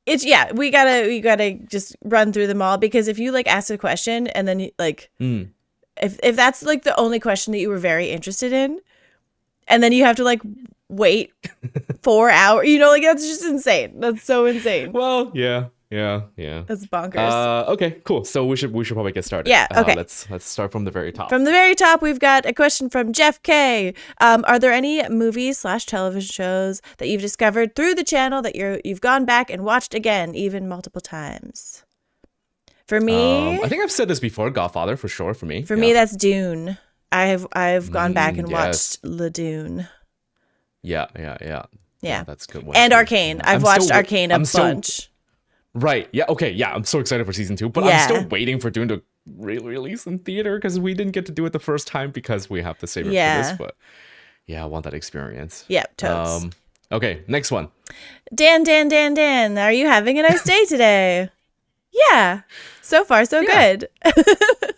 it's we gotta just run through them all, because if you like ask a question and then you, like if that's like the only question that you were very interested in, and then you have to like wait 4 hours, like that's just insane. That's so insane. Well, yeah. That's bonkers. Okay, cool. So we should probably get started. Yeah, okay. Let's start from the very top. From the very top, we've got a question from Jeff K. Are there any movies/television shows that you've discovered through the channel that you've gone back and watched again, even multiple times? For me, I think I've said this before. Godfather, for sure. For me, me, that's Dune. I've gone back and yes. watched Le Dune. Yeah. Yeah, That's a good one. And Arcane. I've watched Arcane a bunch. Right. Yeah. Okay. Yeah. I'm so excited for season 2, but I'm still waiting for Dune to release in theater, because we didn't get to do it the first time because we have to save it for this. But yeah, I want that experience. Yeah, totes. Okay. Next one. Dan. Are you having a nice day today? Yeah. So far, so good.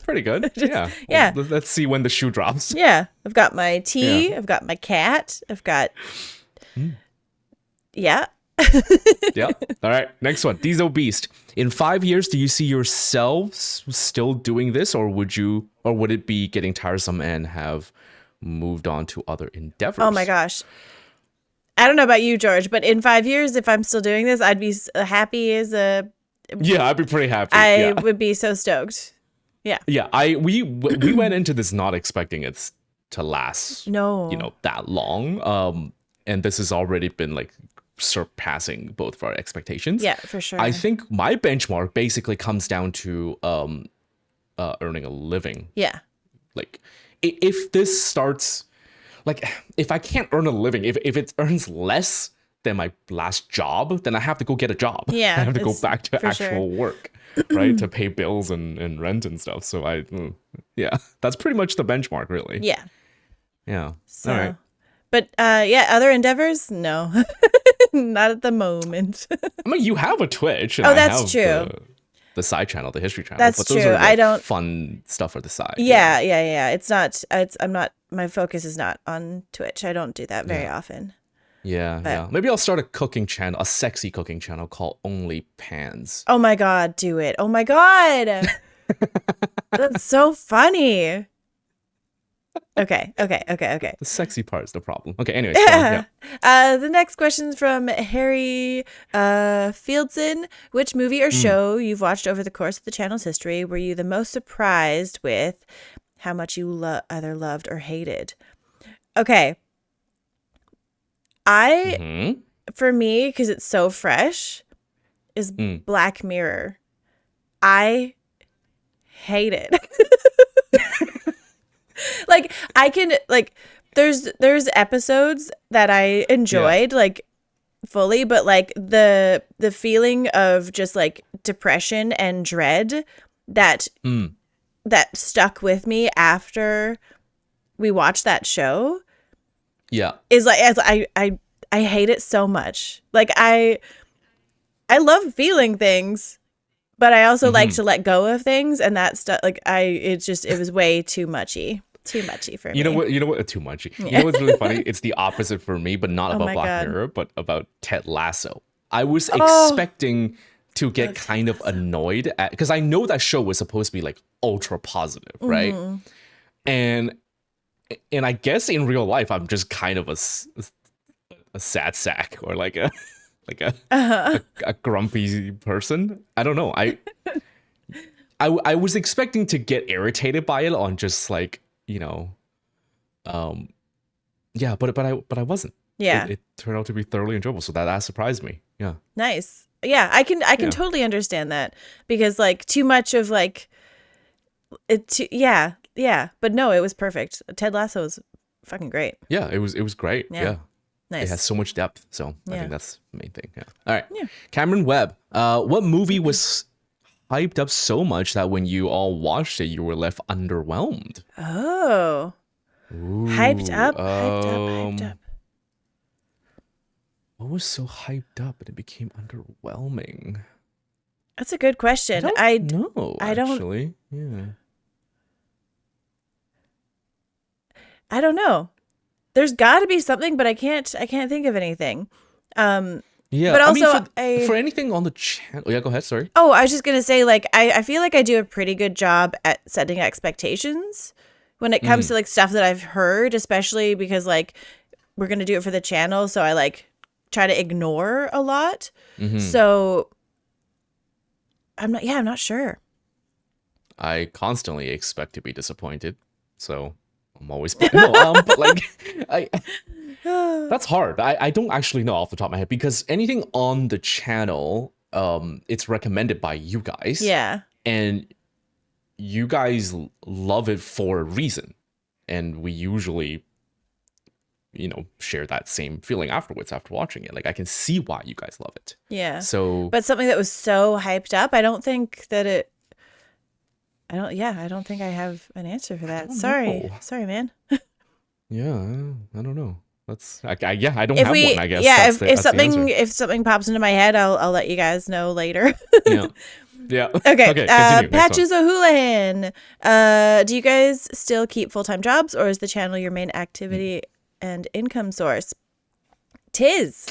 Pretty good. Yeah. Yeah. Well, let's see when the shoe drops. Yeah. I've got my tea. Yeah. I've got my cat. I've got. Yeah. Yeah. All right. Next one. Diesel Beast. In 5 years, do you see yourselves still doing this, or would it be getting tiresome and have moved on to other endeavors? Oh my gosh. I don't know about you, George, but in 5 years, if I'm still doing this, I'd be happy as a. Yeah, I'd be pretty happy. I would be so stoked. Yeah. Yeah. We went into this not expecting it to last. No. That long. And this has already been like surpassing both of our expectations. Yeah, for sure. I think my benchmark basically comes down to earning a living. Yeah. Like if this starts, like if I can't earn a living, if it earns less than my last job, then I have to go get a job. Yeah. I have to go back to actual work, right? To pay bills and rent and stuff. So that's pretty much the benchmark, really. Yeah. Yeah. So, all right. But other endeavors? No. Not at the moment. I mean, you have a Twitch. And that's true. The side channel, the history channel. That's but those true. Are I don't fun stuff for the side. Yeah. It's not. I'm not. My focus is not on Twitch. I don't do that very often. Yeah. Maybe I'll start a cooking channel, a sexy cooking channel called Only Pans. Oh my God, do it. Oh my God. That's so funny. Okay. The sexy part is the problem. Okay, anyways. The next question is from Harry Fieldson. Which movie or show you've watched over the course of the channel's history were you the most surprised with how much you either loved or hated? Okay. For me, because it's so fresh, is Black Mirror. I hate it. Like I can there's episodes that I enjoyed like fully, but like the feeling of just like depression and dread that stuck with me after we watched that show. Yeah. Is like as I hate it so much. Like I love feeling things, but I also like to let go of things, and that stuff it was way too muchy. Too muchy for me. You know what? Too muchy. You know what's really funny? It's the opposite for me, but not about Black Mirror, but about Ted Lasso. I was expecting to get kind of annoyed at, because I know that show was supposed to be like ultra positive, right? And I guess in real life, I'm just kind of a sad sack, or like a grumpy person. I don't know. I was expecting to get irritated by it on just like, but I wasn't. Yeah. It turned out to be thoroughly enjoyable, so that surprised me. Yeah. Nice. Yeah, I can totally understand that, because like too much of like it. But no, it was perfect. Ted Lasso was fucking great. Yeah, it was great. Yeah. Nice. It has so much depth, so I think that's the main thing. Yeah. All right. Yeah. Cameron Webb. What movie was hyped up so much that when you all watched it, you were left underwhelmed? Oh. Ooh, hyped up. What was so hyped up and it became underwhelming? That's a good question. I don't know. Actually, yeah. I don't know. There's got to be something, but I can't think of anything. Yeah, But I mean, also, for anything on the channel. Yeah, go ahead. Sorry. Oh, I was just gonna say, like, I feel like I do a pretty good job at setting expectations when it comes to like stuff that I've heard, especially because like we're gonna do it for the channel, so I like try to ignore a lot. So I'm not sure. I constantly expect to be disappointed, so I'm always but like I that's hard. I don't actually know off the top of my head because anything on the channel, it's recommended by you guys. Yeah. And you guys love it for a reason. And we usually, share that same feeling afterwards after watching it. Like I can see why you guys love it. Yeah. So But something that was so hyped up, I don't think that I don't think I have an answer for that. Sorry. know. Sorry, man. Yeah, I don't know. I don't If have one, I guess. yeah, That's the answer. if something pops into my head, I'll let you guys know later. Yeah. Yeah. Okay. Continue. Next one. Patches O'Houlihan. Do you guys still keep full-time jobs, or is the channel your main activity and income source? Tis.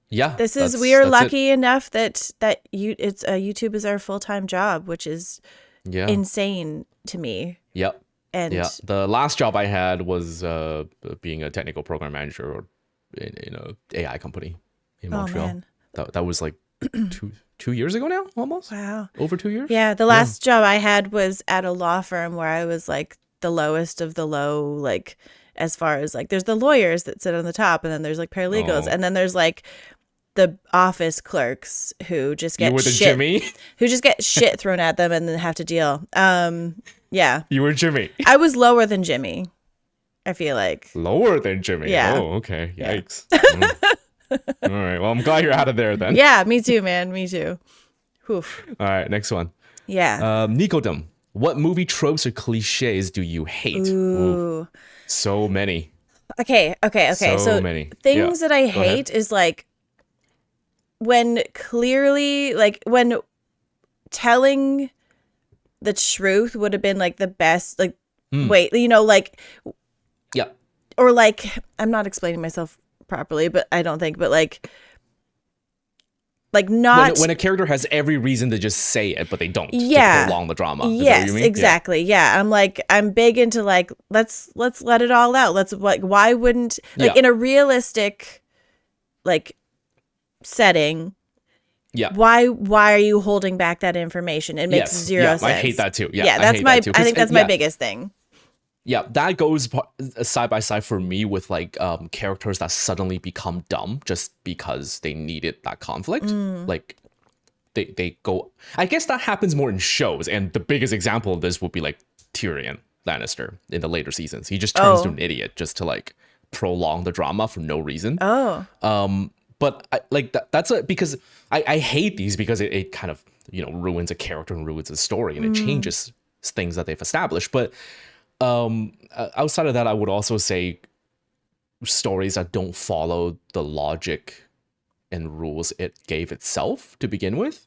Yeah. We are that's lucky enough that YouTube is our full-time job, which is insane to me. Yep. And the last job I had was being a technical program manager in a AI company in Montreal. Man. That was like 2 years ago now, almost. Wow. Over 2 years. Yeah, the last job I had was at a law firm where I was like the lowest of the low, like as far as like there's the lawyers that sit on the top, and then there's like paralegals, and then there's like the office clerks who just get Jimmy? who just get shit thrown at them and then have to deal. Yeah. You were Jimmy. I was lower than Jimmy, I feel like. Lower than Jimmy? Yeah. Oh, okay. Yikes. All right. Well, I'm glad you're out of there then. Yeah, me too, man. Me too. Oof. All right. Next one. Yeah. Nicodem. What movie tropes or cliches do you hate? Ooh. So many. Okay. So many. Things that I hate is like when clearly, like when telling the truth would have been like the best, like wait, like or like I'm not explaining myself properly, but I don't think, but like not when a character has every reason to just say it, but they don't. To prolong the drama. Yes, exactly. Yeah, I'm big into like let's let it all out. Let's like why wouldn't in a realistic like setting. Yeah. Why are you holding back that information? It makes zero sense. I hate that too. Yeah, that's I think that's my biggest thing. Yeah, that goes side by side for me with like characters that suddenly become dumb just because they needed that conflict. Like they go. I guess that happens more in shows, and the biggest example of this would be like Tyrion Lannister in the later seasons. He just turns to an idiot just to like prolong the drama for no reason. But that's because I hate these because it kind of ruins a character and ruins a story and it changes things that they've established. But outside of that, I would also say stories that don't follow the logic and rules it gave itself to begin with,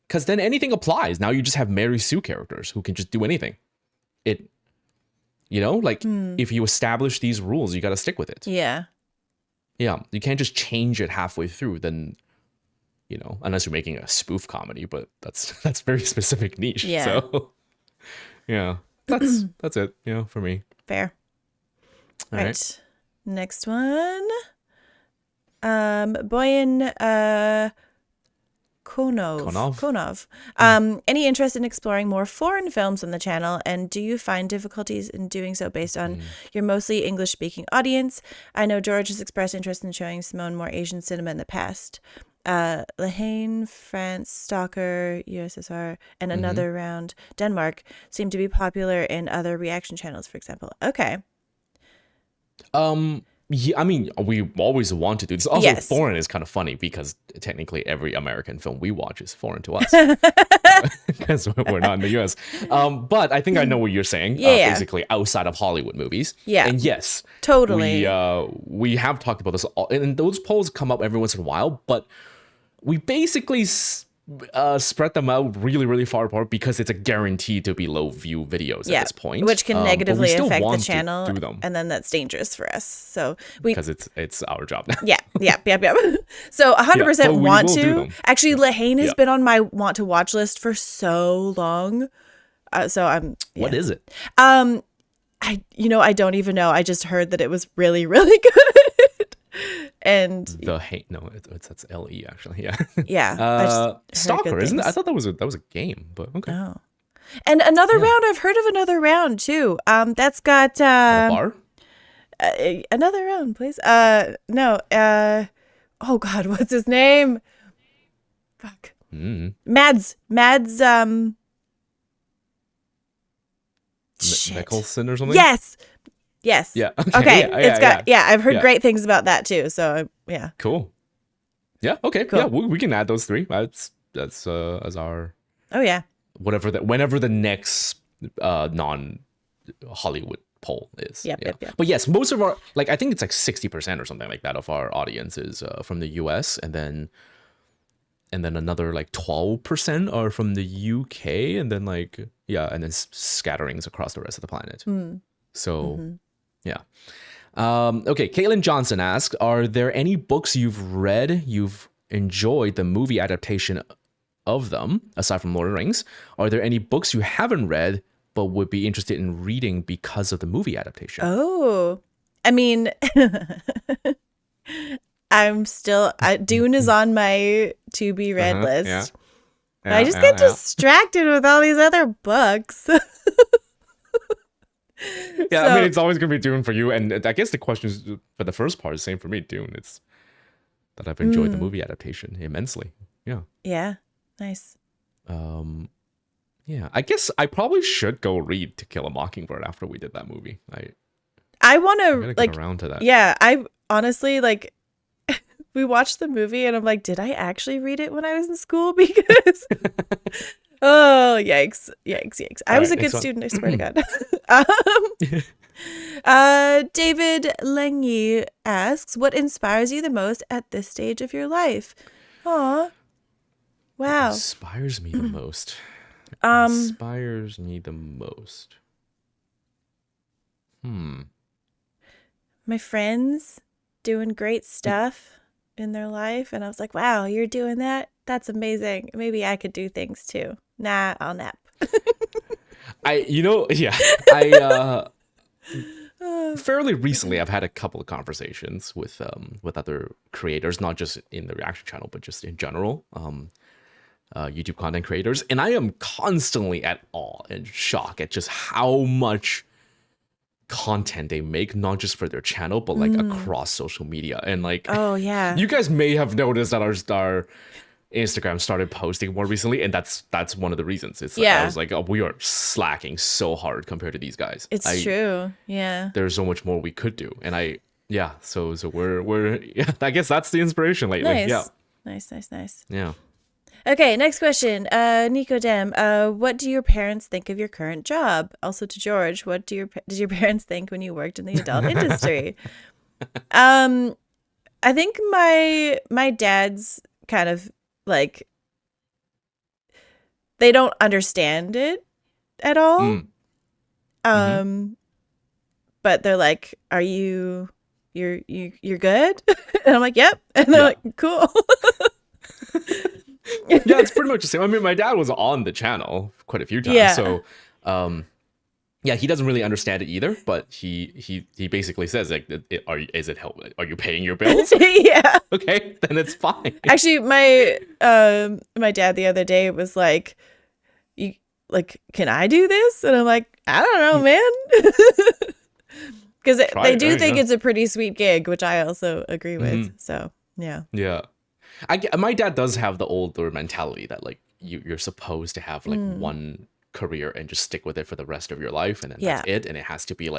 because then anything applies. Now you just have Mary Sue characters who can just do anything. If you establish these rules, you got to stick with it. Yeah, you can't just change it halfway through. Then unless you're making a spoof comedy, but that's very specific niche. Yeah. So yeah. That's it, for me. Fair. All right. Next one. Boyan Konov. Any interest in exploring more foreign films on the channel, and do you find difficulties in doing so based on your mostly English-speaking audience? I know George has expressed interest in showing Simone more Asian cinema in the past. Lahane, France, Stalker, USSR, and Another Round, Denmark seem to be popular in other reaction channels, for example. Okay. Yeah, I mean, we always want to do this. Also, foreign is kind of funny because technically every American film we watch is foreign to us because we're not in the US. But I think I know what you're saying. Basically, outside of Hollywood movies. Yeah. And yes, totally. We have talked about this, and those polls come up every once in a while. But we basically spread them out really, really far apart because it's a guarantee to be low view videos at this point, which can negatively affect the to channel, do them and then that's dangerous for us. So we because it's our job now. yeah. So 100% want will do to. them. Actually, Lahane has been on my want to watch list for so long. So I'm. Yeah. What is it? I don't even know. I just heard that it was really, really good. And That's LE actually. Yeah. Yeah. I just heard Stalker, good isn't it? I things. thought that was a game, but okay. Oh. And another round. I've heard of another round too. That's got At a bar? another round, please. No. Oh God, what's his name? Fuck. Mads. Shit. Mickelson or something? Yes. Yeah. Okay. It's got. yeah. I've heard great things about that too. So yeah. Cool. Yeah. Okay. Cool. Yeah. We can add those three. That's as our Oh yeah. whenever the next non Hollywood poll is. Yep. But yes, most of our I think it's 60% or something like that of our audience is from the US, and then another 12% are from the UK, and then and then scatterings across the rest of the planet. So yeah. Okay, Caitlin Johnson asks, are there any books you've enjoyed the movie adaptation of them, aside from Lord of the Rings? Are there any books you haven't read but would be interested in reading because of the movie adaptation? Oh, I mean, I'm still Dune is on my to be read list. Yeah. But I just get distracted with all these other books. Yeah, I mean, it's always going to be Dune for you. And I guess the question is, for the first part, is same for me, Dune. It's that I've enjoyed the movie adaptation immensely. Yeah. Yeah. Nice. Yeah, I guess I probably should go read To Kill a Mockingbird after we did that movie. I want I'm to gonna get around to that. Yeah, I honestly we watched the movie and I'm like, did I actually read it when I was in school? Because oh, yikes. I was a good student, I swear to God. David Lengy asks, what inspires you the most at this stage of your life? Aw. Wow. Inspires me the most. Inspires me the most. My friends doing great stuff in their life, and I was like, wow, you're doing that? That's amazing. Maybe I could do things too. Nah, I'll nap. Fairly recently, I've had a couple of conversations with other creators, not just in the reaction channel, but just in general, YouTube content creators, and I am constantly at awe and shock at just how much content they make, not just for their channel, but across social media. And oh yeah, you guys may have noticed that our Instagram started posting more recently, and that's one of the reasons. It's I was like, oh, we are slacking so hard compared to these guys. It's true. Yeah, there's so much more we could do, and so we're I guess that's the inspiration lately. Nice. Nice. Yeah. Okay, next question. Nico Dem, what do your parents think of your current job? Also to George, what did your parents think when you worked in the adult industry? I think my dad's kind of they don't understand it at all. But they're like, "Are you're good?" And I'm like, "Yep." And they're like, "Cool." Yeah, it's pretty much the same. I mean, my dad was on the channel quite a few times, so he doesn't really understand it either. But he basically says is it help? Are you paying your bills? Yeah. Okay, then it's fine. Actually, my dad the other day was like, "You can I do this?" And I'm like, "I don't know, man." Because they do think it's a pretty sweet gig, which I also agree with. So yeah. Yeah. My dad does have the older mentality that you're supposed to have one career and just stick with it for the rest of your life, and then that's it, and it has to be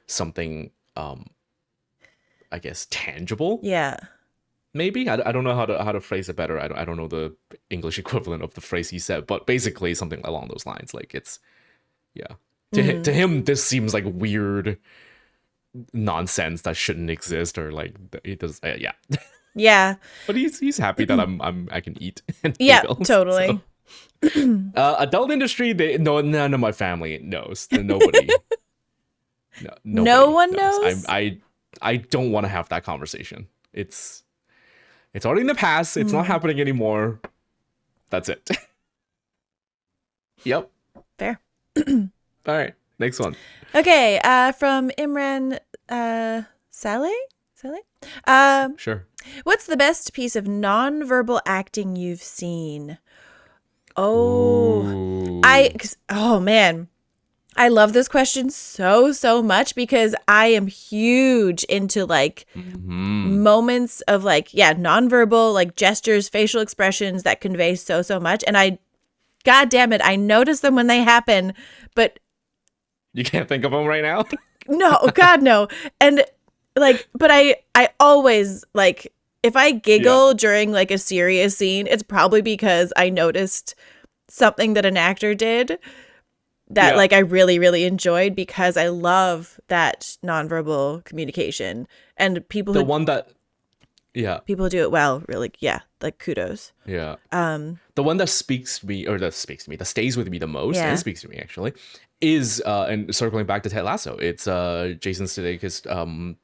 something I guess tangible. Yeah. Maybe I don't know how to phrase it better. I don't know the English equivalent of the phrase he said, but basically something along those lines. To him this seems like weird nonsense that shouldn't exist, or it does. Yeah. Yeah. But he's happy that I can eat and pay Yeah, bills, totally. so. Adult industry, none of my family knows. Nobody. No Nobody one knows. I don't want to have that conversation. It's already in the past. It's not happening anymore. That's it. Yep. Fair. All right. Next one. Okay. From Imran Saleh? Sure. What's the best piece of non-verbal acting you've seen? Oh, Ooh. oh man. I love this question so much because I am huge into like moments of like, yeah, nonverbal, like gestures, facial expressions that convey so much. And God damn it, I notice them when they happen, but you can't think of them right now? No, God, no. And like, but I always like, if I giggle during like a serious scene, it's probably because I noticed something that an actor did that like I really enjoyed, because I love that nonverbal communication, and people people who do it well, really, like kudos. Yeah. The one that speaks to me, that stays with me the most, and speaks to me actually, is and circling back to Ted Lasso, it's Jason Sudeikis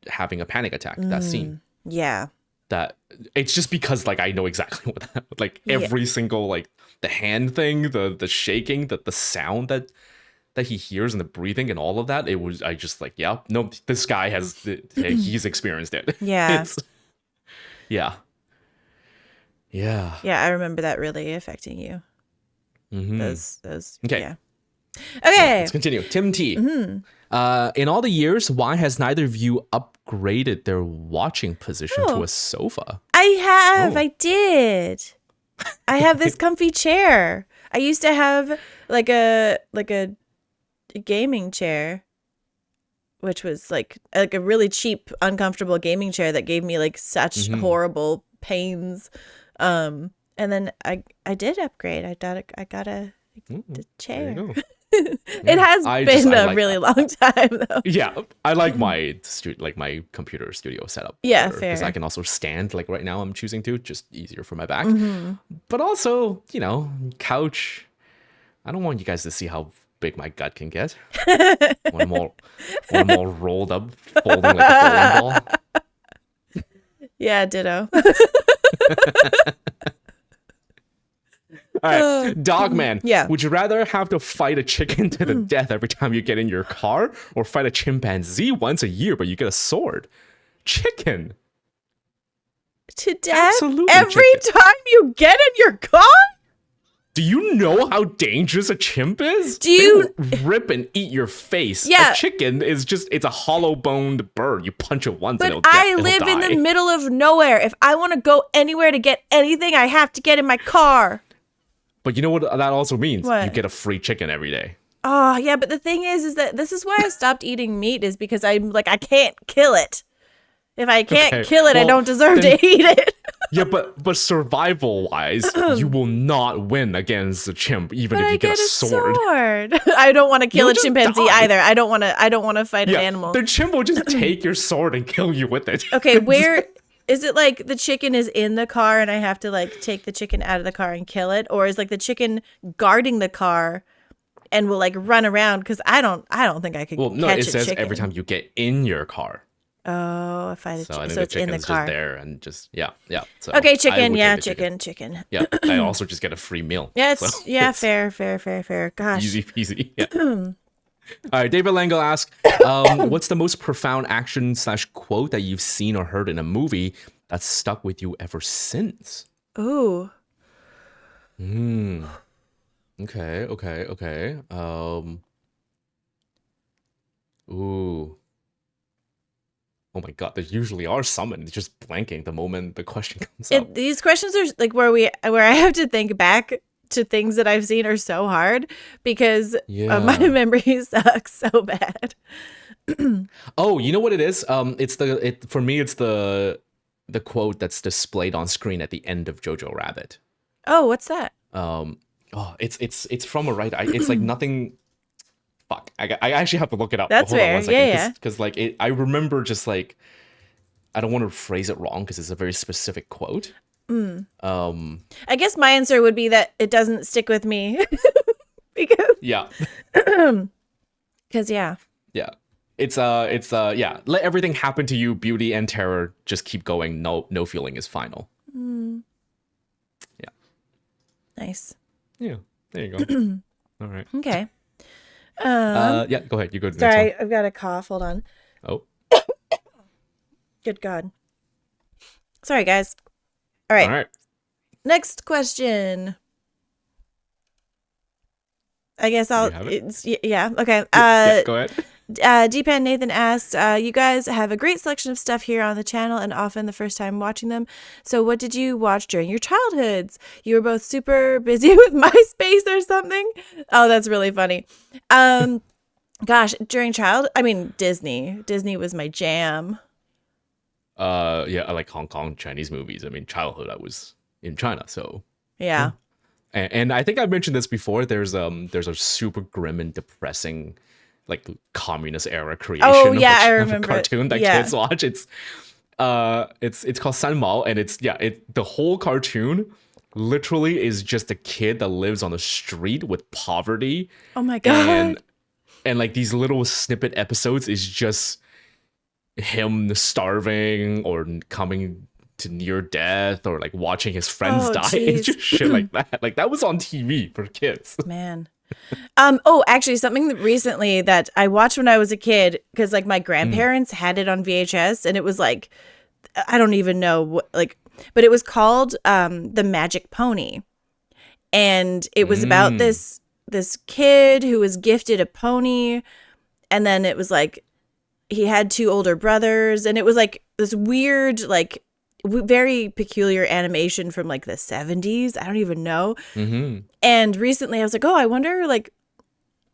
having a panic attack. That scene. Yeah. That it's just because like I know exactly what that, like every single like the hand thing, the shaking, the sound that he hears, and the breathing and all of that. It was, I just like, yeah, no, this guy he's experienced it. Yeah. Yeah. I remember that really affecting you. Those okay. Yeah. Okay. Let's continue. Tim T. In all the years, why has neither of you upgraded their watching position to a sofa? I have. I did. I have this comfy chair. I used to have like a gaming chair, which was like a really cheap, uncomfortable gaming chair that gave me like such horrible pains. And then I did upgrade. I got a chair. It has been a really long time though. Yeah, I like my computer studio setup. Yeah, fair. Because I can also stand, like right now I'm choosing to, just easier for my back. But also, couch. I don't want you guys to see how big my gut can get when I'm all rolled up, folding like a bowling ball. Yeah, ditto. All right, Dogman. Yeah. Would you rather have to fight a chicken to the death every time you get in your car, or fight a chimpanzee once a year but you get a sword? Chicken. To death? Absolutely every chicken. time you get in your car? Do you know how dangerous a chimp is? They will rip and eat your face. Yeah. A chicken is just, it's a hollow-boned bird. You punch it once and it'll I live in the middle of nowhere. If I want to go anywhere to get anything, I have to get in my car. But you know what that also means? What? You get a free chicken every day. Oh, yeah, but the thing is that this is why I stopped eating meat, is because I'm like, I can't kill it. If I can't kill it, I don't deserve to eat it. Yeah, but survival-wise, you will not win against a chimp, even if you get a sword. I don't want to kill a chimpanzee die. either. I don't want to fight an animal. The chimp will just take your sword and kill you with it. Okay, where is it? Like the chicken is in the car and I have to like take the chicken out of the car and kill it, or is like the chicken guarding the car and will like run around? Because I don't think I could. Well, no, catch it says chicken. every time you get in your car. Oh, if I so it's in the car. just there and just yeah. So okay, chicken. Yeah, chicken. Yeah, I also just get a free meal. Yeah, it's fair. Gosh, easy peasy. Yeah. All right, David Lango asks, what's the most profound action / quote that you've seen or heard in a movie that's stuck with you ever since? Ooh. Okay. Ooh. Oh my god, there usually are some, and it's just blanking the moment the question comes up. These questions are like where I have to think back to things that I've seen are so hard because my memory sucks so bad. Oh, you know what it is? For me it's the quote that's displayed on screen at the end of Jojo Rabbit. Oh, what's that? It's from a writer. It's like nothing. Fuck, I actually have to look it up. That's fair. Yeah. Because like I remember just like I don't want to phrase it wrong because it's a very specific quote. I guess my answer would be that it doesn't stick with me because Yeah. yeah. Yeah. It's yeah. Let everything happen to you, beauty and terror. Just keep going. No feeling is final. Yeah. Nice. Yeah. There you go. All right. Okay. Yeah. Go ahead. You go to the next Sorry, I've got a cough. Hold on. one. Good God. Sorry, guys. All right. All right. Next question. I guess I'll. have it? Yeah. Okay. Yeah, go ahead. Deepan Nathan asked, you guys have a great selection of stuff here on the channel and often the first time watching them. So what did you watch during your childhoods? You were both super busy with MySpace or something? Oh, that's really funny. Gosh, during Disney. Disney was my jam. Yeah, I like Hong Kong Chinese movies. I mean, childhood I was in China, so Yeah. and I think I mentioned this before. There's a super grim and depressing, like communist era creation. I of remember a cartoon that kids watch. It's called San Mao, and the whole cartoon literally is just a kid that lives on the street with poverty. Oh my God. And like these little snippet episodes is just him starving or coming to near death or like watching his friends die. Geez. It's just shit like that. Like that was on TV for kids. Man. Actually, something recently that I watched when I was a kid, because like my grandparents had it on VHS, and it was like, I don't even know what, like, but it was called The Magic Pony, and it was about this kid who was gifted a pony, and then it was like he had two older brothers, and it was like this weird, like very peculiar animation from like the 70s. I don't even know. And recently I was like, oh, I wonder like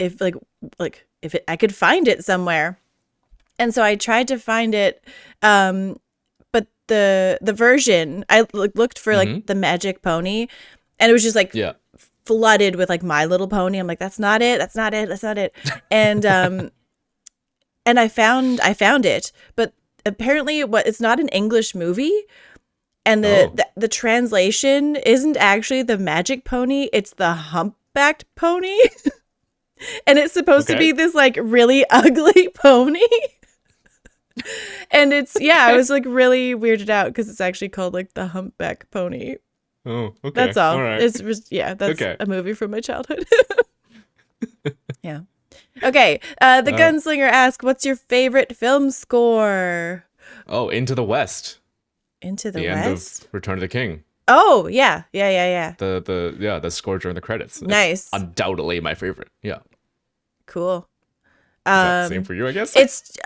if I could find it somewhere. And so I tried to find it. But the version I looked for like the Magic Pony, and it was just like flooded with like My Little Pony. I'm like, that's not it. And and I found it, but apparently it's not an English movie, and the translation isn't actually the Magic Pony, it's the Humpbacked Pony. And it's supposed to be this like really ugly pony. And I was like really weirded out because it's actually called like the Humpback Pony. Oh, okay. That's all. All right. That's a movie from my childhood. Yeah. Okay. The Gunslinger asks, what's your favorite film score? Oh, Into the West. Into the West? West? End of Return of the King. Oh, yeah. The score during the credits. Nice. It's undoubtedly my favorite. Yeah. Cool. Same for you, I guess. It's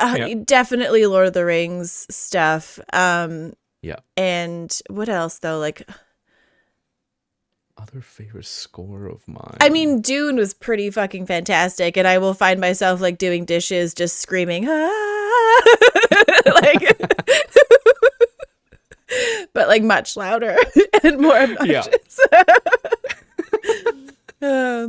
definitely Lord of the Rings stuff. Yeah. And what else though? Like other favorite score of mine. I mean, Dune was pretty fucking fantastic, and I will find myself like doing dishes just screaming, ah! Like, but like much louder and more obnoxious. Yeah.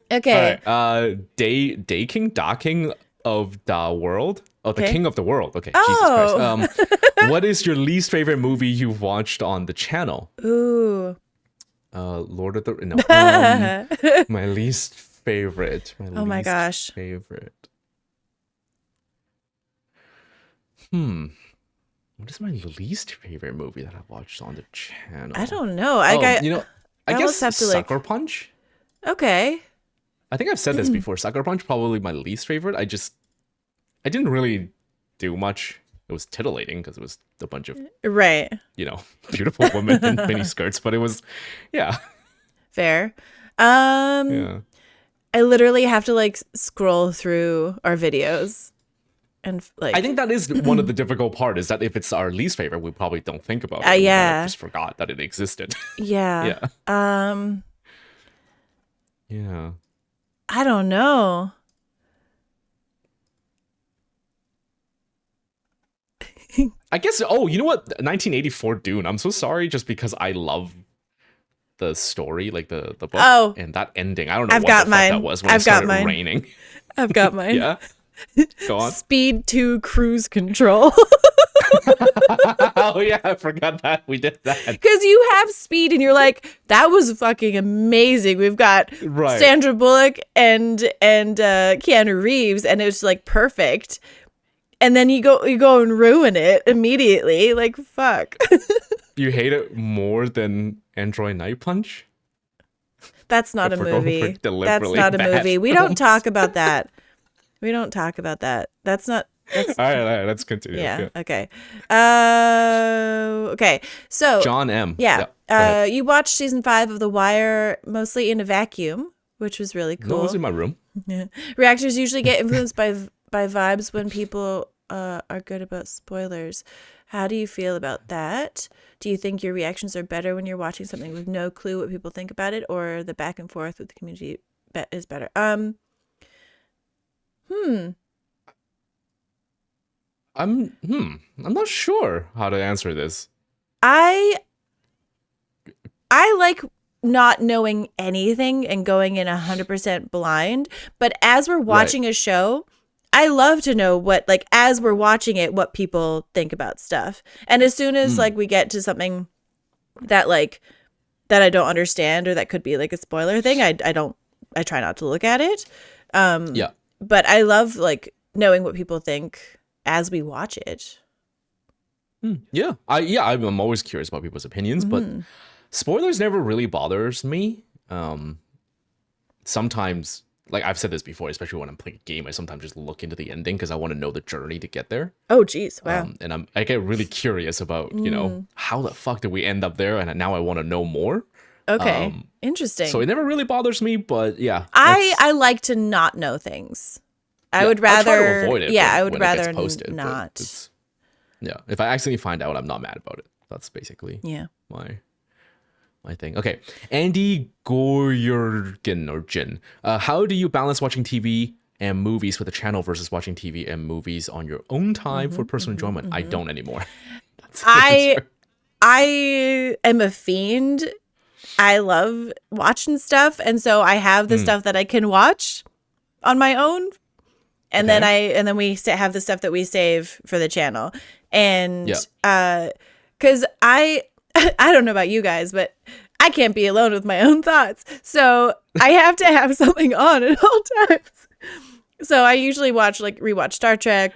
Okay. All right. Day King, Da King of the World. Oh, the King of the World. Okay. Oh. Jesus Christ. What is your least favorite movie you've watched on the channel? Ooh. Lord of the No. My least favorite. Oh my gosh. Favorite. What is my least favorite movie that I've watched on the channel? I don't know. I guess have to, Sucker Punch. Okay. I think I've said this before. Sucker Punch probably my least favorite. I didn't really do much. It was titillating because it was a bunch of beautiful women in mini skirts, but it was fair. Yeah. I literally have to like scroll through our videos. And like, I think that is one of the difficult part is that if it's our least favorite, we probably don't think about it. Yeah. We just forgot that it existed. Yeah. Yeah. Yeah. I don't know. I guess, you know what? 1984 Dune. I'm so sorry just because I love the story, like the book. Oh. And that ending. I don't know I've what got the mine. fuck that was when I've it started got mine. raining. I've got mine. Yeah. Go on. Speed 2 cruise control. Oh yeah, I forgot that we did that. Because you have Speed and you're like, that was fucking amazing. We've got Sandra Bullock and Keanu Reeves, and it's like perfect. And then you go and ruin it immediately. Like, fuck. You hate it more than Android Night Punch? That's not a movie. That's not a movie. We don't talk about that. We don't talk about that. That's not. That's, all right, let's continue. Yeah. Okay. Okay. So John M. Yeah. You watched season 5 of The Wire mostly in a vacuum, which was really cool. No, it was in my room. Yeah. Reactors usually get influenced by vibes when people are good about spoilers. How do you feel about that? Do you think your reactions are better when you're watching something with no clue what people think about it, or the back and forth with the community is better? I'm not sure how to answer this. I like not knowing anything and going in 100% blind, but as we're watching a show, I love to know what, like, as we're watching it, what people think about stuff. And as soon as like we get to something that I don't understand, or that could be like a spoiler thing, I try not to look at it. But I love like knowing what people think as we watch it. Yeah. I'm always curious about people's opinions, but spoilers never really bothers me. Sometimes, like I've said this before, especially when I'm playing a game, I sometimes just look into the ending because I want to know the journey to get there. Oh, geez. Wow. And I get really curious about, how the fuck did we end up there? And now I want to know more. Okay. Interesting. So it never really bothers me, but yeah. I like to not know things. I would rather I try to avoid it. Yeah, I would when rather it gets posted, not. Yeah. If I accidentally find out, I'm not mad about it. That's basically my thing. Okay. Andy Goyergen or Jin. How do you balance watching TV and movies with a channel versus watching TV and movies on your own time for personal enjoyment? I don't anymore. I am a fiend. I love watching stuff, and so I have the stuff that I can watch on my own, and then we have the stuff that we save for the channel. And because I don't know about you guys, but I can't be alone with my own thoughts, so I have to have something on at all times. So I usually rewatch Star Trek,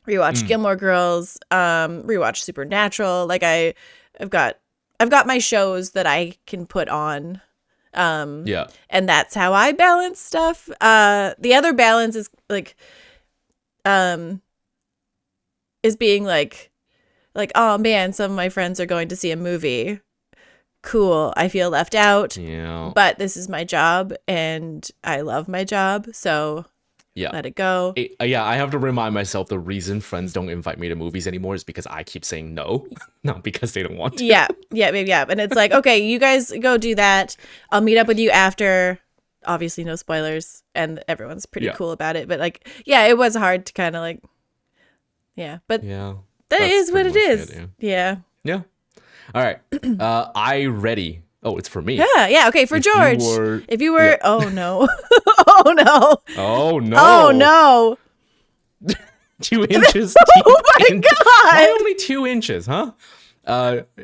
rewatch Gilmore Girls, rewatch Supernatural. Like I've got my shows that I can put on. And that's how I balance stuff. The other balance is is being like, oh man, some of my friends are going to see a movie. Cool. I feel left out. Yeah. But this is my job and I love my job. So let it go. I have to remind myself the reason friends don't invite me to movies anymore is because I keep saying no, not because they don't want to. Yeah. And it's like, okay, you guys go do that. I'll meet up with you after. Obviously, no spoilers, and everyone's pretty cool about it. But it was hard to kind of but that is what it is. Yeah. All right. I ready. Oh, it's for me. Yeah. Okay, for George. If you were, oh no, oh no, oh no, oh no, 2 inches. Oh my god! Why only 2 inches, huh?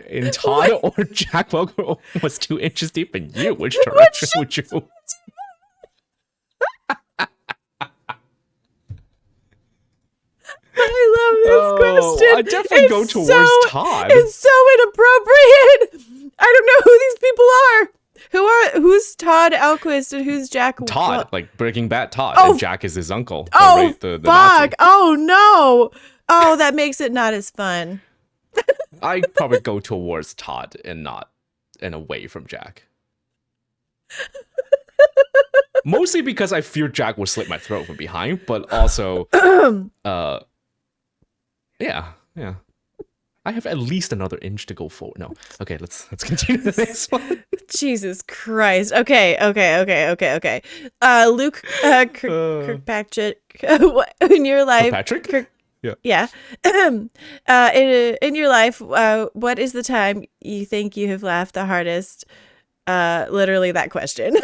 In Todd or Jack Welker was 2 inches deep in you. Which direction would you? I love this question. I definitely go towards Todd. It's so inappropriate. I don't know who these people are. Who's Todd Alquist and who's Jack? Todd, like Breaking Bad Todd, and Jack is his uncle. Oh, the fuck! Nazi. Oh no! Oh, that makes it not as fun. I probably go towards Todd and away from Jack. Mostly because I fear Jack will slit my throat from behind, but also, yeah. I have at least another inch to go forward. No, okay, let's continue the next one. Jesus Christ. Okay. Luke Kirkpatrick, in your life, Patrick. Yeah. In your life, what is the time you think you have laughed the hardest? Literally that question.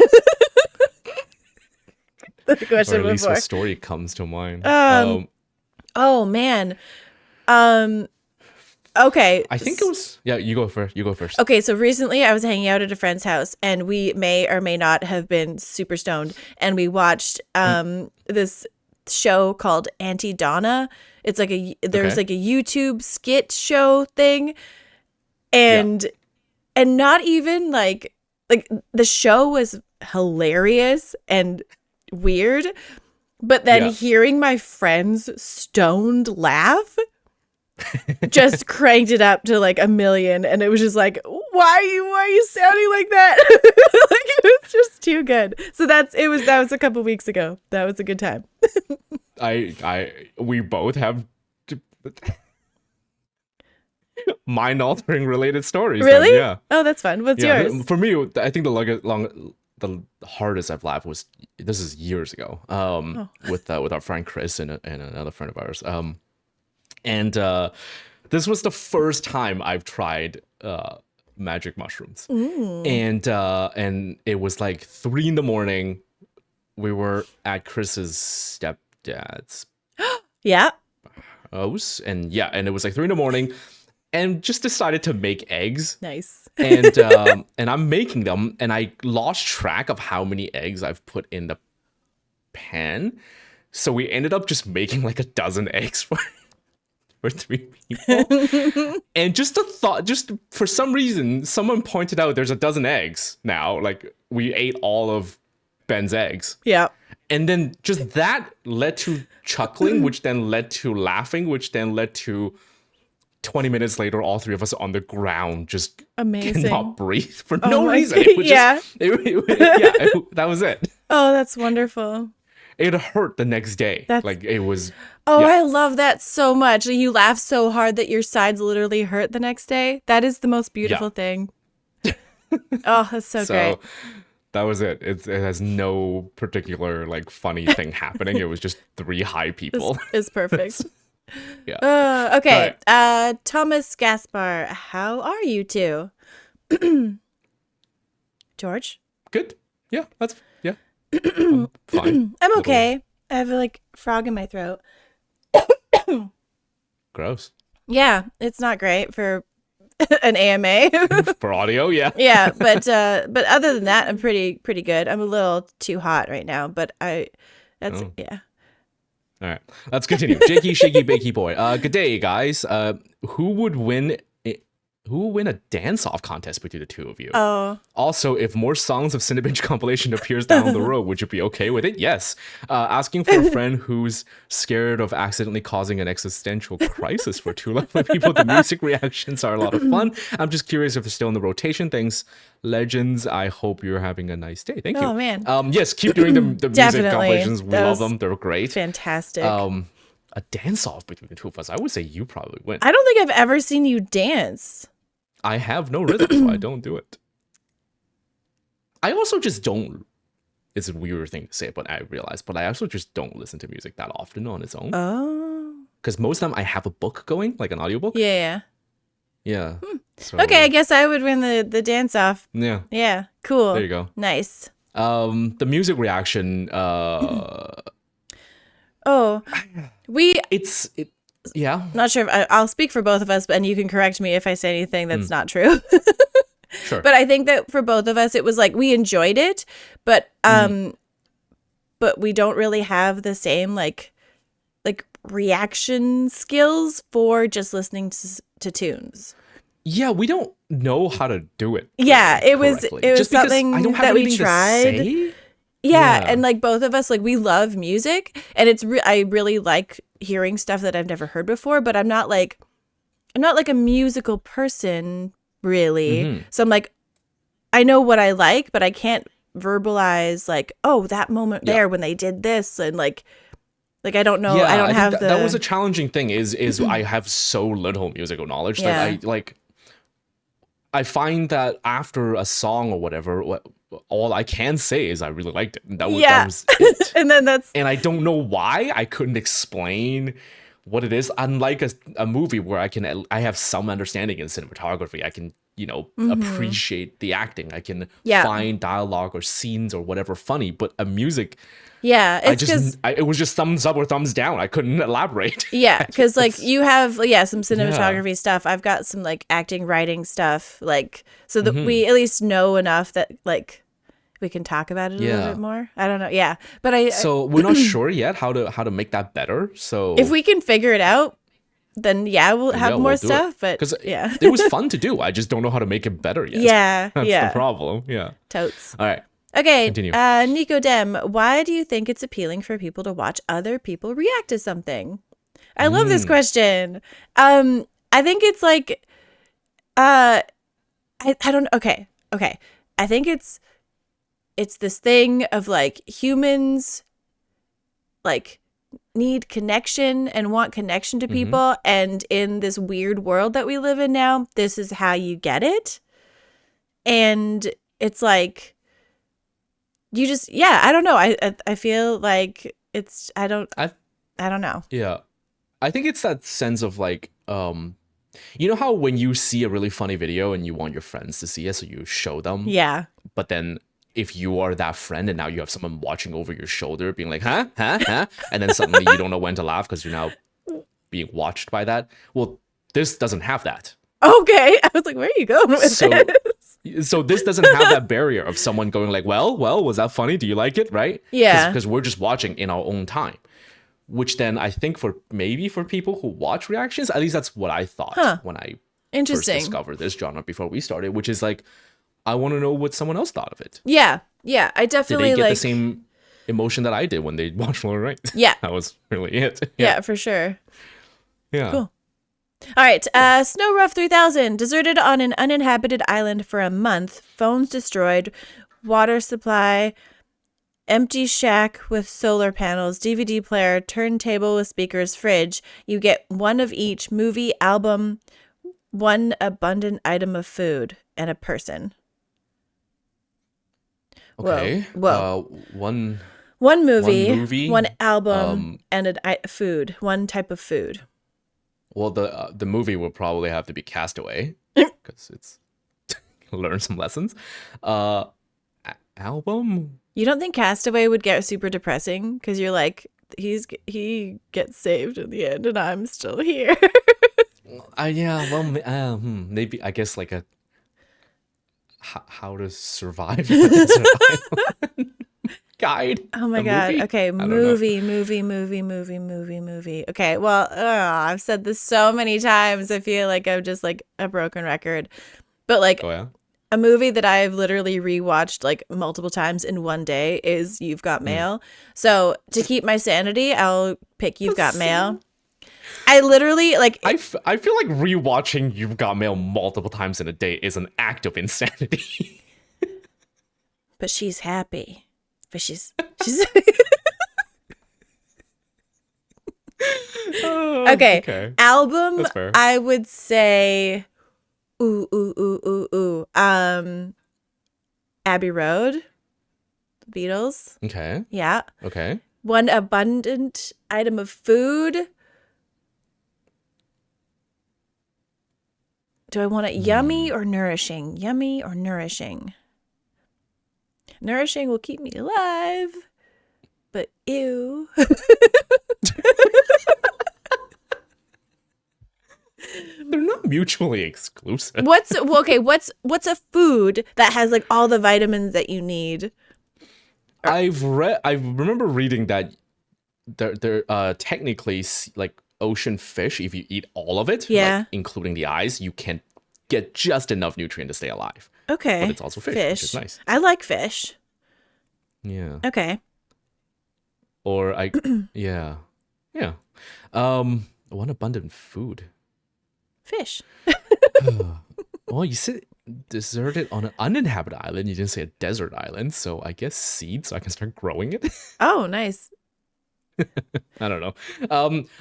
The question or at least before. a story comes to mind. Oh man. Okay. I think it was. Yeah, you go first. You go first. Okay, so recently I was hanging out at a friend's house, and we may or may not have been super stoned, and we watched this show called Auntie Donna. It's like there's like a YouTube skit show thing, and not even like the show was hilarious and weird, but then hearing my friends stoned laugh just cranked it up to like 1,000,000, and it was just like, why are you sounding like that? Like, it was just too good. So that was a couple weeks ago. That was a good time. We both have mind-altering related stories. Really? Then, yeah. Oh, that's fun. What's yours? For me, I think the hardest I've laughed was, this is years ago, with our friend Chris and another friend of ours. And this was the first time I've tried magic mushrooms. And it was like 3 a.m. We were at Chris's stepdad's Yeah. house, and it was like 3 a.m. and just decided to make eggs. Nice. And I'm making them, and I lost track of how many eggs I've put in the pan. So we ended up just making like 12 eggs for 3 people. And just for some reason, someone pointed out there's 12 eggs now. Like, we ate all of Ben's eggs. Yeah. And then just that led to chuckling, which then led to laughing, which then led to 20 minutes later, all 3 of us on the ground, just cannot breathe for no reason. It was that was it. Oh, that's wonderful. It hurt the next day. It was. Oh, yeah. I love that so much. You laugh so hard that your sides literally hurt the next day. That is the most beautiful thing. Oh, that's so great. That was it. It has no particular funny thing happening. It was just 3 high people. It's perfect. Yeah. Okay. Right. Thomas Gaspar, how are you two? George? Good. Yeah, I'm fine. I'm okay. I have a frog in my throat. Gross. Yeah, it's not great for an AMA. For audio, yeah. Yeah, but other than that, I'm pretty good. I'm a little too hot right now, but yeah. All right, let's continue. Jakey, shaky, bakey boy. Good day, guys. Who would win a dance-off contest between the two of you? Oh. Also, if more songs of Cinebinge compilation appears down the road, would you be okay with it? Yes. Asking for a friend who's scared of accidentally causing an existential crisis for two lovely people. The music reactions are a lot of fun. I'm just curious if they're still in the rotation. Thanks, legends. I hope you're having a nice day. Thank you. Oh, man. Yes, keep doing the music compilations. We love them. They're great. Fantastic. A dance-off between the two of us. I would say you probably win. I don't think I've ever seen you dance. I have no rhythm, so I don't do it. I also just don't. It's a weird thing to say, but I realize. But I also just don't listen to music that often on its own. Oh. Because most of the time I have a book going, like an audiobook. Yeah. Yeah. So, okay, I guess I would win the dance off. Yeah. Yeah. Cool. There you go. Nice. The music reaction. Yeah. Not sure if I'll speak for both of us, and you can correct me if I say anything that's not true. Sure. But I think that for both of us, it was we enjoyed it, but we don't really have the same reaction skills for just listening to tunes. Yeah, we don't know how to do it. Yeah, it was just something that we tried. Yeah, and both of us we love music, and it's I really like hearing stuff that I've never heard before, but I'm not a musical person really. Mm-hmm. So I'm I know what I like, but I can't verbalize that moment there when they did this, and I don't know. I don't have that was a challenging thing is I have so little musical knowledge that I find that after a song or whatever, all I can say is I really liked it. And that was it. And then and I don't know why. I couldn't explain what it is. Unlike a movie where I have some understanding in cinematography, I can, appreciate the acting. I can find dialogue or scenes or whatever funny, but a music, it's it was just thumbs up or thumbs down. I couldn't elaborate. Yeah, because like you have some cinematography stuff. I've got some like acting, writing stuff, like so that we at least know enough that like we can talk about it a little bit more. I don't know. Yeah, but so we're not sure yet how to make that better. So if we can figure it out, then we'll have more stuff. But because it was fun to do. I just don't know how to make it better yet. Yeah, that's the problem. Yeah, totes. All right. Okay, continue. Nico Dem, why do you think it's appealing for people to watch other people react to something? I love this question. I think it's like, I don't. Okay. I think it's this thing of like humans, like need connection and want connection to people, and in this weird world that we live in now, this is how you get it, and it's like. You just, I don't know. I feel like it's, I don't know. Yeah. I think it's that sense of like, you know how when you see a really funny video and you want your friends to see it, so you show them. Yeah. But then if you are that friend and now you have someone watching over your shoulder being like, huh? And then suddenly you don't know when to laugh because you're now being watched by that. Well, this doesn't have that. Okay. I was like, where are you going with this? So this doesn't have that barrier of someone going like, well, was that funny? Do you like it? Right? Yeah. Because we're just watching in our own time. Which then I think for people who watch reactions, at least that's what I thought when I first discovered this genre before we started, which is like, I want to know what someone else thought of it. Yeah. Yeah. I definitely did they get the same emotion that I did when they watched Lord of the Rings? Yeah. That was really it. Yeah, for sure. Yeah. Cool. All right, Snow Rough 3000, deserted on an uninhabited island for a month, phones destroyed, water supply, empty shack with solar panels, DVD player, turntable with speakers, fridge. You get one of each: movie, album, one abundant item of food, and a person. Okay. Whoa. One movie, one album, and food, one type of food. Well, the movie will probably have to be Castaway because it's learn some lessons. Album? You don't think Castaway would get super depressing because you're like he gets saved in the end and I'm still here. Yeah. Well, maybe I guess like a how to survive guide. Oh my god. Movie? Okay, movie. Okay, well, I've said this so many times. I feel like I'm just like a broken record. But like a movie that I've literally rewatched like multiple times in one day is You've Got Mail. So to keep my sanity, I'll pick You've Got Mail. I literally like I feel like rewatching You've Got Mail multiple times in a day is an act of insanity. But she's happy. But she's okay. Album, that's fair. I would say Abbey Road, the Beatles. Okay. Yeah. Okay. One abundant item of food. Do I want it yummy or nourishing? Yummy or nourishing? Nourishing will keep me alive, but ew. They're not mutually exclusive. What's a food that has like all the vitamins that you need? I remember reading that they're technically like ocean fish. If you eat all of it, like, including the eyes, you can get just enough nutrient to stay alive. Okay. But it's also fish, which is nice. I like fish. Yeah. Okay. Or yeah. One abundant food. Fish. Well, you said deserted on an uninhabited island. You didn't say a desert island, so I guess seeds so I can start growing it. Oh, nice. I don't know.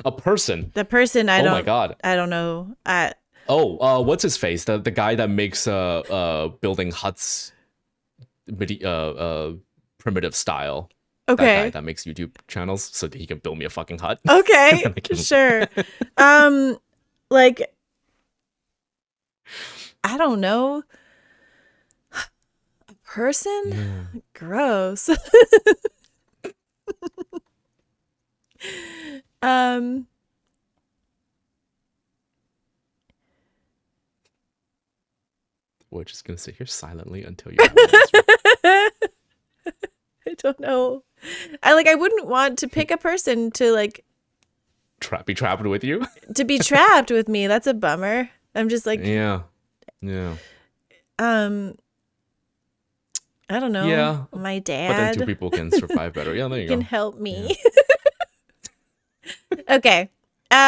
A person. The person I don't. Oh my god. I don't know. What's his face? The guy that makes building huts, primitive style. That Okay. guy that makes YouTube channels so that he can build me a fucking hut. Okay. Sure. Like, I don't know. A person? Yeah. Gross. We're just gonna sit here silently until you have an answer. I don't know. I wouldn't want to pick a person to like Be trapped with you. to be trapped with me. That's a bummer. I'm just like, Yeah. I don't know. Yeah. My But then two dad people can survive better. Yeah, there you can go. help me. Okay. Next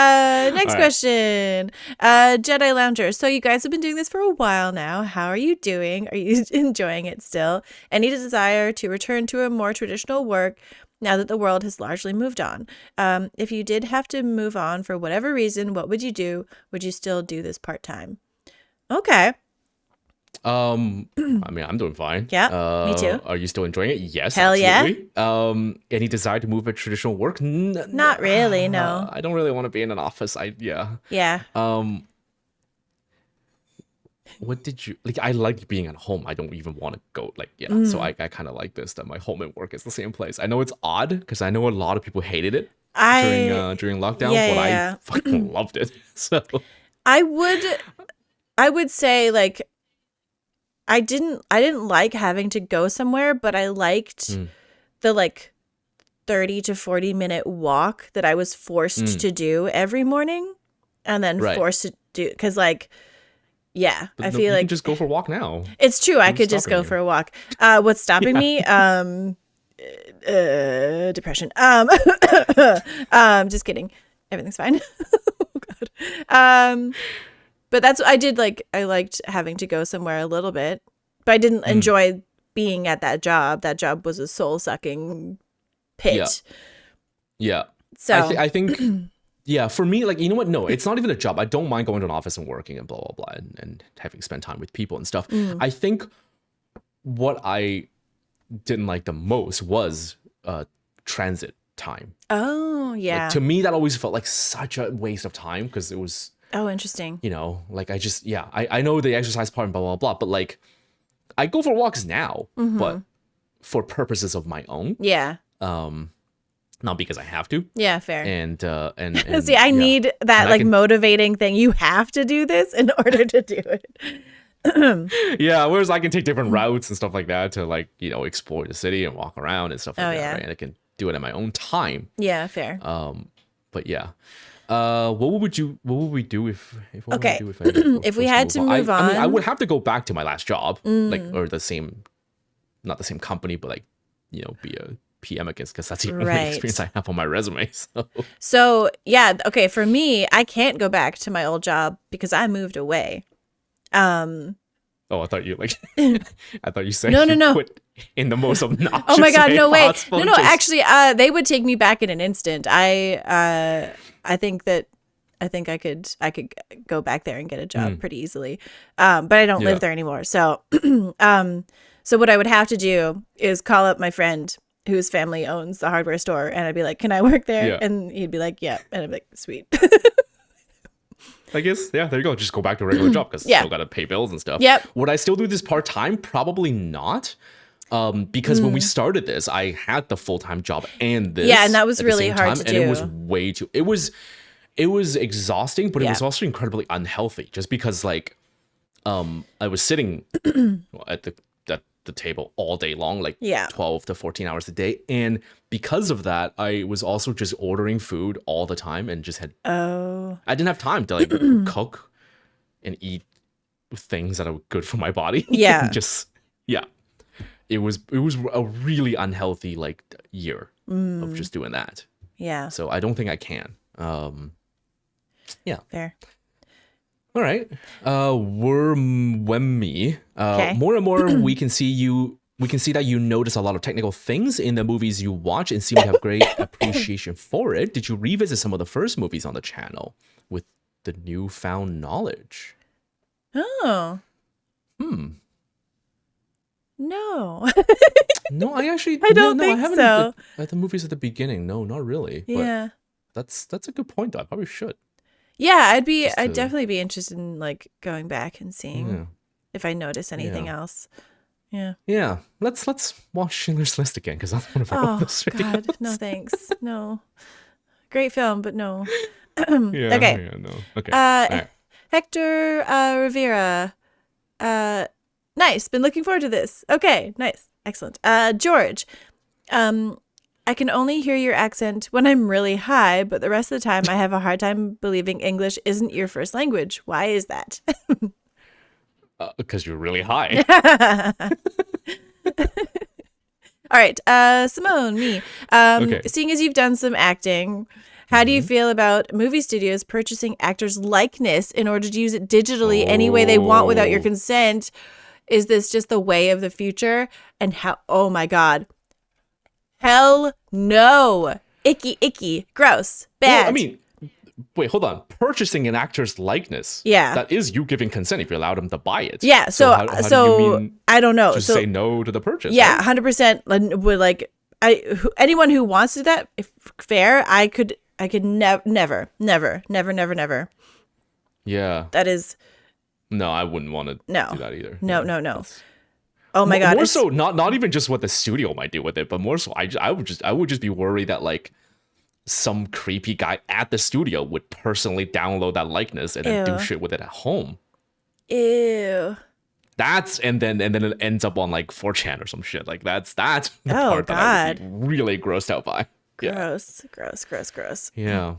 All right. question. Jedi Lounger. So you guys have been doing this for a while now. How are you doing? Are you enjoying it still? Any desire to return to a more traditional work now that the world has largely moved on? If you did have to move on for whatever reason, what would you do? Would you still do this part-time? Okay. I mean, I'm doing fine. Yeah, me too. Are you still enjoying it? Yes. Hell yeah. Absolutely. Any desire to move at traditional work? Not really, no. I don't really want to be in an office. Yeah. What did you like? I like being at home. I don't even want to go. So I kind of like this, that my home and work is the same place. I know it's odd because I know a lot of people hated it during lockdown, but I fucking loved it. So I would say like I didn't like having to go somewhere, but I liked the like 30 to 40-minute walk that I was forced to do every morning and then forced to do because like yeah, but I feel you like can just go for a walk now. it's true. I Who's could just stopping go you? for a walk. What's stopping me? Depression. Just kidding. Everything's fine. Oh God. But that's what I did. Like I liked having to go somewhere a little bit, but I didn't enjoy being at that job. That job was a soul sucking pit. Yeah. So I think yeah, for me, like, you know what? No, it's not even a job. I don't mind going to an office and working and blah, blah, blah, and having spent time with people and stuff. I think what I didn't like the most was transit time. oh yeah. Like, to me, that always felt like such a waste of time because it was, Oh, interesting. you know, like I know the exercise part and blah, blah, blah, but like I go for walks now, but for purposes of my own. Yeah. Not because I have to. Yeah, fair. And See, I need that And I like can- motivating thing. You have to do this in order to do it. Yeah, whereas I can take different routes and stuff like that to like, you know, explore the city and walk around and stuff like Oh, that, yeah. right? And I can do it at my own time. Yeah, fair. But yeah. What would we do if what Okay. would we do If we had to move I mean, I on. would have to go back to my last job, like, or not the same company, but like, you know, be a PM, I guess, because that's the only Right. experience I have on my resume. So So yeah, okay. For me, I can't go back to my old job because I moved away. Oh, I thought you like. I thought you said No, you no. quit in the most obnoxious. Oh my God, way no way. possible, No, just- actually, they would take me back in an instant. I think I could go back there and get a job pretty easily. But I don't Yeah. live there anymore. So, so what I would have to do is call up my friend whose family owns the hardware store, and I'd be like, "Can I work there?" Yeah. And he'd be like, "Yeah," and I'd be like, "Sweet." I guess, yeah, there you go. Just go back to a regular job because Yeah. still got to pay bills and stuff. Yep. Would I still do this part time? Probably not. Because when we started this, I had the full time job and this. Yeah, and that was at the really same hard time, to and it was do. way too. It was exhausting, but it Yeah. was also incredibly unhealthy. Just because, like, I was sitting at the table all day long, like Yeah. 12 to 14 hours a day, and because of that, I was also just ordering food all the time and just had Oh, I didn't have time to like cook and eat things that are good for my body. Yeah. Just yeah. It was a really unhealthy like year of just doing that. yeah, So I don't think I can. Yeah. fair. All right. When me. Okay. More and more we can see that you notice a lot of technical things in the movies you watch and seem to have great appreciation for it. Did you revisit some of the first movies on the channel with the newfound knowledge? Oh. No. No, I actually I don't no, think I haven't so. at the movies at the beginning. No, not really. Yeah. But that's a good point though. I probably should. Yeah, Just I'd to, definitely be interested in like going back and seeing yeah. if I notice anything Yeah. else. Yeah. Yeah. Let's watch Schindler's List again because that's one of our Oh oldest videos. God, no thanks. No. Great film, but no. Yeah. Okay. Yeah, no. Okay. All right. Hector Rivera. Nice. Been looking forward to this. Okay, nice. Excellent. George. I can only hear your accent when I'm really high, but the rest of the time I have a hard time believing English isn't your first language. Why is that? Because you're really high. All right. Simone, me. Okay. Seeing as you've done some acting, how do you feel about movie studios purchasing actors' likeness in order to use it digitally any way they want without your consent? Is this just the way of the future? And how, oh my God. Hell no. Icky, icky, gross, bad. Well, I mean, wait, hold on. Purchasing an actor's likeness. Yeah. That is you giving consent if you allow them to buy it. Yeah. So, how do you mean I don't know. just So say no to the purchase? yeah, right? 100% would like, anyone who wants to do that, if fair, I could never. Yeah. That is, No, I wouldn't want to No. do that either. no, Yeah. no, no. Oh my God. More so, not even just what the studio might do with it, but more so, I would just be worried that like some creepy guy at the studio would personally download that likeness and then Ew. do shit with it at home. Ew. And then it ends up on like 4chan or some shit. Like that's the Oh, part that I would God. be really grossed out by. Yeah. Gross. Yeah.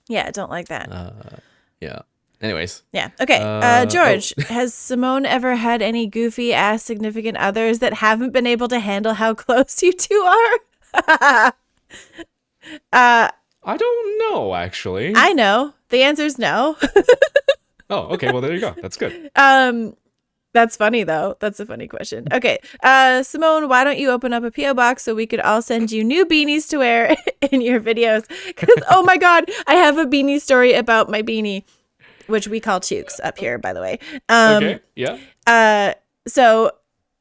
Yeah, I don't like that. Yeah. Anyways. Yeah. Okay. George, has Simone ever had any goofy ass significant others that haven't been able to handle how close you two are? I don't know actually. I know. The answer's no. Oh, okay. Well, there you go. That's good. That's funny though. That's a funny question. Okay. Simone, why don't you open up a PO box so we could all send you new beanies to wear in your videos? Because oh my God, I have a beanie story about my beanie, which we call Chooks up here, by the way. Okay. Yeah. So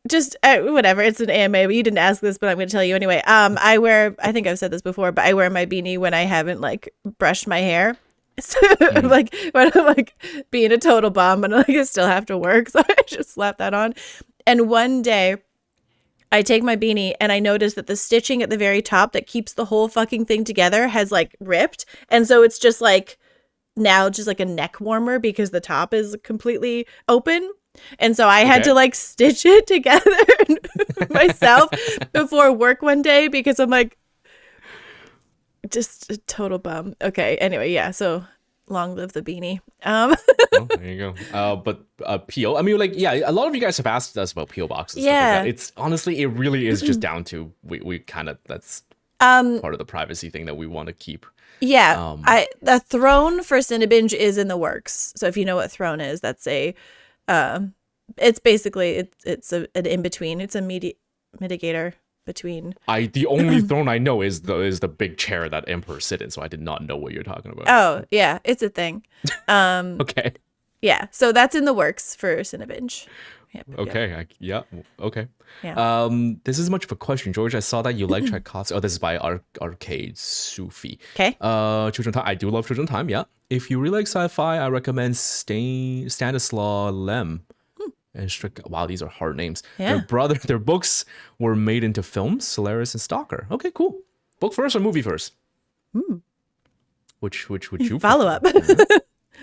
just whatever. It's an AMA. But you didn't ask this, but I'm going to tell you anyway. I think I've said this before, but I wear my beanie when I haven't like brushed my hair. So, like when I'm like being a total bum and like I still have to work, so I just slap that on. And one day I take my beanie and I notice that the stitching at the very top that keeps the whole fucking thing together has like ripped, and so it's just like now just like a neck warmer because the top is completely open. And so I had to like stitch it together myself before work one day because I'm like just a total bum. Okay. Anyway, yeah. So long live the beanie. Well, there you go. But PO, I mean, like, yeah, a lot of you guys have asked us about PO boxes. Yeah. Stuff like that. It's honestly, it really is just down to we kind of that's part of the privacy thing that we want to keep. Yeah. The Throne for Cinebinge is in the works. So if you know what Throne is, that's a it's basically it's an in between. It's a mitigator between. The only throne I know is the big chair that emperors sit in, so I did not know what you're talking about. Oh yeah, it's a thing. Okay. Yeah, so that's in the works for Cinebinge. Yep. Okay. Okay. Yeah. This is much of a question, George. I saw that you like Tchaikovsky. Oh, this is by Arcade Sufi. Okay. Children Time. I do love Children Time. Yeah. If you really like sci-fi, I recommend Stanislaw Lem. And wow, these are hard names. Yeah. Their books were made into films, Solaris and Stalker. Okay, cool. Book first or movie first? Which would you Follow up.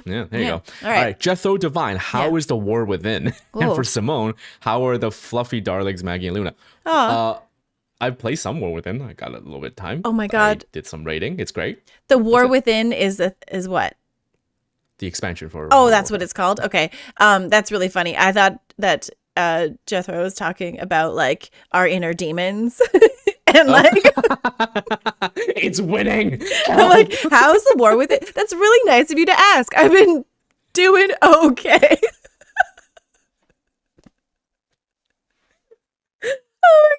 Yeah, there you go. All right. Jethro Divine, how is the war within? And for Simone, how are the fluffy darlings Maggie and Luna? I played some War Within. I got a little bit of time. Oh my God. I did some raiding. It's great. The War Within is what? The expansion for. Oh, that's what it's called. Okay. That's really funny. I thought that Jethro was talking about like our inner demons. And like it's winning. I'm like, how's the War Within? That's really nice of you to ask. I've been doing okay. Oh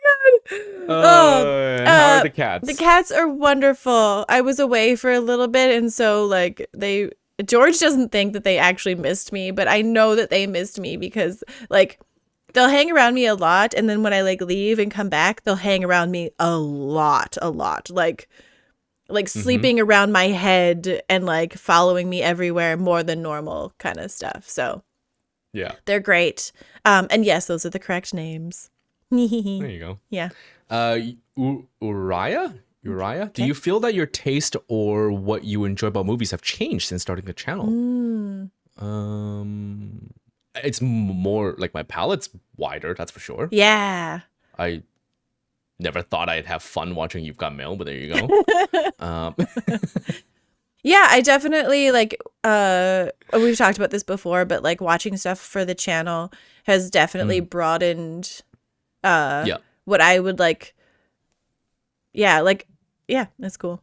my God. How are the cats? The cats are wonderful. I was away for a little bit, and so like George doesn't think that they actually missed me, but I know that they missed me because like they'll hang around me a lot, and then when I like leave and come back, they'll hang around me a lot, like sleeping around my head and like following me everywhere more than normal kind of stuff. So yeah, they're great. And yes, those are the correct names. there you go. Yeah. Uriah, do you feel that your taste or what you enjoy about movies have changed since starting the channel? It's more like my palette's wider, that's for sure. Yeah. I never thought I'd have fun watching You've Got Mail, but there you go. Yeah, I definitely like we've talked about this before, but like watching stuff for the channel has definitely broadened what I would like. Yeah, like that's cool.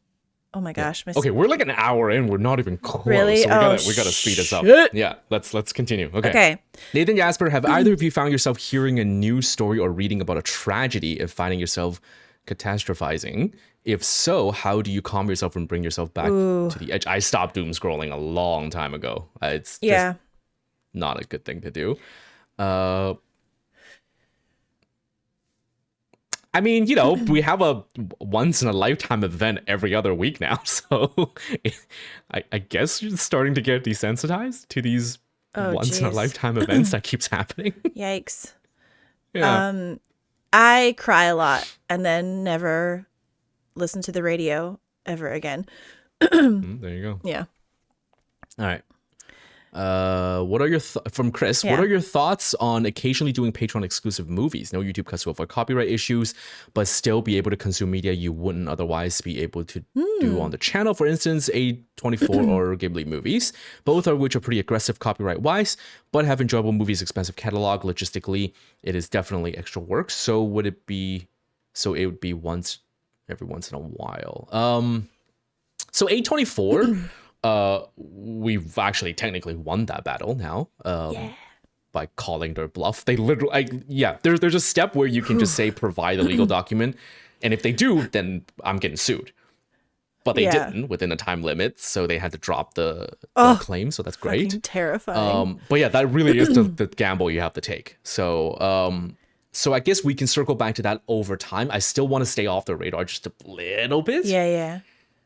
Oh my gosh. Okay, we're like an hour in. We're not even close. Really? So we gotta speed this up. Yeah, let's continue. Okay. Nathan Jasper, have either of you found yourself hearing a news story or reading about a tragedy and finding yourself catastrophizing? If so, how do you calm yourself and bring yourself back to the edge? I stopped doom scrolling a long time ago. It's just not a good thing to do. I mean, we have a once in a lifetime event every other week now. So I guess you're starting to get desensitized to these once in a lifetime events that keeps happening. Yikes. Yeah. I cry a lot and then never listen to the radio ever again. There you go. Yeah. All right. What are your from Chris? Yeah. What are your thoughts on occasionally doing Patreon exclusive movies? No YouTube cuts to avoid copyright issues, but still be able to consume media you wouldn't otherwise be able to do on the channel. For instance, A24 or Ghibli movies, both of which are pretty aggressive copyright wise, but have enjoyable movies, expensive catalog. Logistically, it is definitely extra work. So would it be? So it would be every once in a while. So A24. We've actually technically won that battle now by calling their bluff. They literally, there's a step where you can just say provide a legal document, and if they do, then I'm getting sued. But they didn't within a time limit, so they had to drop the claim. So that's great. Terrifying. But yeah, that really is the gamble you have to take. So so I guess we can circle back to that over time. I still want to stay off the radar just a little bit. Yeah.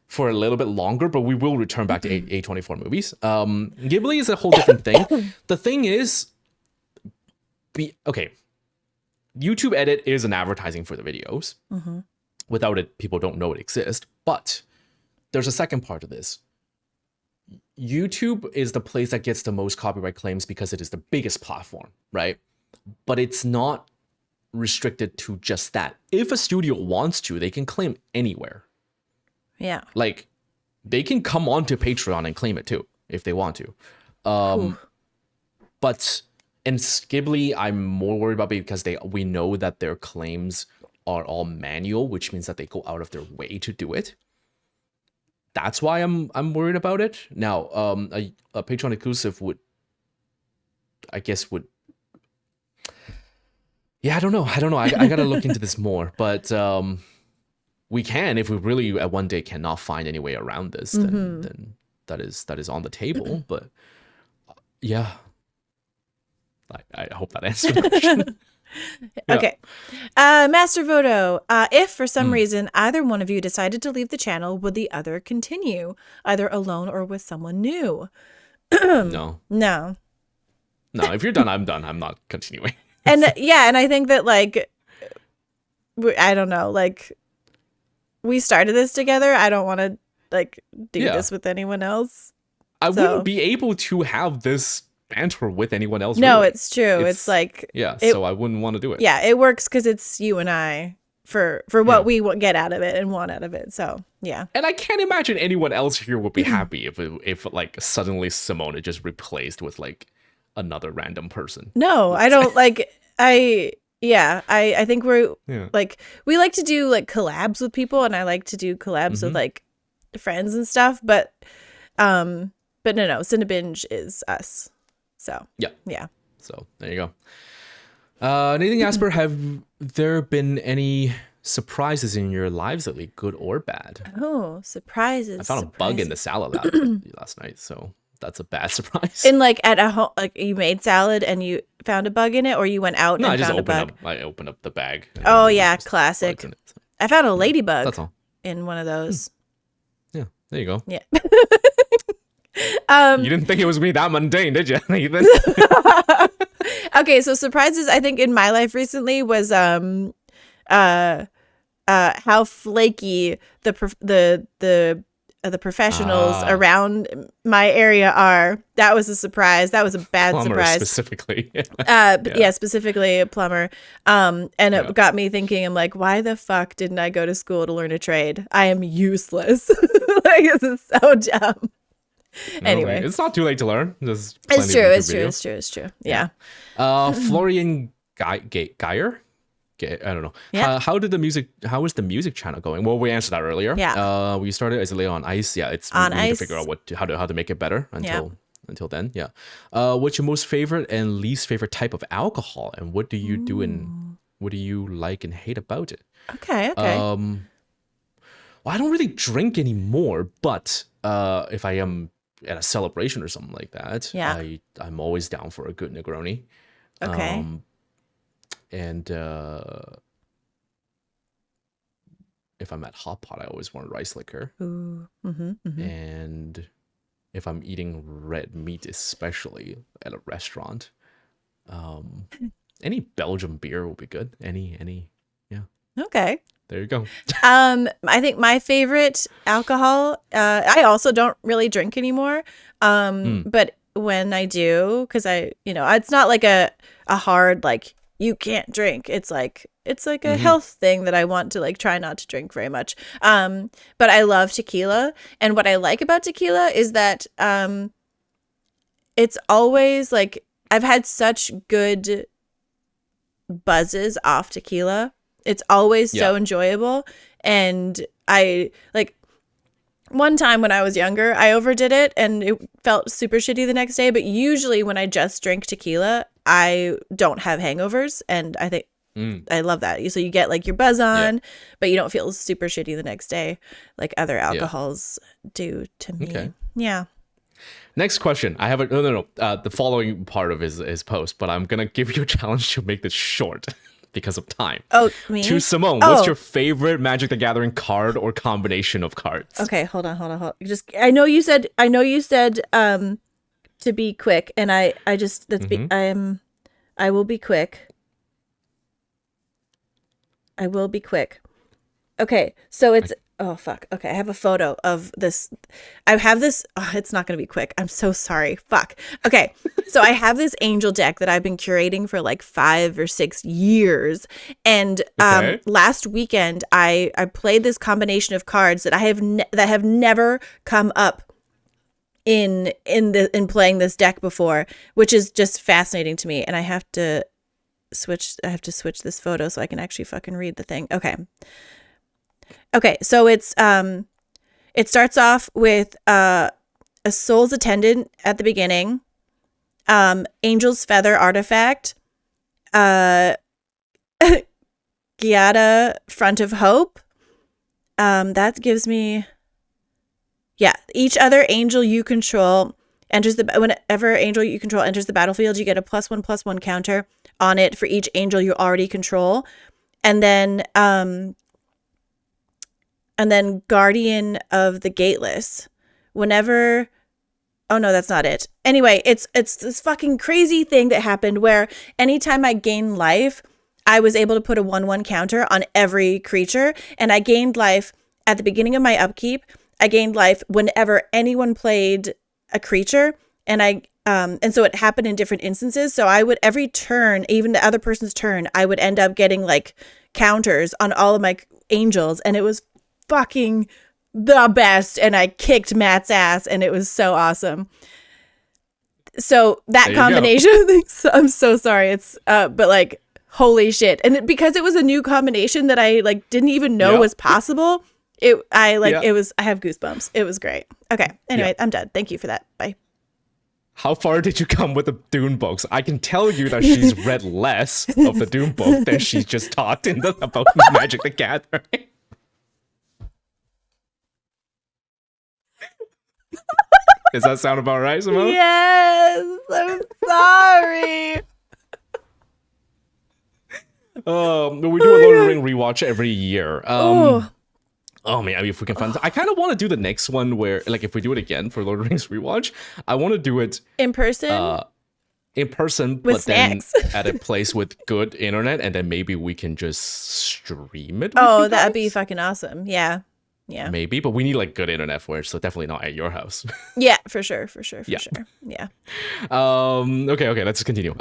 For a little bit longer, but we will return back to A24 movies. Ghibli is a whole different thing. The thing is, YouTube edit is an advertising for the videos. Without it, people don't know it exists. But there's a second part of this. YouTube is the place that gets the most copyright claims because it is the biggest platform, right? But it's not restricted to just that. If a studio wants to, they can claim anywhere. Yeah. Like, they can come onto Patreon and claim it too, if they want to. But in Ghibli, I'm more worried about it because we know that their claims are all manual, which means that they go out of their way to do it. That's why I'm worried about it. Now, a Patreon exclusive would. I don't know. I gotta look into this more, but we can, if we really at one day cannot find any way around this, then that is on the table. But yeah, I hope that answers the question. Okay. Master Voto, if for some reason either one of you decided to leave the channel, would the other continue, either alone or with someone new? No. If you're done, I'm done. I'm not continuing. And and I think that I don't know, we started this together. I don't want to do this with anyone else. I wouldn't be able to have this banter with anyone else. No, really. It's true. It's so I wouldn't want to do it. Yeah, it works because it's you and I for what we get out of it and want out of it. So yeah. And I can't imagine anyone else here would be happy if suddenly Simona just replaced with another random person. No, I don't I think we're we like to do collabs with people, and I like to do collabs with friends and stuff, but no, Cinebinge is us. So yeah. So there you go. Nathan Jasper, have there been any surprises in your lives lately, good or bad? Oh, surprises! I found a bug in the salad last night, so that's a bad surprise. In like at a home, like you made salad and you found a bug in it, or you went out and found a bug? I opened up the bag. Oh yeah, classic. I found a ladybug. That's all. In one of those. Yeah, there you go. Yeah. You didn't think it was me that mundane, did you, Ethan? Okay, so surprises I think in my life recently was how flaky the professionals around my area are. That was a surprise. That was a bad plumber surprise. Specifically. Yeah, specifically a plumber. And it got me thinking, I'm like, why the fuck didn't I go to school to learn a trade? I am useless. Like, this is so dumb. Anyway. It's not too late to learn. It's true. Yeah. Florian Geyer? I don't know. Yeah. How is the music channel going? Well, we answered that earlier. Yeah. We started as Leo on Ice. Yeah, it's on we need Ice. to figure out how to make it better until then. Yeah. What's your most favorite and least favorite type of alcohol, and what do you do and what do you like and hate about it? Okay. Well, I don't really drink anymore, but if I am at a celebration or something like that, I'm always down for a good Negroni. Okay. And if I'm at Hot Pot, I always want rice liquor. Ooh. And if I'm eating red meat, especially at a restaurant, any Belgian beer will be good. Any, yeah. Okay. There you go. I think my favorite alcohol, I also don't really drink anymore. But when I do, because it's not like a hard, like, you can't drink. It's like a health thing that I want to like try not to drink very much. But I love tequila. And what I like about tequila is that it's always like, I've had such good buzzes off tequila. It's always so enjoyable. And I like, one time when I was younger, I overdid it and it felt super shitty the next day. But usually when I just drink tequila, I don't have hangovers. And I think I love that. So you get like your buzz on, but you don't feel super shitty the next day like other alcohols do to me. Okay. Yeah. Next question. I have the following part of his post, but I'm going to give you a challenge to make this short. Because of time. Oh, me? To Simone, what's your favorite Magic the Gathering card or combination of cards? Okay, hold on. I know you said to be quick, and I will be quick. I will be quick. Okay, so it's oh fuck. Okay, I have a photo of this. I have this. Oh, it's not going to be quick. I'm so sorry. Fuck. Okay, so I have this angel deck that I've been curating for like 5 or 6 years, and last weekend I played this combination of cards that that have never come up in playing this deck before, which is just fascinating to me. And I have to switch this photo so I can actually fucking read the thing. Okay, so it's it starts off with a Soul's Attendant at the beginning, Angel's Feather artifact, Giada Front of Hope. That gives me, each other angel you control whenever angel you control enters the battlefield, you get a +1/+1 counter on it for each angel you already control, and then Guardian of the Gateless. Whenever, oh no, that's not it. Anyway, it's this fucking crazy thing that happened where anytime I gain life, I was able to put a 1/1 counter on every creature, and I gained life at the beginning of my upkeep. I gained life whenever anyone played a creature, and so it happened in different instances. So I would every turn, even the other person's turn, I would end up getting like counters on all of my angels, and it was fucking the best, and I kicked Matt's ass, and it was so awesome. So that combination of things, I'm so sorry. It's but like holy shit. And because it was a new combination that I like didn't even know was possible, it was, I have goosebumps. It was great. Okay. Anyway, I'm done. Thank you for that. Bye. How far did you come with the Dune books? I can tell you that she's read less of the Dune book than she's just talked about Magic the Gathering. Does that sound about right, Simone? Yes, I'm sorry. We do a Lord of the Rings rewatch every year. Oh man, I mean, if we can find, I kind of want to do the next one where, like, if we do it again for Lord of the Rings rewatch, I want to do it in person. But snacks. then at a place with good internet, and then maybe we can just stream it. Oh, that'd be fucking awesome. Yeah. Maybe, but we need like good internet for it, so definitely not at your house. Yeah, for sure. Yeah. Okay, let's continue.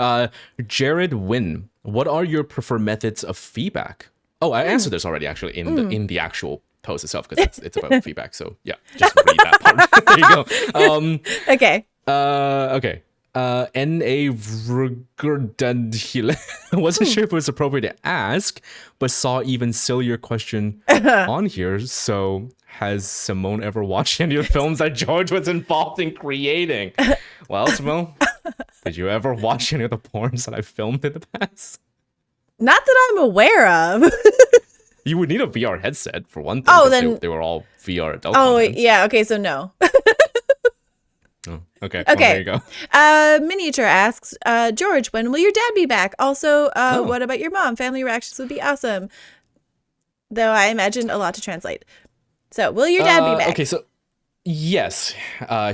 Jared Wynn, what are your preferred methods of feedback? Oh, I answered this already actually in the actual post itself, because it's about feedback. So yeah, just read that part. There you go. Okay. Okay. N.A. Vrugurdandhile. I wasn't sure if it was appropriate to ask, but saw even sillier question on here. So, has Simone ever watched any of the films that George was involved in creating? Well, Simone, did you ever watch any of the porns that I filmed in the past? Not that I'm aware of. You would need a VR headset for one thing. Oh, then they were all VR adult. Oh, contents. yeah. Okay, so no. Oh, okay. Well, there you go. Miniature asks, George, when will your dad be back? Also, what about your mom? Family reactions would be awesome. Though I imagine a lot to translate. So, will your dad be back? Okay, so yes,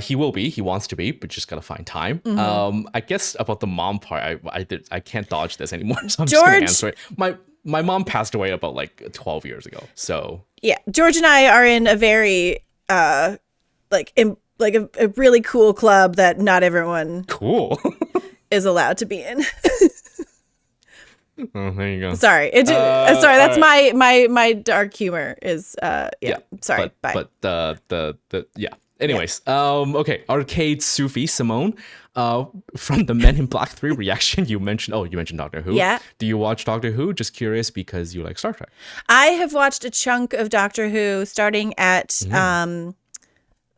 he will be. He wants to be, but just gotta find time. I guess about the mom part, I can't dodge this anymore, so I'm just gonna answer it. My mom passed away about like 12 years ago. So yeah, George and I are in a very a really cool club that not everyone is allowed to be in. Oh, there you go. Sorry, sorry. That's right. my dark humor is yeah. Sorry, bye. But the yeah. Anyways, okay. Arcade Sufi Simone, from the Men in Black 3 reaction, you mentioned Doctor Who. Yeah. Do you watch Doctor Who? Just curious because you like Star Trek. I have watched a chunk of Doctor Who, starting at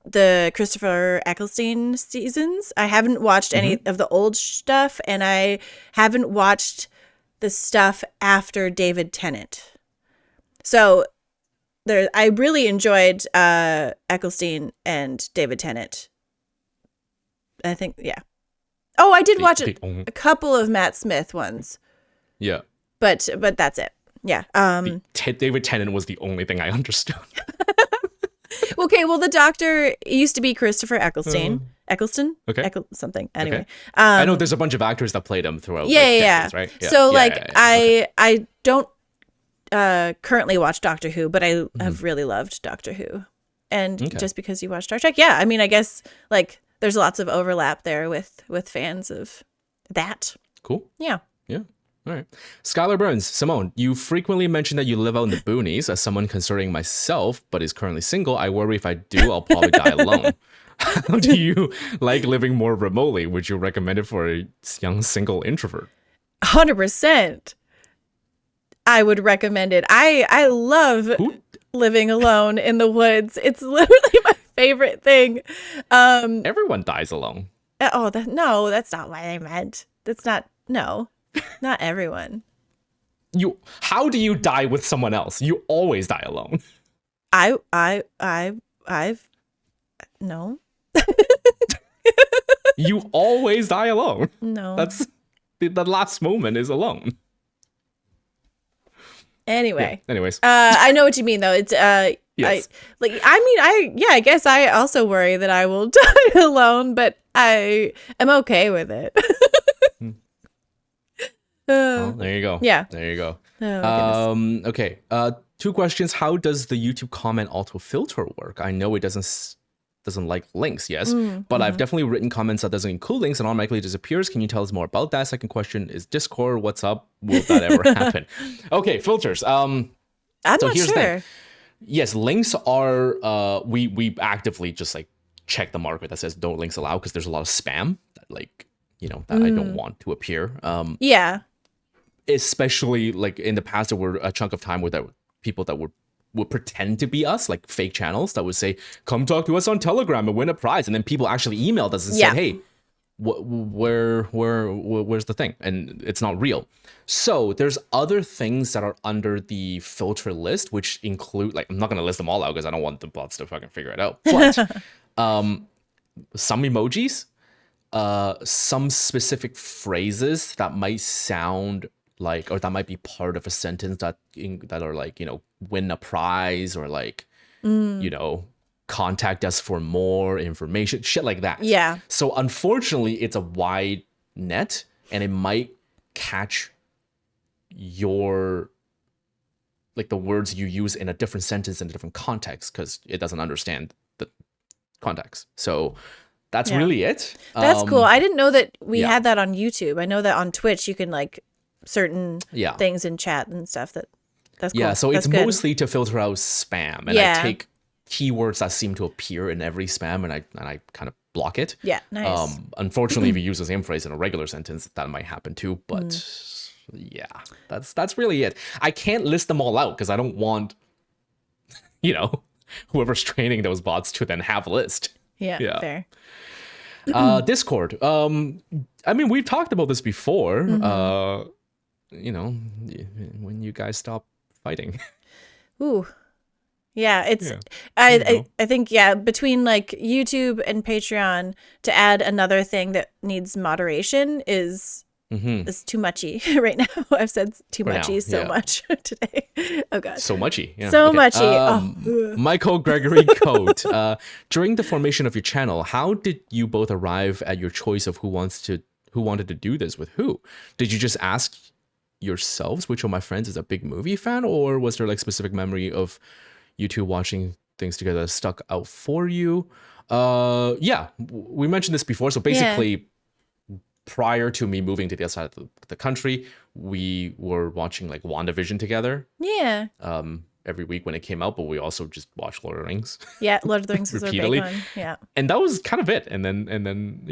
the Christopher Eccleston seasons. I haven't watched any of the old stuff, and I haven't watched the stuff after David Tennant. So I really enjoyed Eccleston and David Tennant. I think, yeah. Oh, I did watch a couple of Matt Smith ones. Yeah. But that's it. Yeah. David Tennant was the only thing I understood. Okay, well, the Doctor used to be Christopher Eccleston. Eccleston? Okay. Something. Anyway. Okay. I know there's a bunch of actors that played him throughout. Yeah. Decades, right? Yeah. So, I don't currently watch Doctor Who, but I have really loved Doctor Who. And just because you watch Star Trek, yeah, I mean, I guess, like, there's lots of overlap there with fans of that. Cool. Yeah. Yeah. All right. Skylar Burns, Simone, you frequently mention that you live out in the boonies. As someone considering myself, but is currently single, I worry if I do, I'll probably die alone. How do you like living more remotely? Would you recommend it for a young single introvert? 100%. I would recommend it. I love living alone in the woods. It's literally my favorite thing. Everyone dies alone. No, that's not what I meant. That's not, no. Not everyone. How do you die with someone else? You always die alone. No. You always die alone. No. That's the last moment is alone. Anyway. Yeah, anyways. I know what you mean though. It's yes. I guess I also worry that I will die alone, but I am okay with it. Well, there you go. Yeah. There you go. Oh, okay. 2 questions. How does the YouTube comment auto filter work? I know it doesn't like links, yes, but I've definitely written comments that doesn't include links and automatically disappears. Can you tell us more about that? Second question is Discord. What's up? Will that ever happen? Okay, filters. I'm not sure. Yes, links are. We actively just like check the marker that says don't links allowed because there's a lot of spam that that I don't want to appear. Yeah. Especially like in the past, there were a chunk of time where there were people that would pretend to be us, like fake channels that would say, come talk to us on Telegram and win a prize. And then people actually emailed us and said, hey, where's the thing? And it's not real. So there's other things that are under the filter list, which include, like, I'm not going to list them all out because I don't want the bots to fucking figure it out. But some emojis, some specific phrases that might sound like, or that might be part of a sentence that are like, win a prize, or like, contact us for more information, shit like that. Yeah. So unfortunately, it's a wide net, and it might catch your, like, the words you use in a different sentence in a different context, because it doesn't understand the context. So that's really it. That's cool. I didn't know that we had that on YouTube. I know that on Twitch you can like certain things in chat and stuff. That's cool. Yeah, so that's it's good. mostly to filter out spam, and I take keywords that seem to appear in every spam, and I kind of block it. Yeah, nice. Unfortunately, if you use the same phrase in a regular sentence, that might happen too. But yeah, that's really it. I can't list them all out because I don't want, whoever's training those bots to then have a list. Yeah. Fair. Discord. I mean, we've talked about this before. When you guys stop fighting. Ooh. Yeah, it's I think between like YouTube and Patreon, to add another thing that needs moderation is too muchy right now. I've said too muchy so much today. Oh god. So muchy. Yeah. So muchy. Michael Gregory Cote. During the formation of your channel, how did you both arrive at your choice of who wanted to do this with who? Did you just ask yourselves which of my friends is a big movie fan, or was there like specific memory of you two watching things together that stuck out for you? We mentioned this before. So basically, prior to me moving to the other side of the country, we were watching like WandaVision together. Yeah. Every week when it came out, but we also just watched Lord of the Rings. Yeah, Lord of the Rings was a big one. Yeah. And that was kind of it. And then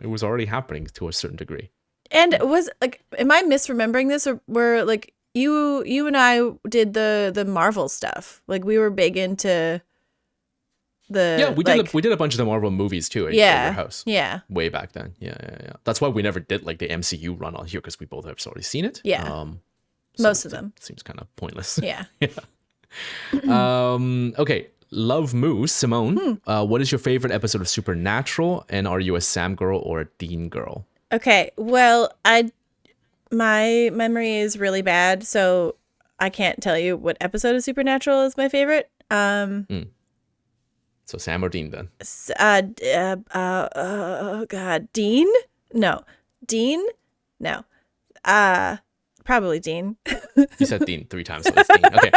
it was already happening to a certain degree. And was like, am I misremembering this, or were like you and I did the Marvel stuff? Like we were big into the we did a bunch of the Marvel movies too at your house. Yeah. Way back then. Yeah. That's why we never did like the MCU run on here, because we both have already seen it. Yeah. So most of them. Seems kind of pointless. Yeah. Okay. Love Moose, Simone. What is your favorite episode of Supernatural, and are you a Sam girl or a Dean girl? Okay, well, my memory is really bad, so I can't tell you what episode of Supernatural is my favorite. So Sam or Dean then? God, Dean? No. Dean? No. Probably Dean. You said Dean 3 times, so it's Dean. Okay.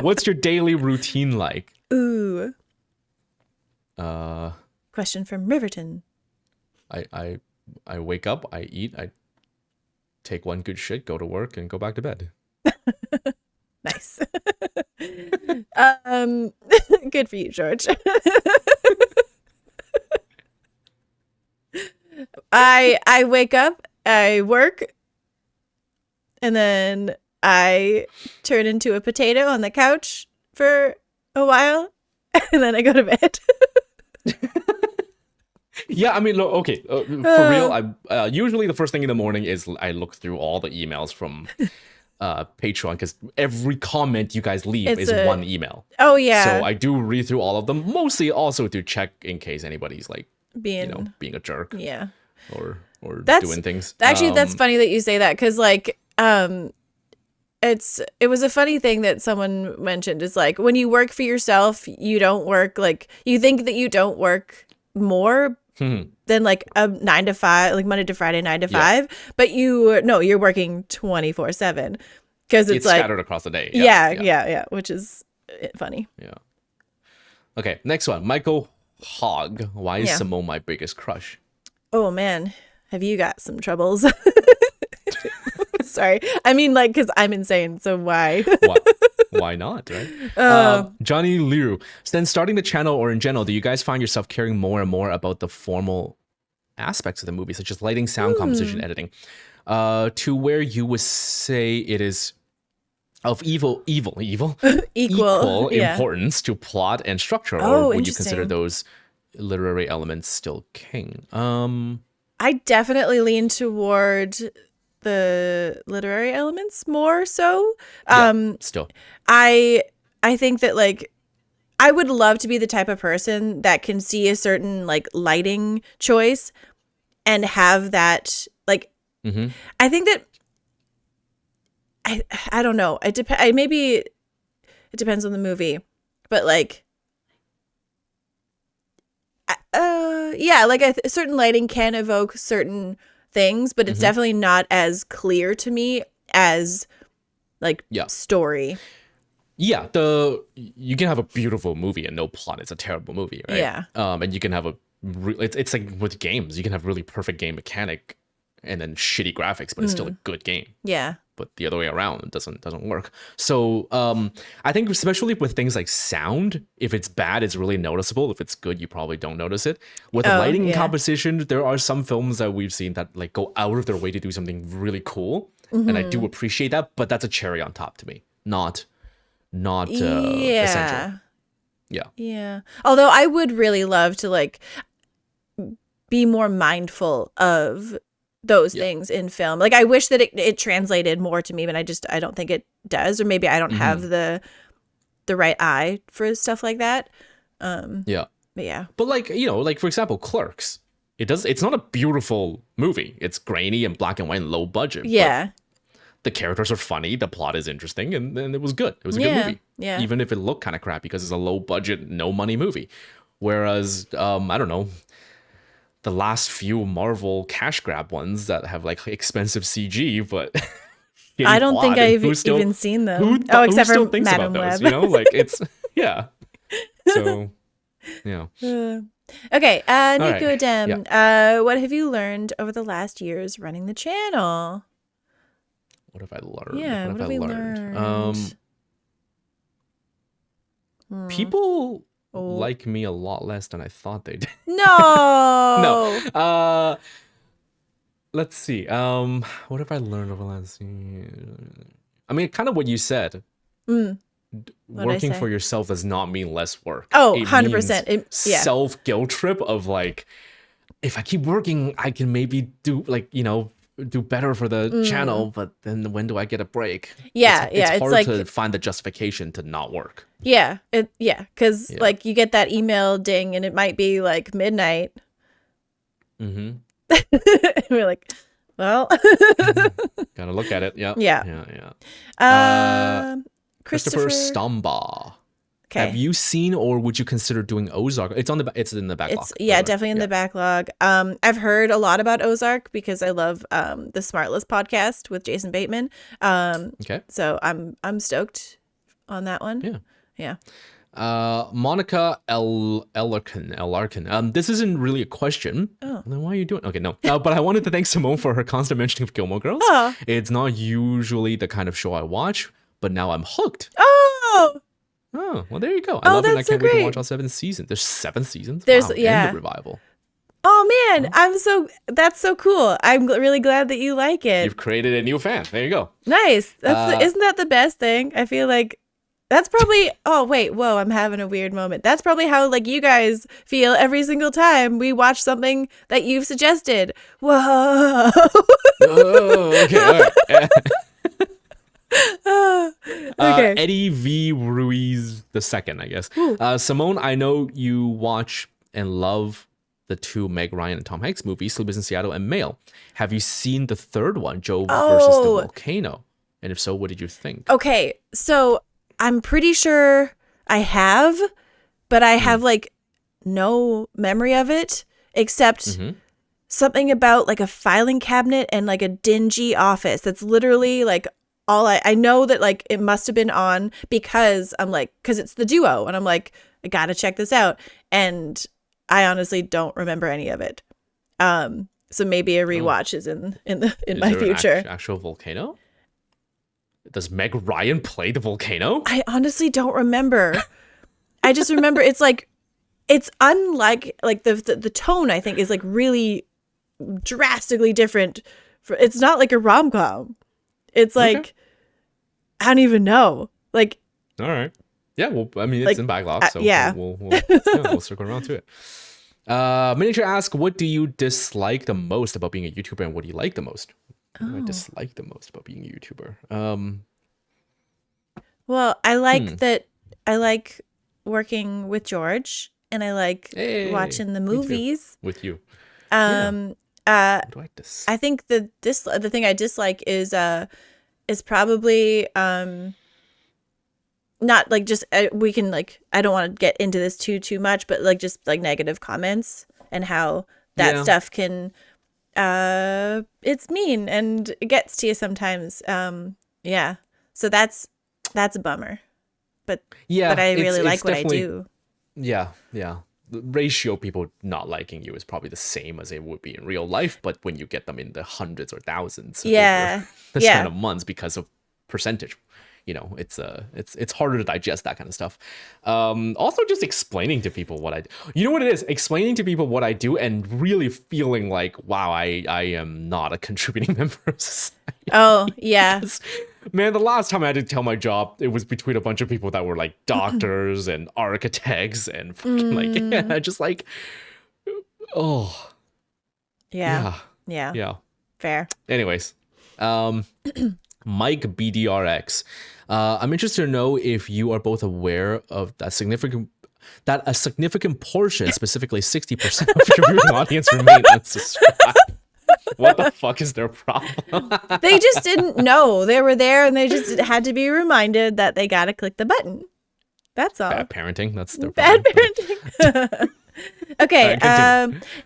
What's your daily routine like? Ooh. Question from Riverton. I wake up, I eat, I take one good shit, go to work, and go back to bed. Nice. Good for you, George. I wake up, I work, and then I turn into a potato on the couch for a while, and then I go to bed. Yeah, I mean, okay, for real, I usually the first thing in the morning is I look through all the emails from Patreon, because every comment you guys leave is one email. Oh, yeah. So I do read through all of them, mostly also to check in case anybody's like, being a jerk. Yeah. Or doing things. Actually, that's funny that you say that, because like, it was a funny thing that someone mentioned. Is like, when you work for yourself, you don't work, like, you think that you don't work more than like a 9 to 5, like Monday to Friday 9 to 5, but you're working 24/7, because it's like scattered across the day. Yeah, which is funny. Yeah. Okay, next one. Michael Hogg. Why is Simone my biggest crush? Oh man, have you got some troubles? Sorry, I mean, like, because I'm insane, so why? Why not, right? Johnny Liu. Since starting the channel, or in general, do you guys find yourself caring more and more about the formal aspects of the movie, such as lighting, sound composition, editing, to where you would say it is of equal importance to plot and structure, or would you consider those literary elements still king? I definitely lean toward the literary elements more so. Still, I think that, like, I would love to be the type of person that can see a certain like lighting choice and have that like I think that I don't know. Maybe it depends on the movie, but like yeah, like a certain lighting can evoke certain things, but it's definitely not as clear to me as like story. Yeah, you can have a beautiful movie and no plot. It's a terrible movie, right? Yeah. And you can have it's like with games, you can have really perfect game mechanic and then shitty graphics, but it's still a good game. Yeah. But the other way around, it doesn't work. So I think especially with things like sound, if it's bad, it's really noticeable. If it's good, you probably don't notice it. With lighting and composition, there are some films that we've seen that like go out of their way to do something really cool, and I do appreciate that. But that's a cherry on top to me, not essential. Yeah. Although I would really love to like be more mindful of those things in film. Like I wish that it translated more to me, but I don't think it does, or maybe I don't have the right eye for stuff like that. But like, like for example, Clerks. It's not a beautiful movie. It's grainy and black and white and low budget. Yeah. The characters are funny, the plot is interesting, and it was good. It was a good movie. Yeah. Even if it looked kind of crappy because it's a low budget, no money movie. Whereas, I don't know, the last few Marvel cash grab ones that have like expensive CG, but I don't think I've even seen them. Except for Madam Web. Like it's So yeah. Okay, Nico right. Dem, what have you learned over the last years running the channel? What have I learned? Yeah, what have we learned? People like me a lot less than I thought they did. No. No. Let's see. What have I learned over the last year? I mean, kind of what you said. Working for yourself does not mean less work. Oh, 100%. Self guilt trip of like, if I keep working, I can maybe do like, do better for the channel, but then when do I get a break? It's hard like, to find the justification to not work. Yeah, because like you get that email ding and it might be like midnight. We're like, well, gotta look at it. Yeah. Christopher Stombaugh. Okay. Have you seen or would you consider doing Ozark? It's in the backlog. Definitely in the backlog. I've heard a lot about Ozark because I love the Smartless podcast with Jason Bateman. Okay. So I'm stoked on that one. Yeah. Monica Ellarkin. This isn't really a question. Oh. Then why are you doing? Okay, no. But I wanted to thank Simone for her constant mentioning of Gilmore Girls. Oh. It's not usually the kind of show I watch, but now I'm hooked. Oh, well, there you go. I love it. And I can't wait to watch all 7 seasons. There's 7 seasons. And the revival. Oh man, that's so cool. I'm really glad that you like it. You've created a new fan. There you go. Nice. Isn't that the best thing? I feel like that's probably. Oh wait, whoa! I'm having a weird moment. That's probably how like you guys feel every single time we watch something that you've suggested. Whoa. Okay. All right. Okay. Eddie V. Ruiz II, I guess. Simone, I know you watch and love the 2 Meg Ryan and Tom Hanks movies, Sleepless in Seattle and Mail. Have you seen the third one, Joe versus the Volcano? And if so, what did you think? Okay, so I'm pretty sure I have, but I have like no memory of it except something about like a filing cabinet and like a dingy office. That's literally like all I know that like it must have been on because it's the duo and I'm like, I gotta check this out. And I honestly don't remember any of it. So maybe a rewatch is in my future. An actual volcano? Does Meg Ryan play the volcano? I honestly don't remember. I just remember it's unlike like the tone I think is like really drastically different. It's not like a rom-com. It's like, I don't even know. Like, all right. Yeah, well, I mean, it's in backlog, so we'll circle around to it. Miniature ask, what do you dislike the most about being a YouTuber, and what do you like the most? What do I dislike the most about being a YouTuber? Well, I like that. I like working with George, and I like watching the movies with you. What do I think the thing I dislike is probably not like just we can like I don't want to get into this too much, but like just like negative comments and how that stuff can it's mean and it gets to you sometimes. So that's a bummer. But I really like what I do. Yeah. The ratio of people not liking you is probably the same as it would be in real life, but when you get them in the hundreds or thousands over the span of months because of percentage, it's harder to digest that kind of stuff. Also just explaining to people what I do. You know what it is? Explaining to people what I do and really feeling like, wow, I am not a contributing member of society. Oh, yeah. Because, man, the last time I had to tell my job, it was between a bunch of people that were like doctors and architects and fucking just like, oh. Yeah. Fair. Anyways, Mike BDRX. I'm interested to know if you are both aware of that a significant portion, specifically 60% of your viewing audience remain unsubscribed. What the fuck is their problem? They just didn't know. They were there and they just had to be reminded that they got to click the button. That's all. Bad parenting. That's their bad parenting. Okay.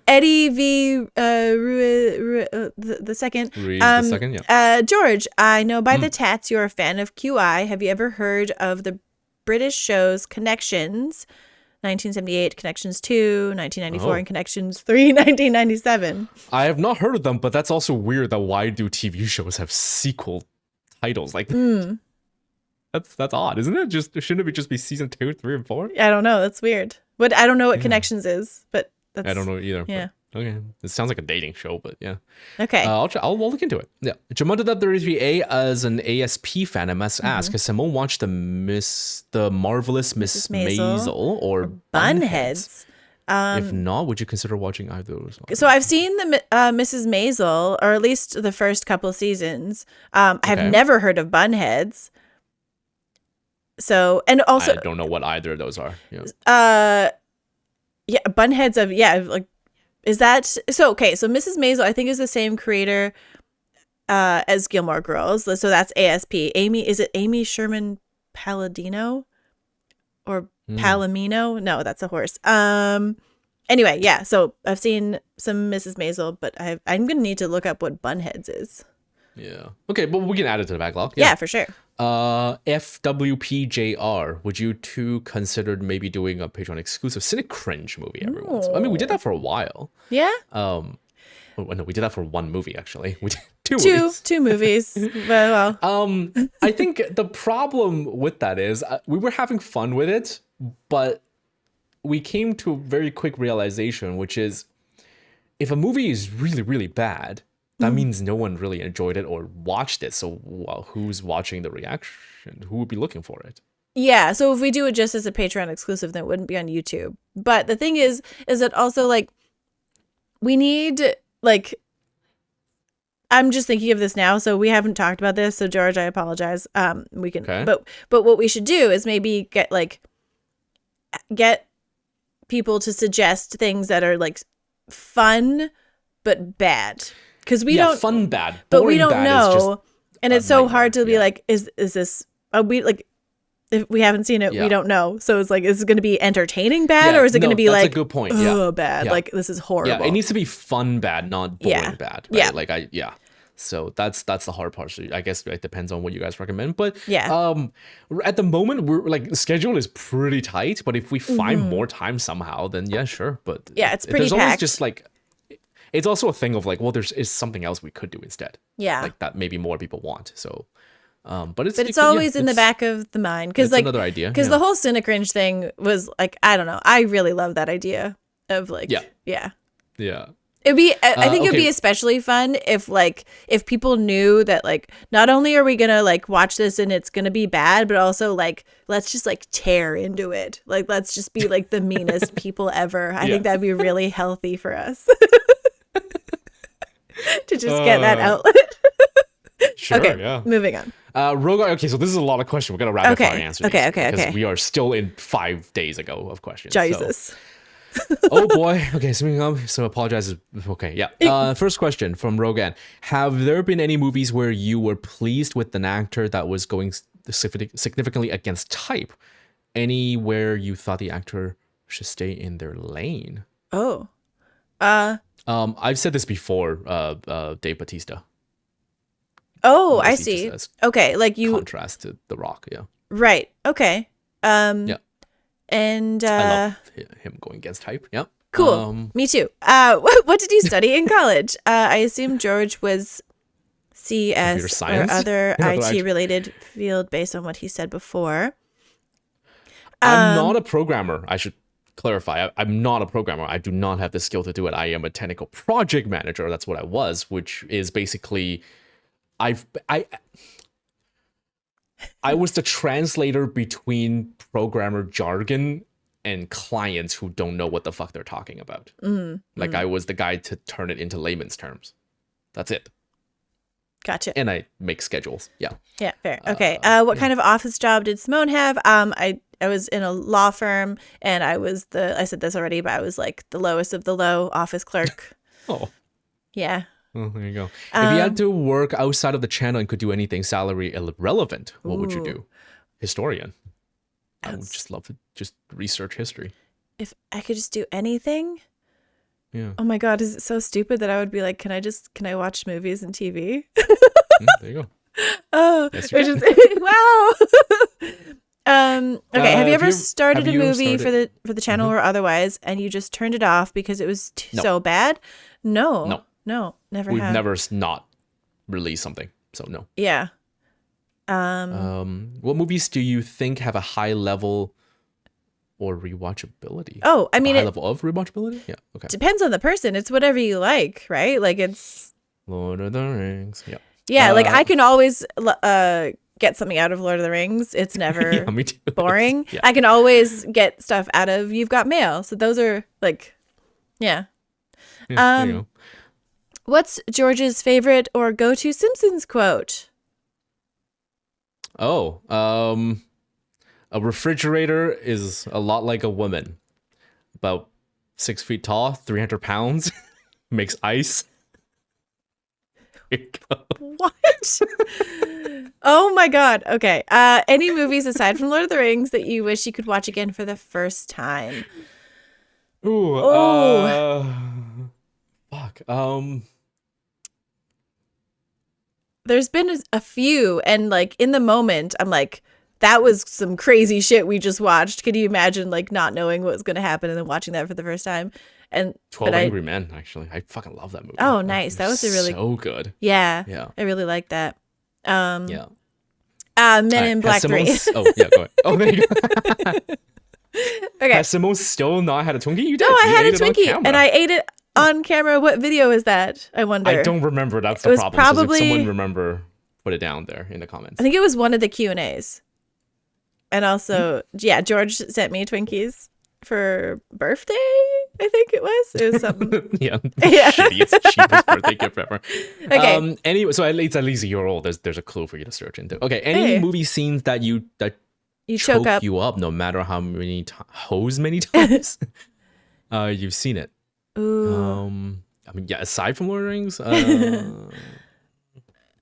Eddie V. The second. Ruiz the second, George, I know by the tats you're a fan of QI. Have you ever heard of the British shows Connections? 1978, Connections 2, 1994, and Connections 3, 1997. I have not heard of them, but that's also weird that why do TV shows have sequel titles like that's odd, isn't it? Shouldn't it just be season 2, 3, and 4? I don't know. That's weird. But I don't know what Connections is, but that's... I don't know either. Yeah. Okay. It sounds like a dating show, but yeah. Okay. I'll look into it. Yeah. Jamonda33A as an ASP fan, I must ask, has Simone watched the Marvelous Miss Maisel or Bunheads? If not, would you consider watching either of those? So I've seen the Mrs. Maisel, or at least the first couple seasons. I have never heard of Bunheads. So, and also... I don't know what either of those are. Bunheads of... like... Is that so? Okay, so Mrs. Maisel, I think, is the same creator as Gilmore Girls. So that's ASP. Is it Amy Sherman Palladino or Palomino? No, that's a horse. Anyway, yeah. So I've seen some Mrs. Maisel, but I'm gonna need to look up what Bunheads is. Yeah. Okay, but we can add it to the backlog. Yeah, for sure. FWPJR, would you two consider maybe doing a Patreon exclusive Cynic Cringe movie every once? I mean, we did that for a while. Yeah. No, we did that for one movie actually. We did two movies. Well. I think the problem with that is we were having fun with it, but we came to a very quick realization, which is if a movie is really, really bad, that means no one really enjoyed it or watched it. So who's watching the reaction? Who would be looking for it? Yeah. So if we do it just as a Patreon exclusive, then it wouldn't be on YouTube. But the thing is that also like we need like, I'm just thinking of this now. So we haven't talked about this. So George, I apologize. We can, but what we should do is maybe get people to suggest things that are like fun, but bad. Because we don't fun bad, but we don't know, and it's so hard to be like, is this? We like if we haven't seen it, we don't know. So it's like, is it going to be entertaining bad, or is it going to be like, a good point? Bad. Yeah. Like this is horrible. Yeah, it needs to be fun bad, not boring bad. Right? Yeah. So that's the hard part. So I guess it depends on what you guys recommend. But at the moment we're like the schedule is pretty tight. But if we find more time somehow, then yeah, sure. But it's pretty there's packed. always just like. It's also a thing of like, well, is something else we could do instead. Yeah. Like that maybe more people want. So, but it's always in the back of the mind. Cause like another idea. Cause the whole Cynic Cringe thing was like, I don't know. I really love that idea of like, yeah. It'd be, I think it'd be especially fun if people knew that like, not only are we going to like watch this and it's going to be bad, but also like, let's just like tear into it. Like, let's just be like the meanest people ever. I think that'd be really healthy for us. To just get that outlet. Sure, okay, moving on. Rogar, okay, so this is a lot of questions. We're going to rapid fire answer these. Okay. Because we are still in 5 days ago of questions. Jesus. Oh boy. Okay, so apologize. Okay, yeah. First question from Rogan. Have there been any movies where you were pleased with an actor that was going significantly against type? Anywhere you thought the actor should stay in their lane? Oh. I've said this before, Dave Bautista. Oh, I see. Okay, like you contrast to The Rock, yeah. Right. Okay. Yeah. And I love him going against type. Yeah. Cool. Me too. What did you study in college? I assume George was CS or other IT related field based on what he said before. I'm not a programmer. I should clarify. I'm not a programmer. I do not have the skill to do it. I am a technical project manager. That's what I was, which is basically I was the translator between programmer jargon and clients who don't know what the fuck they're talking about. I was the guy to turn it into layman's terms. That's it. Gotcha. And I make schedules. Yeah. Yeah, fair. Okay. What kind of office job did Simone have? I was in a law firm, and I said this already, but I was like the lowest of the low office clerk. Oh. Yeah. Oh, there you go. If you had to work outside of the channel and could do anything salary irrelevant, what would you do? Historian. I would just love to just research history. If I could just do anything? Yeah. Oh my God, is it so stupid that I would be like, can I watch movies and TV? There you go. Oh, yes, wow. Okay. Have you ever started a movie for the channel or otherwise, and you just turned it off because it was so bad? No, never. We've never not released something, so no. Yeah. What movies do you think have a high level or rewatchability? Oh, I mean, high level of rewatchability? Yeah. Okay. Depends on the person. It's whatever you like, right? Like it's Lord of the Rings. Yeah. Yeah, like I can always get something out of Lord of the Rings. It's never me too. boring. Yeah. I can always get stuff out of You've Got Mail. So those are like, yeah. There you go. What's George's favorite or go-to Simpsons quote? Oh, a refrigerator is a lot like a woman. About 6 feet tall, 300 pounds, makes ice. What? Oh my God. Okay. Any movies aside from Lord of the Rings that you wish you could watch again for the first time? Ooh. Fuck. There's been a few, and like in the moment, I'm like, that was some crazy shit we just watched. Could you imagine like not knowing what was going to happen and then watching that for the first time? And 12 Angry Men, actually. I fucking love that movie. Oh, nice. That was so good. Yeah. Yeah. I really like that. Yeah. Men in Black 3. Oh, yeah, go ahead. Oh, there you go. Okay. Has Simone still not had a Twinkie? You did. No, I had a Twinkie, and I ate it on camera. What video is that? I wonder. I don't remember. That's the problem. Probably, so if someone remember, put it down there in the comments. I think it was one of the Q&As. And also, yeah, George sent me Twinkies for birthday, I think it was. It was something. Yeah. Shittiest, cheapest birthday gift ever. Okay. Anyway, so at least a year old, there's a clue for you to search into. Okay. Any movie scenes that you choke up you up no matter how many many times you've seen it. Ooh. I mean, yeah, aside from Lord of the Rings,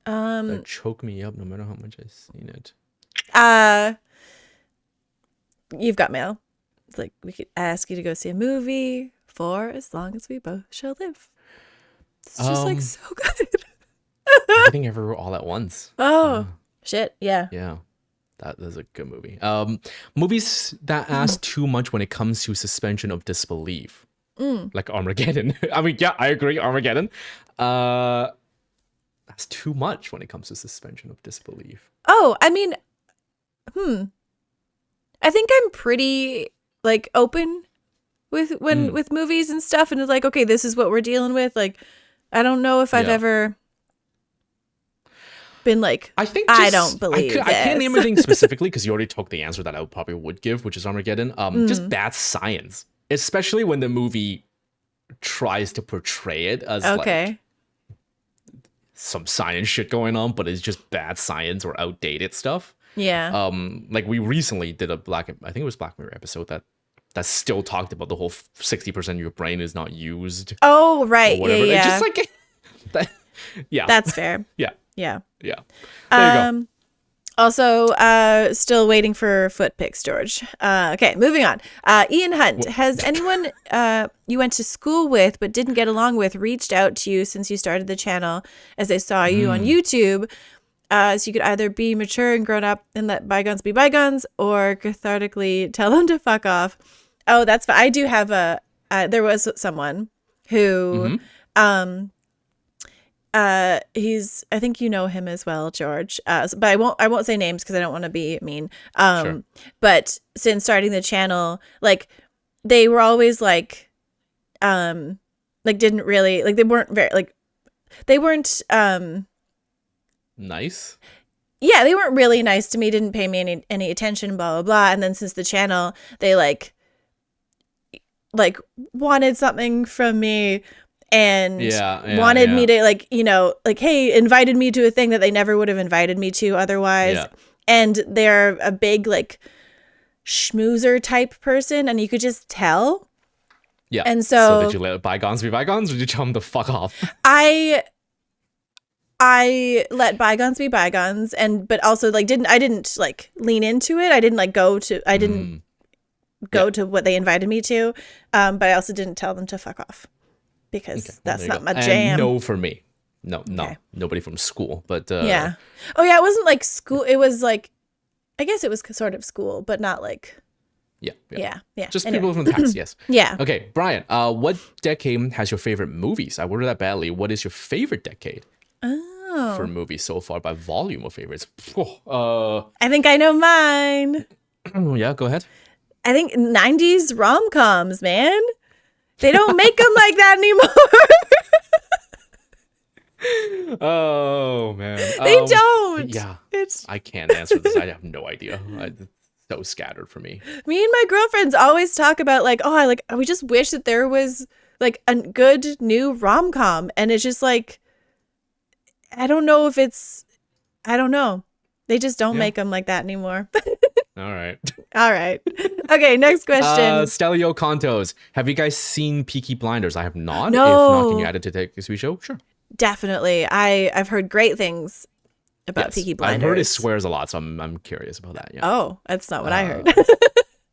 that choke me up no matter how much I've seen it. You've Got Mail. It's like we could ask you to go see a movie for as long as we both shall live. It's just like so good. Everything Everywhere All at Once. Oh, shit. Yeah. Yeah. That is a good movie. Movies that ask too much when it comes to suspension of disbelief. Like Armageddon. I mean, yeah, I agree. Armageddon. That's too much when it comes to suspension of disbelief. Oh, I mean, I think I'm pretty like open with with movies and stuff, and it's like, okay, this is what we're dealing with. Like, I don't know if I've ever been like, I don't believe this. I can't name anything specifically because you already took the answer that I probably would give, which is Armageddon. Just bad science, especially when the movie tries to portray it as like some science shit going on, but it's just bad science or outdated stuff. Yeah. Like we recently did I think it was Black Mirror episode that still talked about the whole 60% of your brain is not used. Oh, right. Or whatever. Yeah. It's just like, yeah. That's fair. Yeah. Yeah. Yeah. There you go. Also, still waiting for foot pics, George. Okay, moving on. Ian Hunt, has anyone you went to school with but didn't get along with reached out to you since you started the channel as they saw you on YouTube? So you could either be mature and grown up and let bygones be bygones, or cathartically tell them to fuck off. Oh, that's fine. I do have there was someone who, he's, I think you know him as well, George. But I won't say names because I don't want to be mean. Sure. But since starting the channel, like they were always like didn't really like, they weren't very like, they weren't, nice. Yeah, they weren't really nice to me, didn't pay me any attention, blah, blah, blah. And then since the channel, they like wanted something from me and wanted me to like, you know, like, hey, invited me to a thing that they never would have invited me to otherwise. Yeah. And they're a big like schmoozer type person, and you could just tell. Yeah. And so did you let bygones be bygones, or did you tell them to fuck off? I let bygones be bygones, but also like I didn't like lean into it. I didn't like go to what they invited me to. But I also didn't tell them to fuck off because that's not my jam. And no for me. No, nobody from school, but yeah. Oh yeah, it wasn't like school. It was like, I guess it was sort of school, but not like. Yeah. Just people from the past, yes. Yeah. Okay, Brian, what decade has your favorite movies? I worded that badly. What is your favorite decade? Oh. For movies so far by volume of favorites? I think I know mine. Yeah, go ahead. I think 90s rom-coms, man. They don't make them like that anymore. Oh, man. They don't. Yeah. I can't answer this. I have no idea. It's so scattered for me. Me and my girlfriends always talk about like, we just wish that there was like a good new rom-com. And it's just like, I don't know. They just don't make them like that anymore. All right. Okay, next question. Stelio Contos. Have you guys seen Peaky Blinders? I have not. No. If not, can you add it to the TV show? Sure. Definitely. I've heard great things about Peaky Blinders. I've heard it swears a lot, so I'm curious about that. Yeah. Oh, that's not what I heard.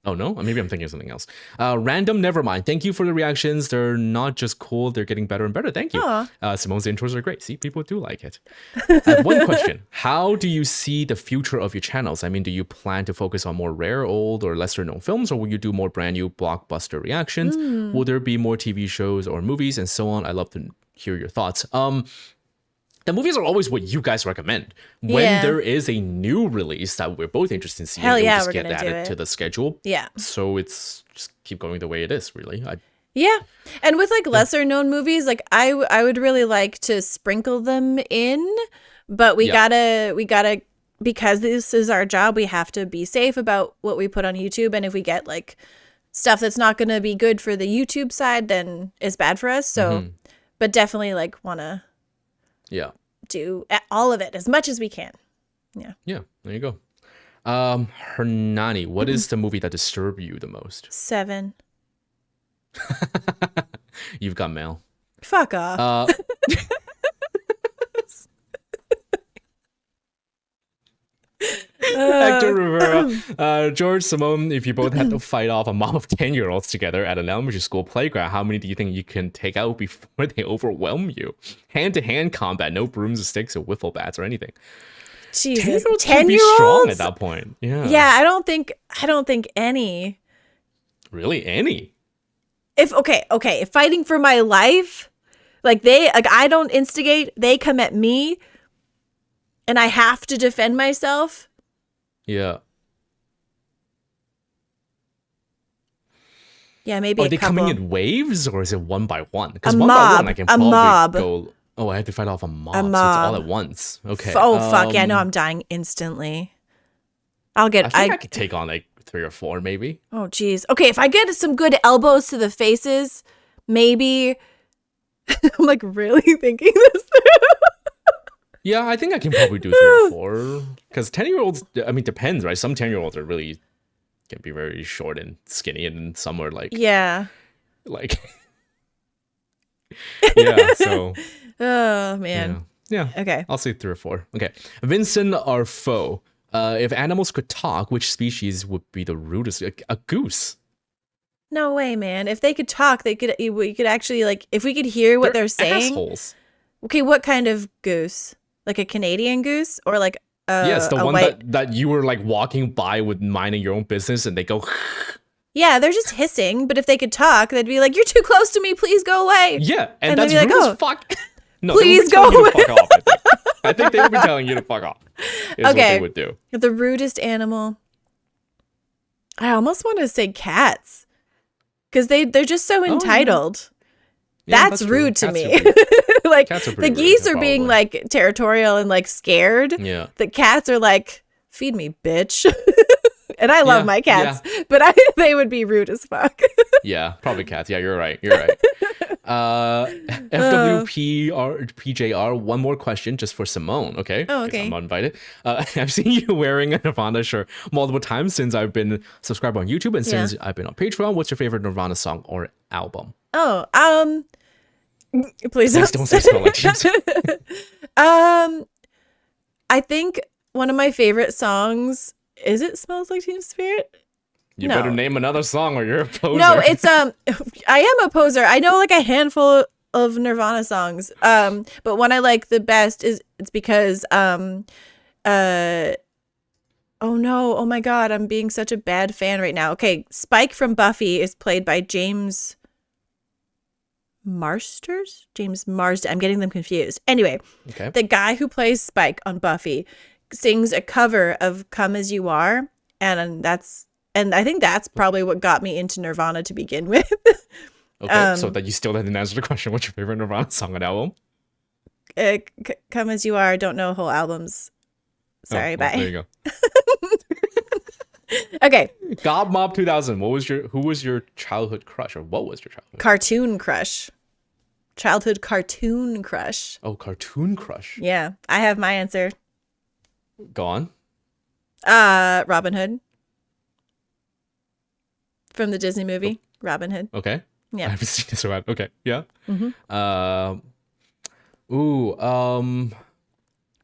Oh, no? Maybe I'm thinking of something else. Random Nevermind. Thank you for the reactions. They're not just cool. They're getting better and better. Thank you. Simone's intros are great. See, people do like it. I have one question. How do you see the future of your channels? I mean, do you plan to focus on more rare, old, or lesser known films, or will you do more brand new blockbuster reactions? Will there be more TV shows or movies and so on? I'd love to hear your thoughts. The movies are always what you guys recommend. When there is a new release that we're both interested in seeing, we'll just get added to the schedule. Yeah. So it's just keep going the way it is, really. Yeah. And with like lesser known movies, like I would really like to sprinkle them in, but we gotta, because this is our job, we have to be safe about what we put on YouTube. And if we get like stuff that's not going to be good for the YouTube side, then it's bad for us. So, but definitely like want to do all of it as much as we can. Yeah, there you go. Hernani, what is the movie that disturbed you the most? 7. You've got mail. Fuck off. Hector Rivera, George, Simone, if you both had to fight off a mom of 10-year-olds together at an elementary school playground, how many do you think you can take out before they overwhelm you? Hand-to-hand combat, no brooms or sticks or wiffle bats or anything. Jesus, 10-year-olds 10-year-olds? be strong at that point. Yeah, I don't think any. Really, any? If fighting for my life, I don't instigate, they come at me, and I have to defend myself. Yeah. Yeah, maybe Are they couple. coming in waves, or is it one by one? Because one by one, I can probably go. Oh, I had to fight off a mob. A So it's mob. all at once. Okay. Fuck yeah! No, I'm dying instantly. I think I could take on like 3 or 4, maybe. Oh, geez. Okay, if I get some good elbows to the faces, maybe. I'm like really thinking this through. Yeah, I think I can probably do 3 or 4. Because 10-year-olds, I mean, depends, right? Some 10-year-olds are really can be very short and skinny, and some are like like yeah. So Oh man. yeah. Okay. I'll say 3 or 4. Okay, Vincent Arfo. If animals could talk, which species would be the rudest? A goose. No way, man. If they could talk, we could actually like if we could hear what they're saying. Assholes. Okay, what kind of goose? Like a Canadian goose or like yes, the a one white... that you were like walking by with minding your own business and they go Yeah, they're just hissing, but if they could talk, they'd be like, "You're too close to me, please go away." Yeah, and that's they'd be rude like, as fuck. No, please go away. Fuck off, I think they would be telling you to fuck off. Is what they would do. The rudest animal. I almost want to say cats. Because they're just so entitled. Yeah, that's rude to me. Like the rude, geese are being like territorial and like scared. Yeah. The cats are like, feed me, bitch. And I love my cats, but they would be rude as fuck. Yeah, probably cats. Yeah, you're right. FWPJR, one more question just for Simone, okay? Oh, okay. I'm invited. I've seen you wearing a Nirvana shirt multiple times since I've been subscribed on YouTube and since I've been on Patreon. What's your favorite Nirvana song or album? Oh, please don't say Smell Like Teen Spirit. I think one of my favorite songs, is it Smells Like Teen Spirit? You better name another song or you're a poser. No, it's I am a poser. I know like a handful of Nirvana songs. But one I like the best it's because oh no, oh my god, I'm being such a bad fan right now. Okay, Spike from Buffy is played by James Marsden. I'm getting them confused. Anyway, the guy who plays Spike on Buffy sings a cover of Come As You Are, and I think that's probably what got me into Nirvana to begin with. Okay, so that you still didn't answer the question. What's your favorite Nirvana song and album? Come As You Are. Don't know whole albums. Sorry, bye. There you go. Okay. God Mob 2000. Who was your childhood crush, or what was your childhood cartoon crush? Childhood cartoon crush. Oh, cartoon crush. Yeah, I have my answer. Go on. Robin Hood. From the Disney movie, Robin Hood. Okay. Yeah. I haven't seen this around. Okay. Yeah. Mm-hmm.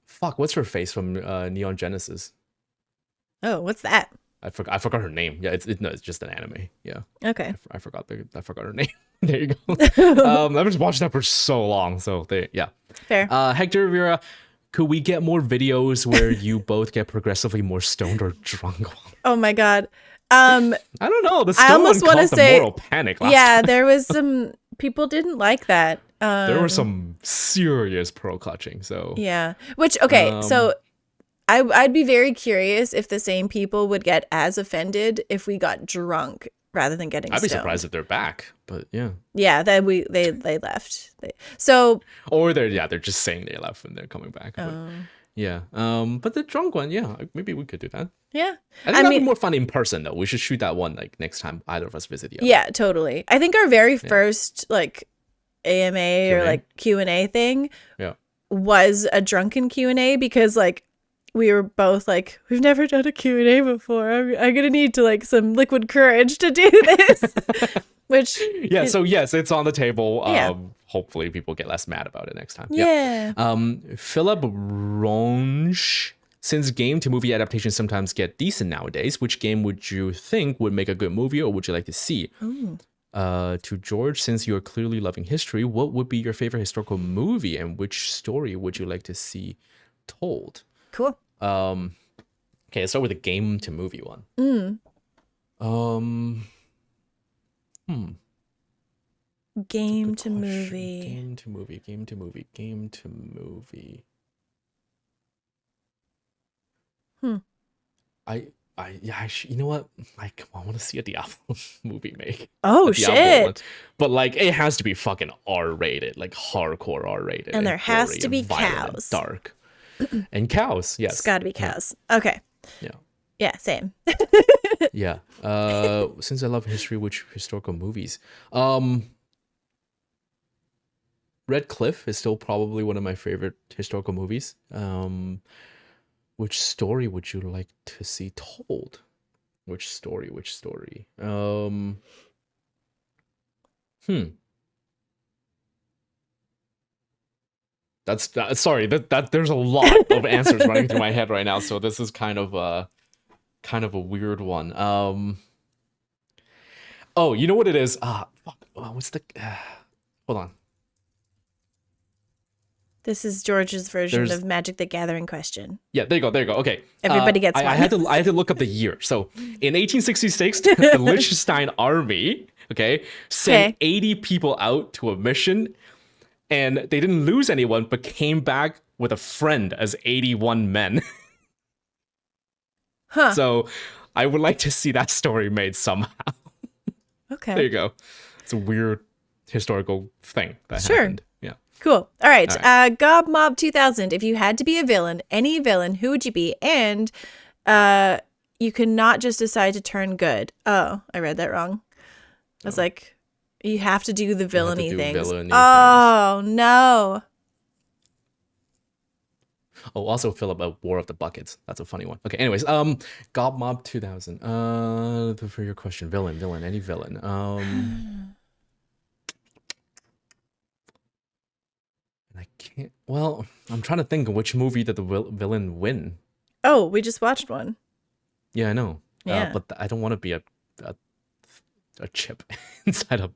Fuck. What's her face from Neon Genesis? Oh, what's that? I forgot her name. Yeah, it's just an anime. Yeah. Okay. I forgot her name. There you go. I've been watching that for so long. So Fair. Hector Rivera, could we get more videos where you both get progressively more stoned or drunk? Oh my god. I don't know. The I almost want to say moral panic. Last time. there was some people didn't like that. There was some serious pearl clutching. So yeah, which so I'd be very curious if the same people would get as offended if we got drunk rather than getting. I'd be stoned. surprised if they're back, but yeah. Yeah, that they left. Or they're just saying they left and they're coming back. But, yeah. But the drunk one, yeah, maybe we could do that. Yeah. I think that'd be more fun in person though. We should shoot that one like next time either of us visit the other. Yeah, totally. I think our very first like AMA Q&A? Or like Q&A thing was a drunken Q&A because like we were both like, we've never done a Q&A before. I'm gonna need to like some liquid courage to do this. Which so yes, it's on the table. Hopefully people get less mad about it next time. Yeah. Philip Ronge. Since game to movie adaptations sometimes get decent nowadays, which game would you think would make a good movie or would you like to see? To George, since you are clearly loving history, what would be your favorite historical movie and which story would you like to see told? Cool. Okay, let's start with the game to movie one. Game to movie. Game to movie. You know what? Like, I want to see a Diablo movie make. Oh shit! But like, it has to be fucking R-rated, like hardcore R-rated, and there has to be violent, cows, dark, and cows. Yes, it's got to be cows. Okay. Yeah, same. Yeah. Since I love history, which historical movies? Red Cliff is still probably one of my favorite historical movies. Which story would you like to see told? Which story? That's sorry, that there's a lot of answers running through my head right now, so this is kind of a weird one. Oh, you know what it is? Fuck. What's the hold on. This is George's version of Magic the Gathering question. Yeah, there you go. Okay. Everybody gets one. I had to look up the year. So in 1866, the Liechtenstein army, sent 80 people out to a mission, and they didn't lose anyone, but came back with a friend as 81 men. Huh. So I would like to see that story made somehow. Okay. There you go. It's a weird historical thing that happened. Yeah. Cool. All right. Gob Mob 2000. If you had to be a villain, any villain, who would you be? And you cannot just decide to turn good. Oh, I read that wrong. I was like, you have to do the villainy things. Oh, no. Oh, also Philip, a War of the Buckets. That's a funny one. Okay, anyways, Gob Mob 2000. For your question, villain, any villain. I can't. Well, I'm trying to think of which movie did the villain win. Oh, we just watched one. Yeah, I know. Yeah. But I don't want to be a chip inside a.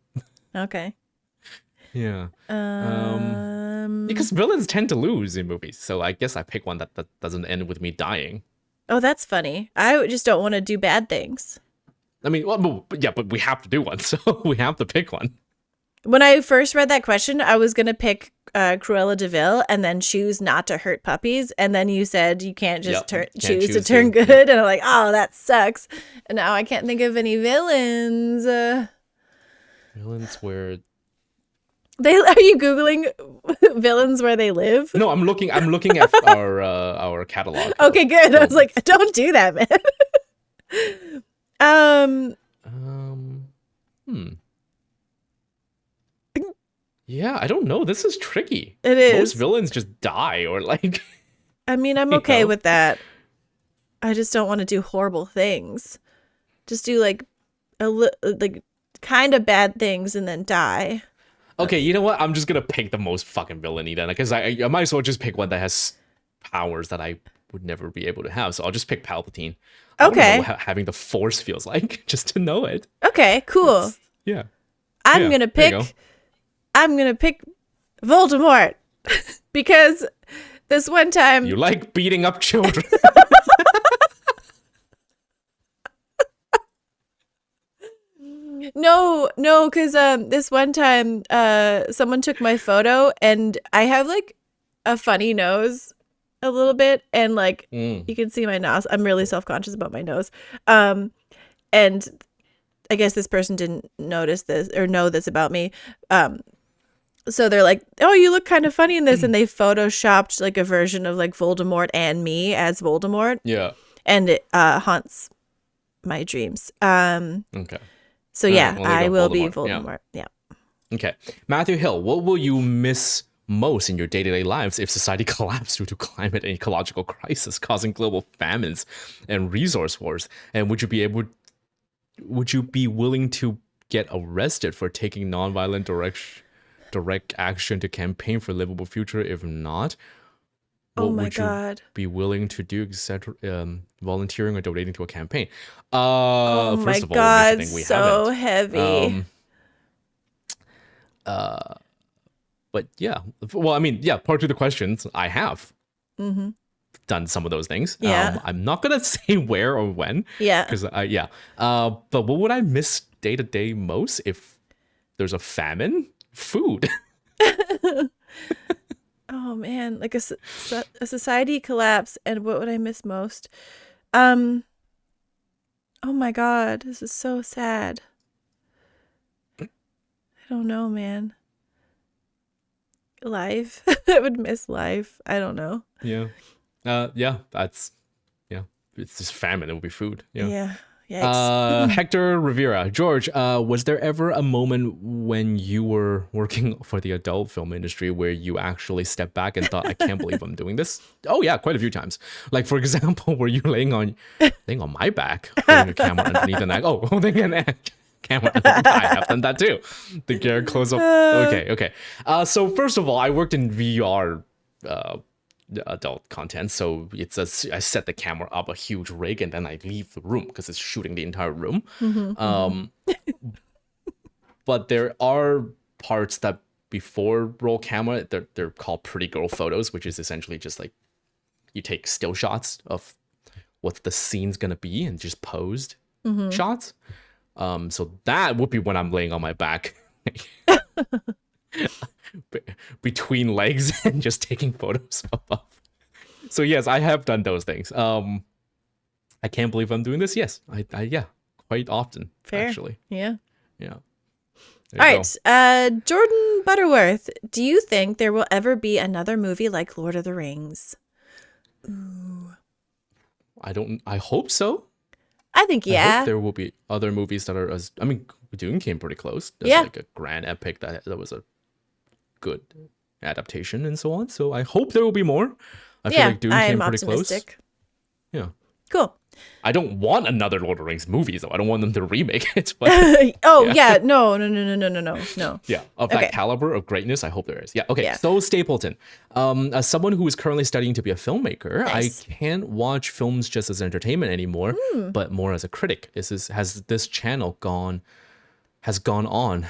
Okay. Yeah. Because villains tend to lose in movies, so I guess I pick one that doesn't end with me dying. Oh, that's funny. I just don't want to do bad things. I mean, well, yeah, but we have to do one, so we have to pick one. When I first read that question, I was going to pick Cruella de Vil and then choose not to hurt puppies. And then you said you can't just choose to turn good. Yeah. And I'm like, oh, that sucks. And now I can't think of any villains. Villains where... Are you Googling villains where they live? No, I'm looking at our catalog. Okay, good. I was like, don't do that, man. Yeah, I don't know. This is tricky. It is. Most villains just die or like... I mean, I'm okay with that. I just don't want to do horrible things. Just do like kind of bad things and then die. Okay, you know what? I'm just gonna pick the most fucking villainy then, because I might as well just pick one that has powers that I would never be able to have. So I'll just pick Palpatine. Okay. I want to know having the Force feels like, just to know it. Okay, cool. Yeah. I'm gonna pick Voldemort because this one time you like beating up children. No, because this one time someone took my photo and I have like a funny nose a little bit, and like you can see my nose. I'm really self-conscious about my nose. And I guess this person didn't notice this or know this about me. So they're like, oh, you look kind of funny in this. And they photoshopped like a version of like Voldemort and me as Voldemort. Yeah. And it haunts my dreams. Okay. So yeah, I will be Voldemort. Yeah. Okay. Matthew Hill, what will you miss most in your day-to-day lives if society collapsed due to climate and ecological crisis causing global famines and resource wars? And would you be willing to get arrested for taking nonviolent direct action to campaign for a livable future? If not, what would you be willing to do, volunteering or donating to a campaign? Oh first my of all, God, we so haven't. heavy. But yeah, well, I mean, yeah, part of the questions I have done some of those things. Yeah. I'm not gonna say where or when. Yeah. Because but what would I miss day to day most if there's a famine? Food. Oh man, like a society collapse, and what would I miss most? Oh my God, this is so sad. I don't know, man. Life. I would miss life. I don't know. Yeah. It's just famine. It would be food. Yeah. Yikes. Hector Rivera. George, was there ever a moment when you were working for the adult film industry where you actually stepped back and thought, I can't believe I'm doing this? Oh yeah, quite a few times. Like, for example, were you laying on my back, holding a camera underneath and like, oh, holding an camera. I have done that too. The gear close up. Okay. So first of all, I worked in VR adult content, so I set the camera up a huge rig and then I leave the room because it's shooting the entire room. But there are parts that before roll camera, they're called pretty girl photos, which is essentially just like you take still shots of what the scene's gonna be and just posed shots. So that would be when I'm laying on my back between legs and just taking photos of. So yes, I have done those things. I can't believe I'm doing this. Yes, I yeah, quite often. Fair. Actually. Yeah. There All right. Jordan Butterworth, do you think there will ever be another movie like Lord of the Rings? Ooh. I hope so. I think I hope there will be other movies that are as. I mean, Dune came pretty close. There's like a grand epic that was a good adaptation and so on. So I hope there will be more. I feel like Dune came pretty optimistic. Close. Yeah. Cool. I don't want another Lord of the Rings movie, though. I don't want them to remake it. But, No. Yeah, of that caliber of greatness, I hope there is. Yeah, okay. Yeah. So Stapleton, as someone who is currently studying to be a filmmaker, nice. I can't watch films just as entertainment anymore, but more as a critic. Has this channel gone on?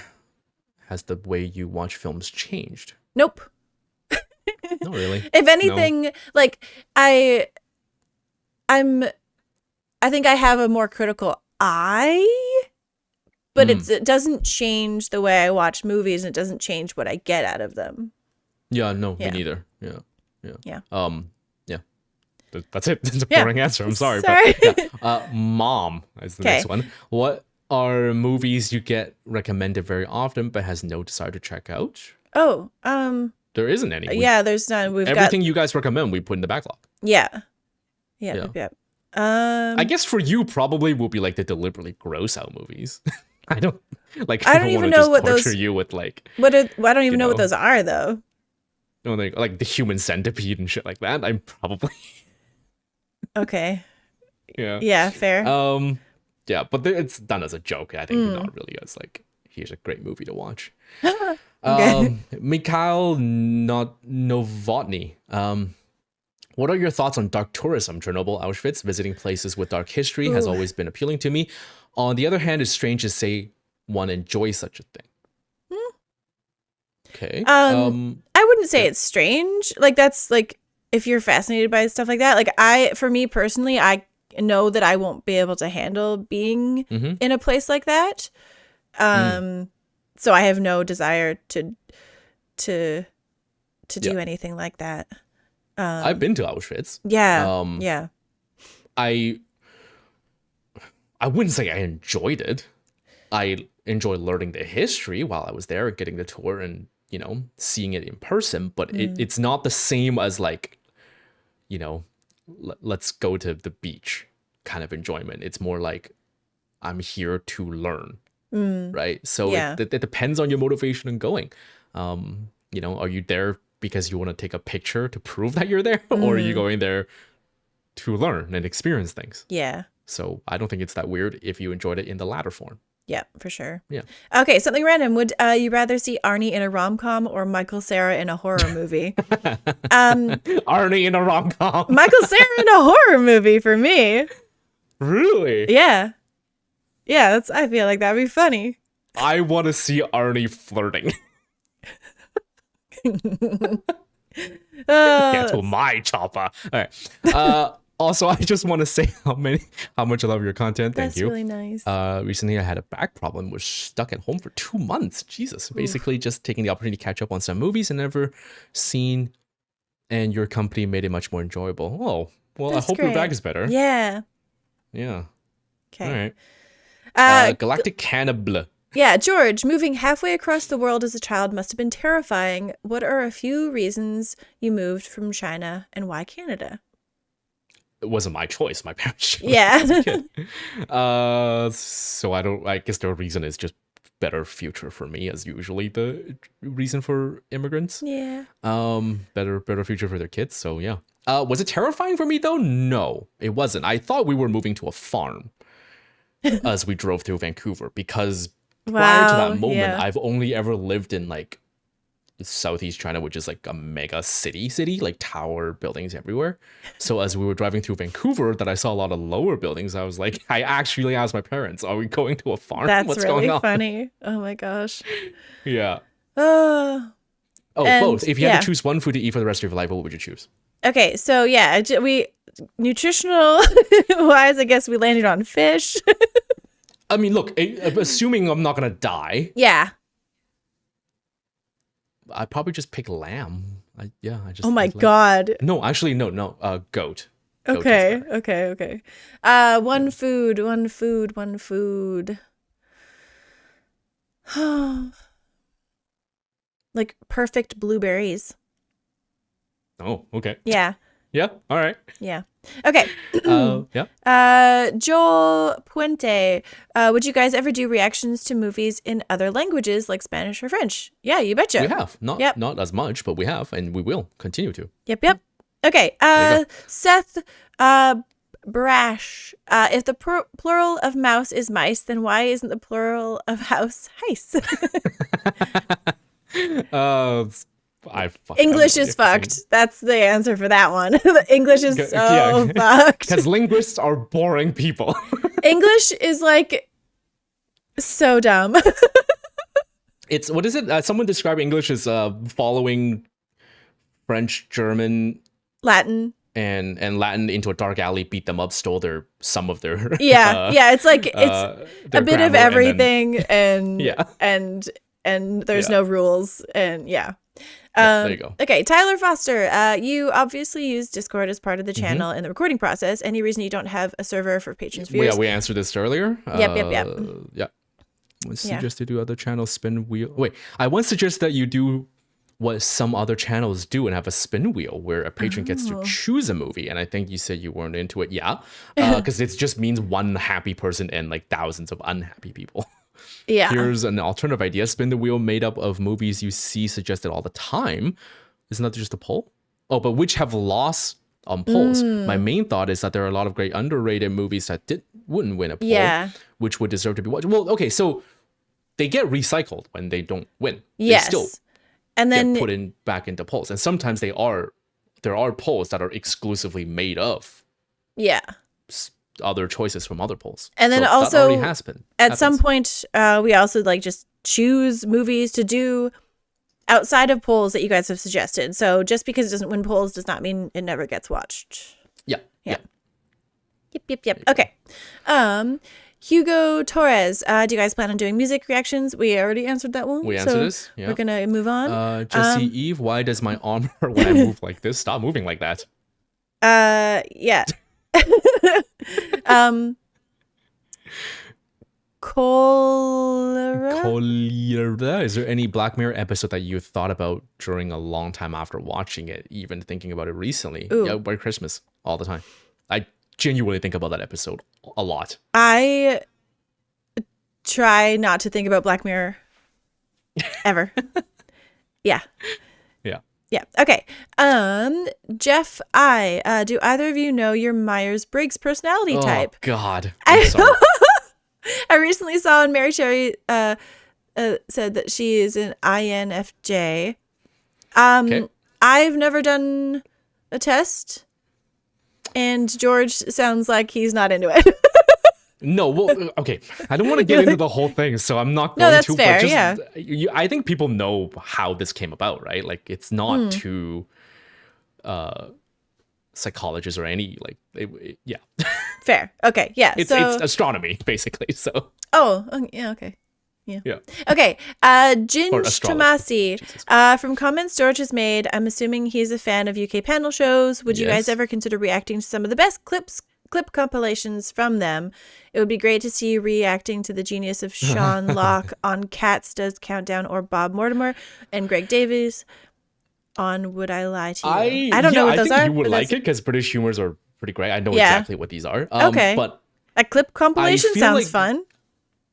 Has the way you watch films changed? Nope. Not really. If anything, like I think I have a more critical eye, but it doesn't change the way I watch movies, and it doesn't change what I get out of them. Yeah, no, me neither. Yeah. Yeah. That's it. That's a boring answer. I'm sorry. But, Mom is the next one. What are movies you get recommended very often but has no desire to check out? Oh, there isn't any. There's none. Everything you guys recommend, we put in the backlog. Yeah. I guess for you probably will be like the deliberately gross out movies. I don't even know what those. You with like. I don't even know what those are though. No, like the human centipede and shit like that. I'm probably. Okay. Yeah. Yeah. Fair. Yeah, but it's done as a joke. I think not really as like here's a great movie to watch. Mikhail Novotny. What are your thoughts on dark tourism? Chernobyl, Auschwitz, visiting places with dark history has always been appealing to me. On the other hand, it's strange to say one enjoys such a thing. Okay. I wouldn't say it's strange. Like that's like if you're fascinated by stuff like that. Like for me personally, I know that I won't be able to handle being in a place like that. So I have no desire to do anything like that. I've been to Auschwitz. Yeah. I wouldn't say I enjoyed it. I enjoyed learning the history while I was there, getting the tour and, seeing it in person. But it's not the same as like, let's go to the beach kind of enjoyment. It's more like I'm here to learn. Right. So it depends on your motivation in going. Are you there because you want to take a picture to prove that you're there, or are you going there to learn and experience things? Yeah. So I don't think it's that weird if you enjoyed it in the latter form. Yeah, for sure. Yeah. Okay, something random. Would you rather see Arnie in a rom-com or Michael Cera in a horror movie? Arnie in a rom-com. Michael Cera in a horror movie for me. Really? Yeah. Yeah, I feel like that'd be funny. I want to see Arnie flirting. Get to my chopper. All right. Also, I just want to say how much I love your content. Thank you. That's really nice. Recently, I had a back problem. Was stuck at home for 2 months. Jesus. Basically, just taking the opportunity to catch up on some movies I never seen, and your company made it much more enjoyable. Oh, well, that's I hope great. Your back is better. Yeah. Yeah. Okay. All right. Galactic Cannibal. Yeah, George, moving halfway across the world as a child must have been terrifying. What are a few reasons you moved from China and why Canada? it wasn't my choice. My parents chose Yeah. as a kid. So I guess the reason is just better future for me, as usually the reason for immigrants. Yeah. Better future for their kids. So yeah. Was it terrifying for me though? No, it wasn't. I thought we were moving to a farm as we drove through Vancouver, because prior to that moment, I've only ever lived in like Southeast China, which is like a mega city, like tower buildings everywhere. So as we were driving through Vancouver, that I saw a lot of lower buildings, I was like, I actually asked my parents, "Are we going to a farm? That's What's really going on?" funny. Oh my gosh. Yeah. Oh, Both. If you had to choose one food to eat for the rest of your life, what would you choose? Okay, so yeah, we nutritional wise, I guess we landed on fish. I mean, look, assuming I'm not gonna die, Yeah. I'd probably just pick lamb. I just. Oh my lamb. God. No, actually, no. Goat. Goat Okay. One food. Like perfect blueberries. Oh, okay. Yeah. Yeah. All right. Yeah. Okay. Yeah. Joel Puente. Would you guys ever do reactions to movies in other languages like Spanish or French? Yeah, you betcha. We have. Not as much, but we have, and we will continue to. Yep. Okay. Seth Brash. If the plural of mouse is mice, then why isn't the plural of house heis? English is fucked. That's the answer for that one. English is so fucked. Because linguists are boring people. English is like so dumb. It's, what is it? Someone described English as following French, German, Latin. And Latin into a dark alley, beat them up, stole some of their it's like it's a bit of everything, and there's no rules, and there you go. Okay, Tyler Foster, you obviously use Discord as part of the channel in the recording process. Any reason you don't have a server for patrons viewers? Yeah, we answered this earlier. Yep. Yeah. I suggest to do other channels spin wheel. Wait, I once suggest that you do what some other channels do and have a spin wheel where a patron gets to choose a movie. And I think you said you weren't into it. Yeah, because it just means one happy person and like thousands of unhappy people. Yeah. Here's an alternative idea. Spin the wheel made up of movies you see suggested all the time. Isn't that just a poll? Oh, but which have lost on polls. My main thought is that there are a lot of great underrated movies that wouldn't win a poll, which would deserve to be watched. Well, okay, so they get recycled when they don't win. Yes. They still and then get put back into polls. And sometimes there are polls that are exclusively made of other choices from other polls. And then so also that already has been. At some point, we also like just choose movies to do outside of polls that you guys have suggested. So just because it doesn't win polls does not mean it never gets watched. Yeah. Yep. Okay. Hugo Torres, do you guys plan on doing music reactions? We already answered that one. We answered this. Yeah. We're gonna move on. Jesse Eve, why does my arm hurt when I move like this? Stop moving like that. Yeah. Cholera. Is there any Black Mirror episode that you thought about during a long time after watching it, even thinking about it recently? Ooh. Yeah, White Christmas all the time. I genuinely think about that episode a lot. I try not to think about Black Mirror ever. Yeah. Okay. Jeff do either of you know your Myers-Briggs personality type? Oh God. I'm sorry. I recently saw on Mary Cherry said that she is an INFJ. Okay. I've never done a test, and George sounds like he's not into it. No, well, okay. I don't want to get into the whole thing, so I'm not going no, that's to. Fair, but just, I think people know how this came about, right? Like, it's not to psychologists or any, like, yeah. Fair. Okay. Yeah. It's astronomy, basically. So. Oh, yeah. Okay. Yeah. Okay. Ginge Tomasi, from comments George has made, I'm assuming he's a fan of UK panel shows. Would you guys ever consider reacting to some of the best clip compilations from them? It would be great to see you reacting to the genius of Sean Locke on Cats Does Countdown, or Bob Mortimer and Greg Davies on Would I Lie to You? I don't know what those are. You would like it because British humors are pretty great. I know Yeah. exactly what these are. Okay. But A clip compilation feel sounds like- fun.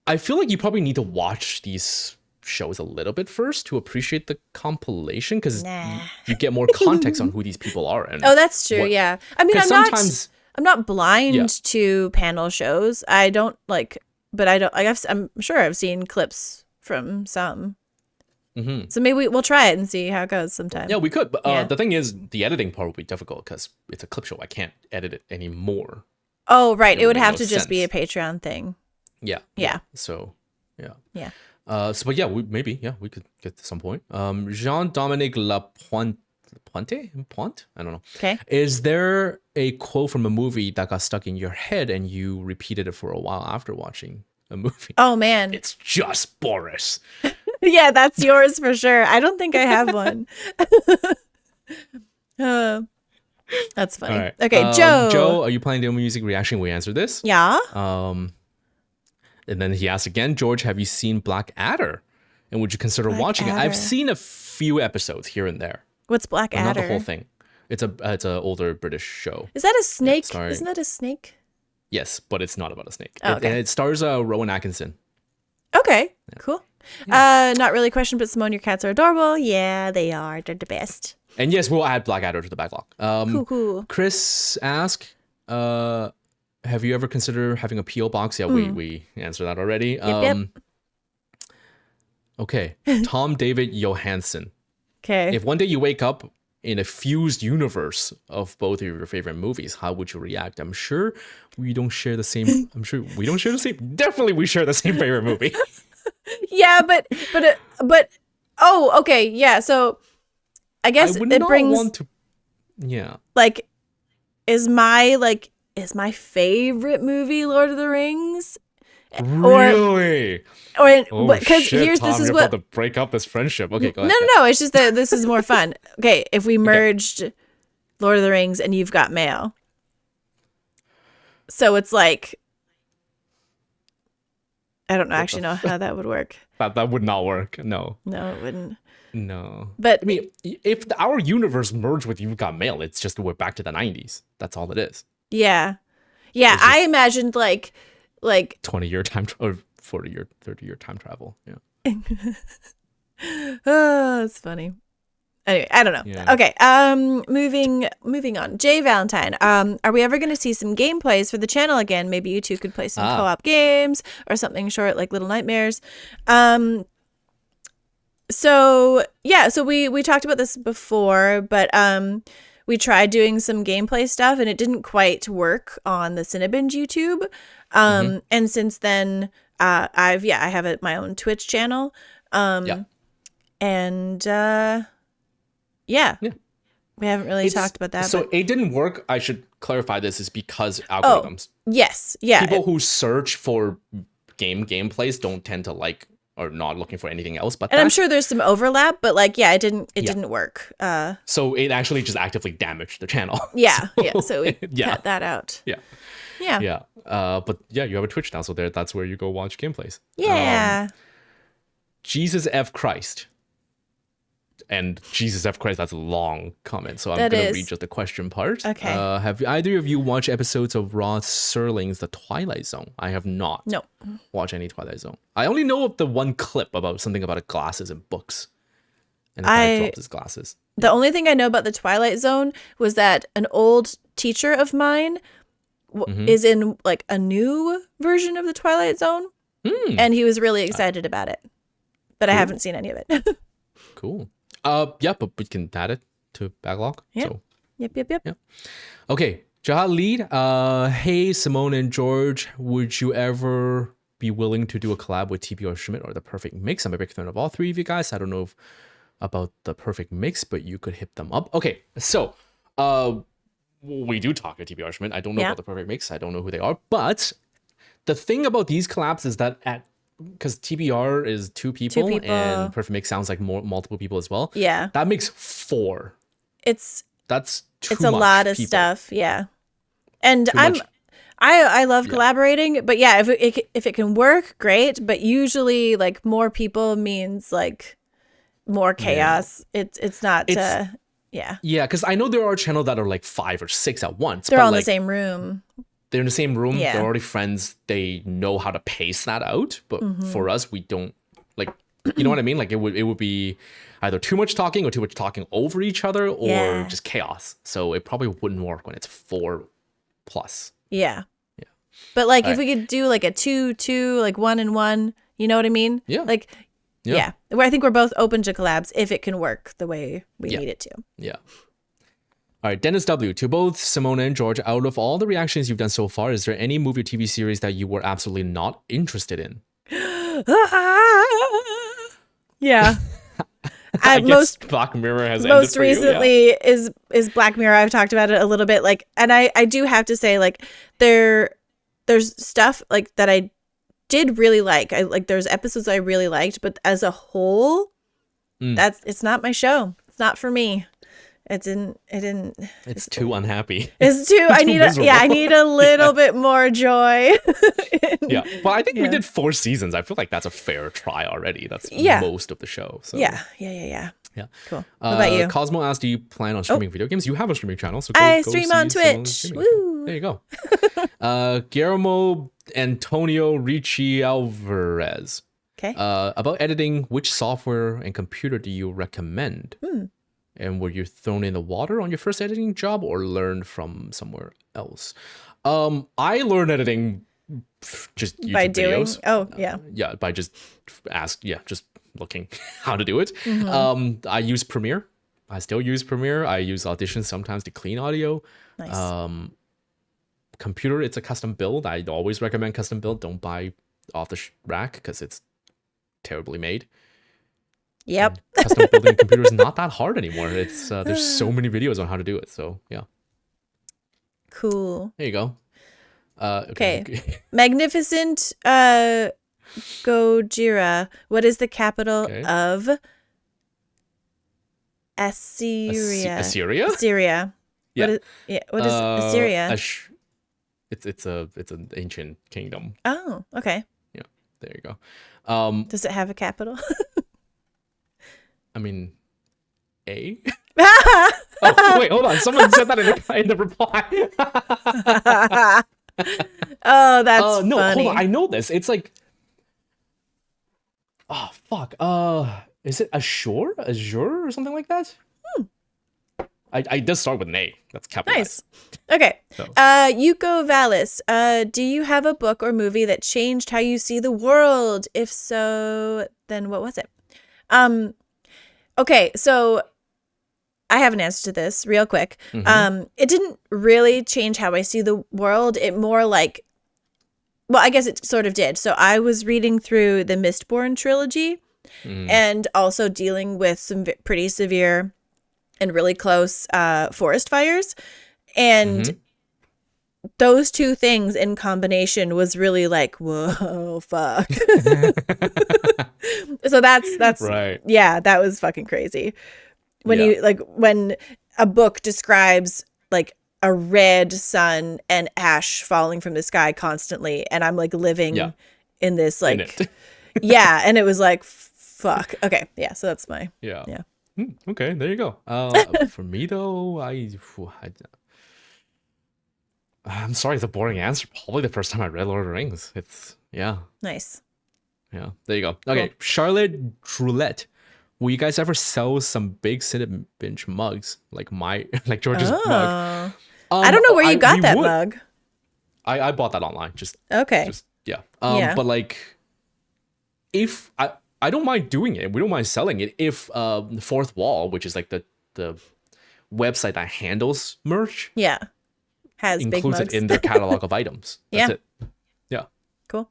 I feel like you probably need to watch these shows a little bit first to appreciate the compilation, because Nah. you get more context on who these people are. And Oh, that's true. what- Yeah. I mean, 'cause sometimes I'm not blind Yeah. to panel shows. I don't like, but I don't. I'm sure I've seen clips from some. Mhm. So maybe we'll try it and see how it goes sometime. Yeah, we could. But Yeah. the thing is, the editing part will be difficult because it's a clip show. I can't edit it anymore. Oh, right. It would make have no to just be a sense. Patreon thing. Yeah. Yeah. So, yeah. Yeah. But yeah, we could get to some point. Jean-Dominique Lapointe? Pointe? I don't know. Okay. Is there a quote from a movie that got stuck in your head and you repeated it for a while after watching a movie? Oh man. It's just Boris. Yeah, that's yours for sure. I don't think I have one. That's funny. All right. Okay, Joe. Joe, are you playing the music reaction? We answered this. Yeah. And then he asked again, George, have you seen Black Adder? And would you consider watching it? Adder. I've seen a few episodes here and there, What's Black but not Adder? the whole thing. It's a older British show. Is that a snake? sorry. Isn't that a snake? Yes, but it's not about a snake. Oh, okay. And it stars Rowan Atkinson. Okay, cool. Not really a question, but Simone, your cats are adorable. Yeah, they are. They're the best. And yes, we'll add Black Adder to the backlog. Cool. Chris asked, have you ever considered having a P.O. box? Yeah, we answered that already. Yep. Okay, Tom David Johansson. Okay. If one day you wake up in a fused universe of both of your favorite movies, how would you react? I'm sure we don't share the same. Definitely, we share the same favorite movie. Yeah, but oh, okay, yeah. So I guess I would it not brings want to. Yeah. like, is my favorite movie Lord of the Rings? Really? Or Oh because shit, here's Tom, this is you're what about to break up this friendship. Okay, go no, ahead. no. It's just that this is more fun. Okay, if we merged Lord of the Rings and You've Got Mail, so it's like I don't actually know how that would work. That would not work. No. No, it wouldn't. No. But I mean, if our universe merged with You've Got Mail, it's just we're back to the 90s. That's all it is. yeah. I imagined like 20-year time or 40-year, 30-year time travel. Yeah. oh, it's funny. Anyway, I don't know. Yeah. Okay. Moving on. Jay Valentine. Are we ever going to see some gameplays for the channel again? Maybe you two could play some co-op games or something short like Little Nightmares. So we talked about this before, but we tried doing some gameplay stuff and it didn't quite work on the Cinebinge YouTube. And since then, I have my own Twitch channel. And we haven't really talked about that. So but it didn't work. I should clarify this is because algorithms. yes, yeah. People who search for gameplays don't tend to like or not looking for anything else. But and I'm sure there's some overlap, but it didn't work. So it actually just actively damaged the channel. Yeah. So we cut that out. Yeah. Yeah. But yeah, you have a Twitch now, so that's where you go watch gameplays. Yeah. Jesus F. Christ. And Jesus F. Christ, that's a long comment, so I'm That going to is. read just the question part. Okay. Have either of you watched episodes of Rod Serling's The Twilight Zone? I have not No. watched any Twilight Zone. I only know of the one clip about something about glasses and books. And the guy drops his glasses. The only thing I know about the Twilight Zone was that an old teacher of mine is in like a new version of the Twilight Zone, and he was really excited about it. But I haven't seen any of it. Cool. Yeah, but we can add it to backlog. Yeah. So. Yep. Okay, Jahad Lead. Hey, Simone and George, would you ever be willing to do a collab with TPR Schmidt or The Perfect Mix? I'm a big fan of all three of you guys. I don't know about The Perfect Mix, but you could hit them up. Okay, so we do talk to TPR Schmidt. I don't know about The Perfect Mix. I don't know who they are. But the thing about these collabs is that because TBR is two people and Perfect Mix sounds like multiple people as well. Yeah. That makes 4. That's too it's a much lot of people. stuff. Yeah. And Too much. I love collaborating, but yeah, if it can work, great. But usually like more people means like more chaos. It's not Yeah. Yeah, because I know there are channels that are like 5 or 6 at once. They're but all in like, the same room. they're in the same room. Yeah. They're already friends. They know how to pace that out. But for us, we don't like. You know what I mean? Like it would be either too much talking or too much talking over each other, or just chaos. So it probably wouldn't work when it's 4+. Yeah. But like if we could do like a 2-2, like 1 and 1, you know what I mean? Yeah. Like yeah. Where I think we're both open to collabs if it can work the way we need it to. Yeah. All right, Dennis W. To both Simona and George, out of all the reactions you've done so far, is there any movie or TV series that you were absolutely not interested in? Yeah. I guess Black Mirror has ended most for you, recently is Black Mirror. I've talked about it a little bit, like, and I do have to say, like, there's stuff like that I did really like. There's episodes I really liked, but as a whole, it's not my show. It's not for me. It didn't. It's too unhappy. It's too. I need a little bit more joy. Yeah, but I think we did 4 seasons. I feel like that's a fair try already. That's most of the show. So. Yeah. Cool. What about you? Cosmo asked, do you plan on streaming video games? You have a streaming channel, so I stream on Twitch. Woo! There you go. Guillermo Antonio Ricci Alvarez. Okay. About editing, which software and computer do you recommend? And were you thrown in the water on your first editing job or learned from somewhere else? I learned editing just YouTube by doing videos. Yeah, by just looking how to do it. I use Premiere. I still use Premiere. I use Audition sometimes to clean audio. Nice. Computer, it's a custom build. I always recommend custom build. Don't buy off the rack because it's terribly made. Yep. Custom building a computer is not that hard anymore. It's there's so many videos on how to do it. So yeah. Cool. There you go. Okay. Magnificent Gojira. What is the capital of Assyria? Assyria? Assyria. Yeah. What is Assyria? It's an ancient kingdom. Oh, okay. Yeah. There you go. Does it have a capital? I mean, A? Oh, wait, hold on. Someone said that in the reply. Oh, that's no, funny. hold on. I know this. It's like, oh, fuck. Is it Azure or something like that? I does start with an A. That's capitalized. Nice. Okay. So. Yuko Valis. Do you have a book or movie that changed how you see the world? If so, then what was it? Okay, so I have an answer to this real quick. It didn't really change how I see the world. It more like, well, I guess it sort of did. So I was reading through the Mistborn trilogy and also dealing with some pretty severe and really close forest fires. And those two things in combination was really like, whoa, fuck. So that's right. Yeah, that was fucking crazy. When when a book describes like a red sun and ash falling from the sky constantly, and I'm like living in this like yeah, and it was like fuck. Okay, yeah, so that's my yeah. Okay, there you go. For me though, I'm sorry, it's a boring answer. Probably the first time I read Lord of the Rings. It's nice. Yeah, there you go. Okay, cool. Charlotte Droulette. Will you guys ever sell some big Cinnabinch mugs like George's mug? I don't know where you got that mug. I bought that online. But like, if I don't mind doing it, we don't mind selling it. If Fourth Wall, which is like the website that handles merch, has includes big mugs it in their catalog of items. That's it. Yeah. Cool.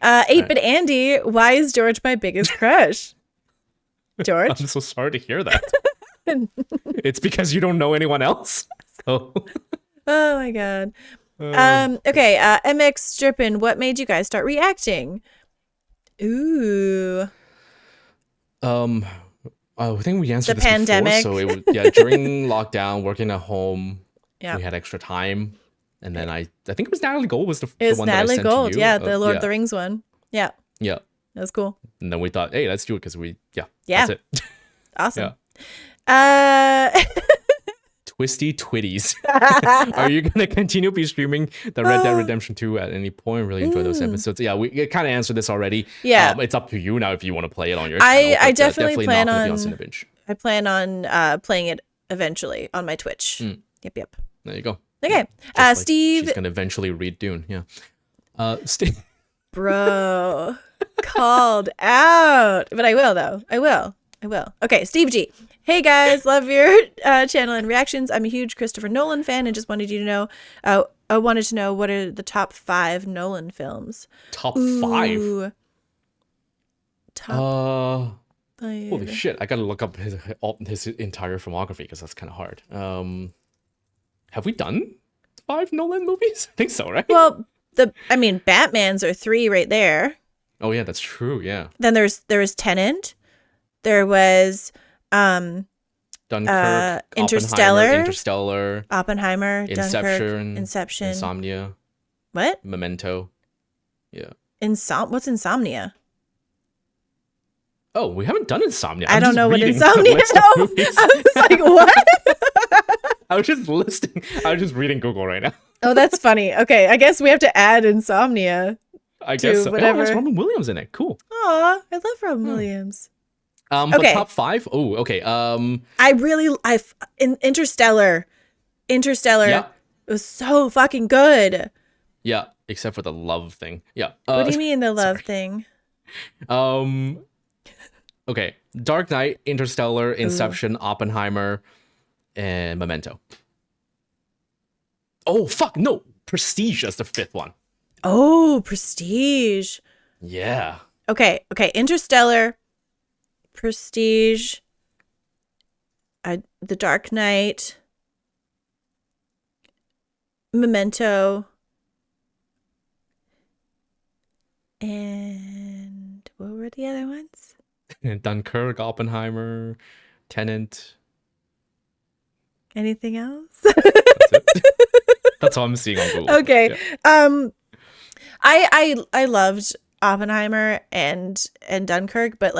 8-Bit Andy, why is George my biggest crush? George? I'm so sorry to hear that. It's because you don't know anyone else. So. Oh my god. Okay, MX Strippin, what made you guys start reacting? Ooh. I think we answered the this pandemic. Before, so it was during lockdown, working at home. We had extra time, and then I think it was Natalie Gold was the one that I sent Gold, to you. the Lord of the Rings one. Yeah, that was cool. And then we thought, hey, let's do it because that's it. Awesome. Twisty Twitties. Are you going to continue be streaming the Red Dead Redemption 2 at any point? Really enjoy those episodes. Yeah, we kind of answered this already. Yeah. It's up to you now if you want to play it on your channel. I definitely plan on Cinebinge. I plan on playing it eventually on my Twitch. Yep. There you go. Okay. Like Steve. She's going to eventually read Dune. Yeah. Steve. Bro. Called out. But I will, though. I will. Okay, Steve G. Hey guys, love your channel and reactions. I'm a huge Christopher Nolan fan and just wanted you to know, I wanted to know what are the top 5 Nolan films. Top 5? Top 5. Holy shit, I gotta look up his entire filmography because that's kind of hard. Have we done 5 Nolan movies? I think so, right? Well, Batman's are 3 right there. Oh yeah, that's true, yeah. Then there was Tenet. There was Dunkirk, Interstellar, Oppenheimer, Inception, Dunkirk, Insomnia. What? Memento. Yeah. What's Insomnia? Oh, we haven't done Insomnia. I don't know what Insomnia is. I was like, what? I was just reading Google right now. Oh, that's funny. Okay, I guess we have to add Insomnia. I guess so. Whatever. Oh, there's Robin Williams in it. Cool. Aw, I love Robin Williams. But top 5? Oh, okay. Interstellar. Yeah. It was so fucking good. Yeah, except for the love thing. Yeah. What do you mean the love thing? Okay. Dark Knight, Interstellar, Inception, Oppenheimer, and Memento. Oh, fuck. No. Prestige is the 5th one. Oh, Prestige. Yeah. Okay. Interstellar, Prestige, The Dark Knight, Memento, and what were the other ones? Dunkirk, Oppenheimer, Tenet. Anything else? That's it. That's all I'm seeing on Google. Okay. Yeah. I loved Oppenheimer and Dunkirk, but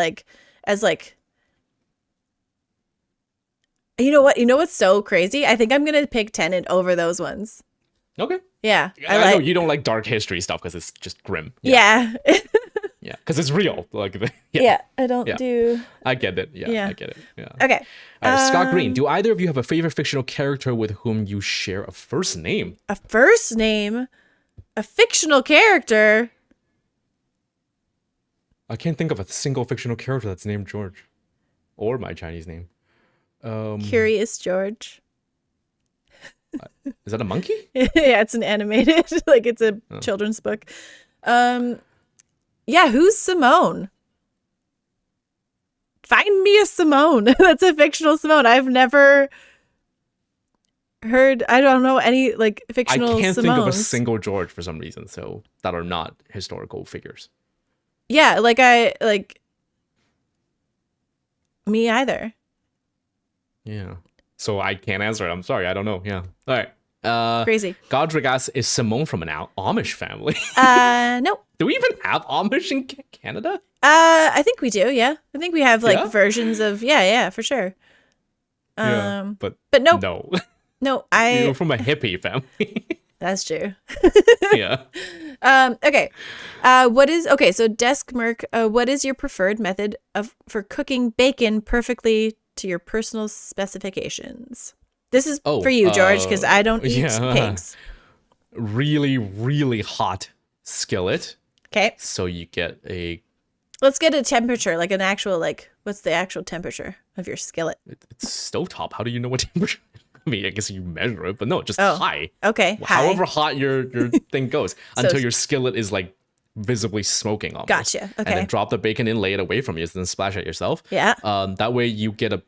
you know what's so crazy? I think I'm gonna pick Tenet over those ones. Okay. Yeah. I know you don't like dark history stuff because it's just grim. Yeah. Yeah, because it's real. Yeah, I don't do. I get it. Yeah, I get it. Yeah. Okay. All right, Scott Green. Do either of you have a favorite fictional character with whom you share a first name? A first name? A fictional character? I can't think of a single fictional character that's named George, or my Chinese name. Curious George. Is that a monkey? Yeah, it's an animated, it's a children's book. Yeah, who's Simone? Find me a Simone. That's a fictional Simone. I've never heard, I don't know any fictional Simones. I can't think of a single George for some reason, so that are not historical figures. Yeah, me either. Yeah. So I can't answer it. I'm sorry. I don't know. Yeah. All right. Crazy. Godric asks, is Simone from an Amish family? No. Do we even have Amish in Canada? I think we do. Yeah. I think we have versions of, yeah, for sure. But no. No. No, You're from a hippie family. That's true. Yeah. Okay. So Desk Merc, what is your preferred method for cooking bacon perfectly to your personal specifications? This is for you, George, because I don't eat pigs. Really, really hot skillet. Okay. So you get a... Let's get a temperature, an actual, what's the actual temperature of your skillet? It's stovetop. How do you know what temperature? I mean, I guess you measure it, but no, just high. Okay, however high your thing goes until your skillet is visibly smoking almost. Gotcha. Okay. And then drop the bacon in, lay it away from you, then splash it yourself. Yeah. That way you get a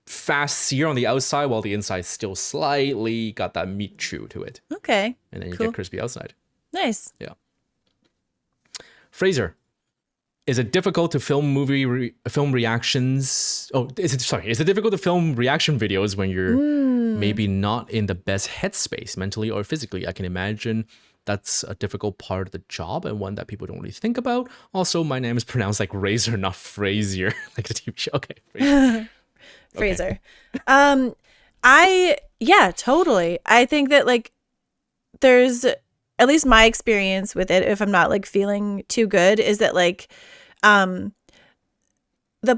fast sear on the outside while the inside still slightly got that meat chew to it. Okay. And then you get crispy outside. Nice. Yeah. Fraser, is it difficult to film film reactions? Oh, is it difficult to film reaction videos when you're maybe not in the best headspace mentally or physically? I can imagine that's a difficult part of the job and one that people don't really think about. Also, my name is pronounced like Razor, not Frazier, like the TV show. Okay. Fraser. Totally. I think that like there's at least my experience with it, if I'm not like feeling too good, is that like the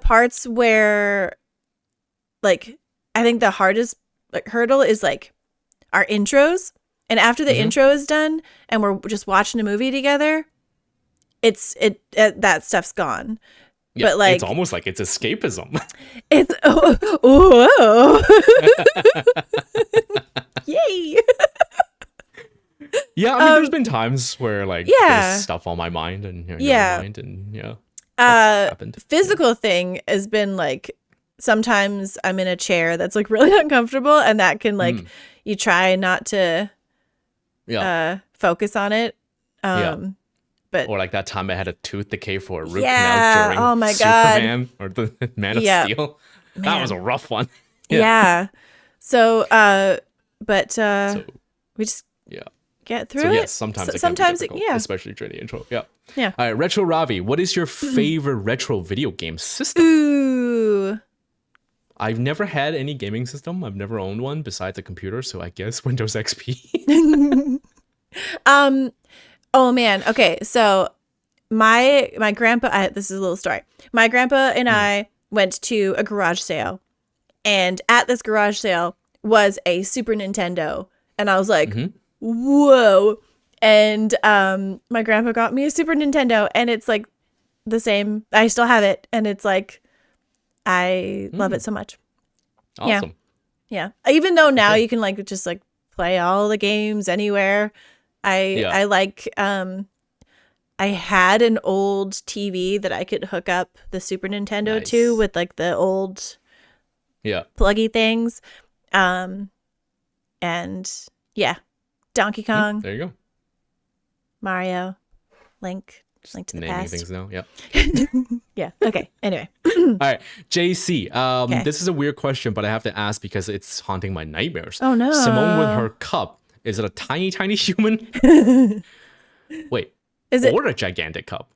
parts where like I think the hardest like hurdle is like our intros, and after the intro is done and we're just watching a movie together, that stuff's gone. Yeah, but like it's almost like it's escapism. It's yay. Yeah, I mean, there's been times where like there's stuff on my mind and your mind, and happened. Physical thing has been like sometimes I'm in a chair that's like really uncomfortable, and that can like you try not to focus on it. But or like that time I had a tooth decay for a root canal during oh my Superman or the Man of Steel. Man. That was a rough one. So we just get through it. Yes, sometimes it can be difficult, especially during the intro. Yeah. All right, Retro Ravi, what is your favorite retro video game system? Ooh. I've never had any gaming system. I've never owned one besides a computer, so I guess Windows XP. Oh man. Okay, so my grandpa. This is a little story. My grandpa and I went to a garage sale, and at this garage sale was a Super Nintendo, and I was like, "Whoa!" And my grandpa got me a Super Nintendo, and it's like the same. I still have it, and it's like I love it so much. Awesome. Yeah. Even though now you can like just like play all the games anywhere. I like I had an old TV that I could hook up the Super Nintendo to with like the old pluggy things. And Donkey Kong. There you go. Mario, Link to the naming past. Things now. Yeah. Yeah. Okay. Anyway. All right, JC. This is a weird question, but I have to ask because it's haunting my nightmares. Oh no. Simone with her cup. Is it a tiny, tiny human? Wait. Is it or a gigantic cup?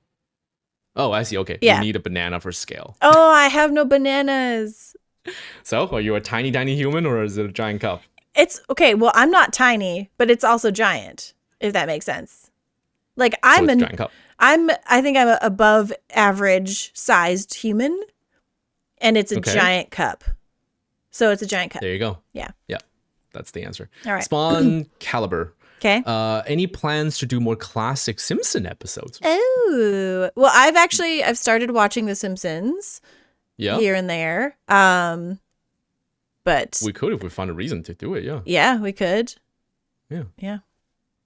Oh, I see. Okay. Yeah. You need a banana for scale. Oh, I have no bananas. So, are you a tiny, tiny human, or is it a giant cup? It's okay. Well, I'm not tiny, but it's also giant. If that makes sense. Like I'm a giant cup. I think I'm a above average sized human, and it's a giant cup. So it's a giant cup. There you go. Yeah. Yeah. That's the answer. All right. Spawn Caliber. Okay. Any plans to do more classic Simpson episodes? Oh, well, I've started watching The Simpsons. Yeah. Here and there. But we could if we found a reason to do it. Yeah. Yeah, we could. Yeah. Yeah.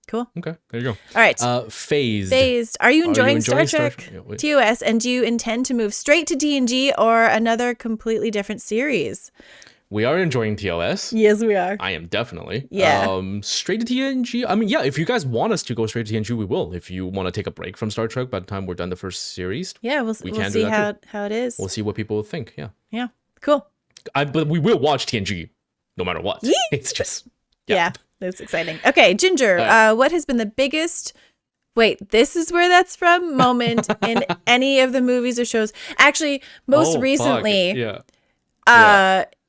Cool. Okay. There you go. All right. Phased. Are you enjoying Star Trek Yeah, TOS? And do you intend to move straight to TNG or another completely different series? We are enjoying TOS. Yes, we are. I am definitely. Yeah. Straight to TNG. I mean, yeah, if you guys want us to go straight to TNG, we will. If you want to take a break from Star Trek by the time we're done the first series. Yeah, we'll see how it is. We'll see what people think. Yeah. Yeah. Cool. But we will watch TNG no matter what. It's just. Yeah, that's exciting. Okay, Ginger, what has been the biggest this is where that's from moment in any of the movies or shows? Actually, most recently,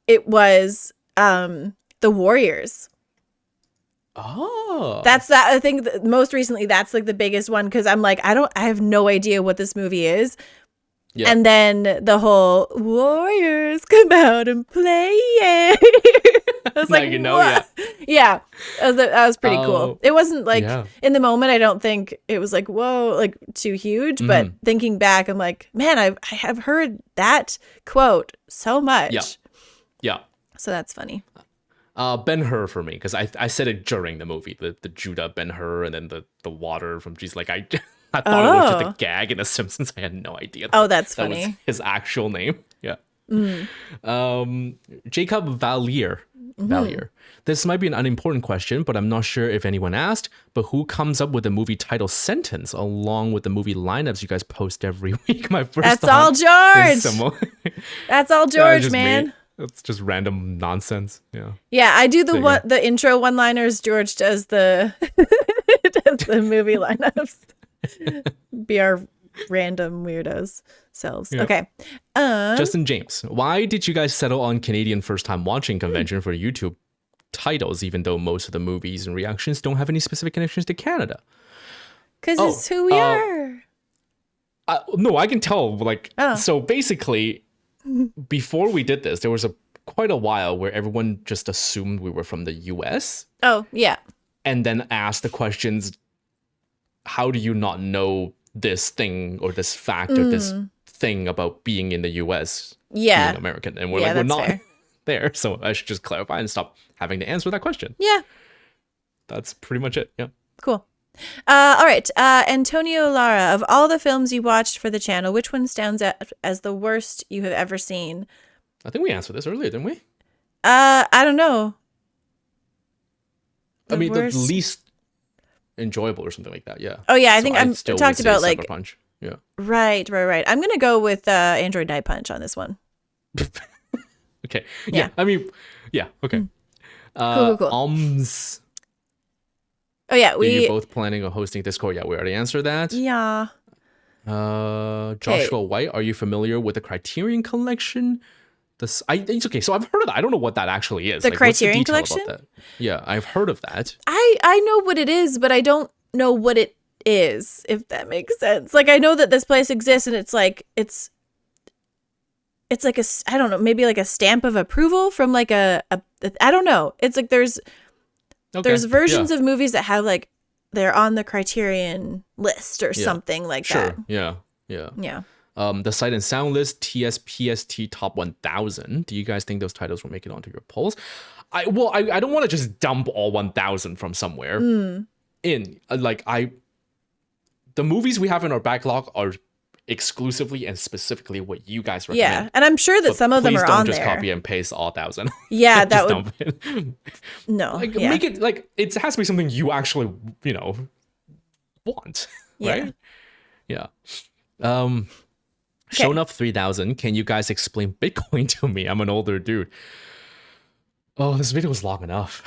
it was The Warriors. Oh. That's that. I think most recently that's like the biggest one because I'm like, I have no idea what this movie is. Yeah. And then the whole Warriors come out and play it. I was like, yeah. That was pretty cool. It wasn't like in the moment. I don't think it was like whoa, like too huge. But thinking back, I'm like, man, I have heard that quote so much. Yeah. So that's funny. Ben-Hur for me because I said it during the movie, the Judah Ben-Hur, and then the water from Jesus. Like I thought it was just a gag in The Simpsons. I had no idea. That's funny. That was his actual name. Yeah. Jacob Valier. This might be an unimportant question, but I'm not sure if anyone asked. But who comes up with the movie title sentence along with the movie lineups you guys post every week? That's all George. That's all George, man. It's just random nonsense. Yeah. Yeah, I do the intro one-liners. George does the movie lineups. Be our random weirdos selves. Yeah. Okay. Justin James, why did you guys settle on Canadian first time watching convention for YouTube titles, even though most of the movies and reactions don't have any specific connections to Canada? Because it's who we are. No, I can tell. So basically, before we did this, there was quite a while where everyone just assumed we were from the US. Oh, yeah. And then asked the questions, how do you not know this thing or this fact or this thing about being in the US, being American? And we're not there. So I should just clarify and stop having to answer that question. Yeah. That's pretty much it. Yeah. Cool. All right. Antonio Lara, of all the films you watched for the channel, which one stands out as the worst you have ever seen? I think we answered this earlier, didn't we? I don't know. The least enjoyable or something like that. Yeah. Oh yeah, I think I'm talked about like Sucker Punch. Yeah. Right. I'm gonna go with Android Night Punch on this one. Okay. Yeah. I mean, yeah. Okay. Cool. Alms. Oh yeah, Are you both planning on hosting Discord? Yeah, we already answered that. Yeah. Joshua White, are you familiar with the Criterion Collection? It's okay. So I've heard of that. I don't know what that actually is. The Criterion Collection? About that? Yeah, I've heard of that. I know what it is, but I don't know what it is, if that makes sense. Like, I know that this place exists, and it's like like I don't know, maybe like a stamp of approval from like I don't know. It's like there's versions of movies that have like they're on the Criterion list or something like that. Yeah. The Sight and Sound list, TSPST Top 1000. Do you guys think those titles will make it onto your polls? I don't want to just dump all 1000 from somewhere. The movies we have in our backlog are exclusively and specifically what you guys recommend. Yeah, and I'm sure that some of them are on there. Please don't just copy and paste all 1000. Yeah, that would. No, make it like it has to be something you actually want, right? Yeah. Shown up 3000. Can you guys explain Bitcoin to me? I'm an older dude. Oh, this video was long enough.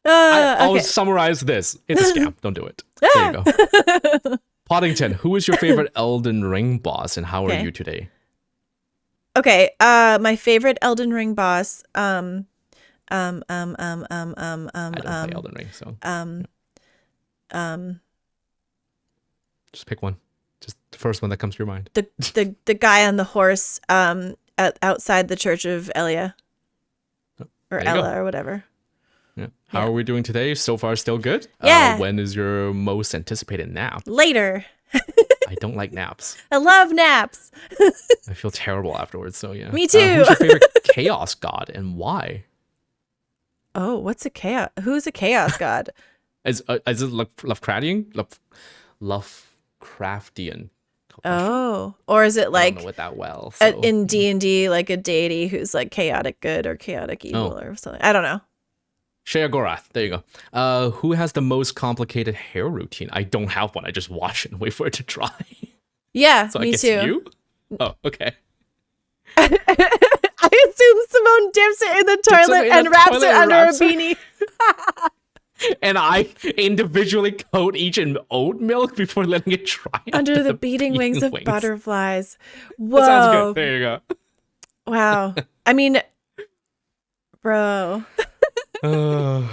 I'll summarize this. It's a scam. Don't do it. There you go. Poddington, who is your favorite Elden Ring boss, and how are you today? Okay. My favorite Elden Ring boss. I don't play Elden Ring, so. Just pick one. Just the first one that comes to your mind. The guy on the horse outside the Church of Elia. Or Ella or whatever. Yeah. How are we doing today? So far, still good? Yeah. When is your most anticipated nap? Later. I don't like naps. I love naps. I feel terrible afterwards, so yeah. Me too. Who's your favorite chaos god and why? Oh, what's a chaos? Who's a chaos god? Is it Lovecraftian? Lovecraftian. Oh, or is it like I don't know it that well, in D&D, like a deity who's like chaotic good or chaotic evil or something? I don't know. Shea Gorath, there you go. Who has the most complicated hair routine? I don't have one. I just watch it and wait for it to dry. Yeah, so me I guess too. You? Oh, okay. I assume Simone dips it in the toilet and wraps it under a beanie. And I individually coat each in oat milk before letting it dry under the beating wings of butterflies. Whoa. That sounds good. There you go. Wow. I mean, bro. If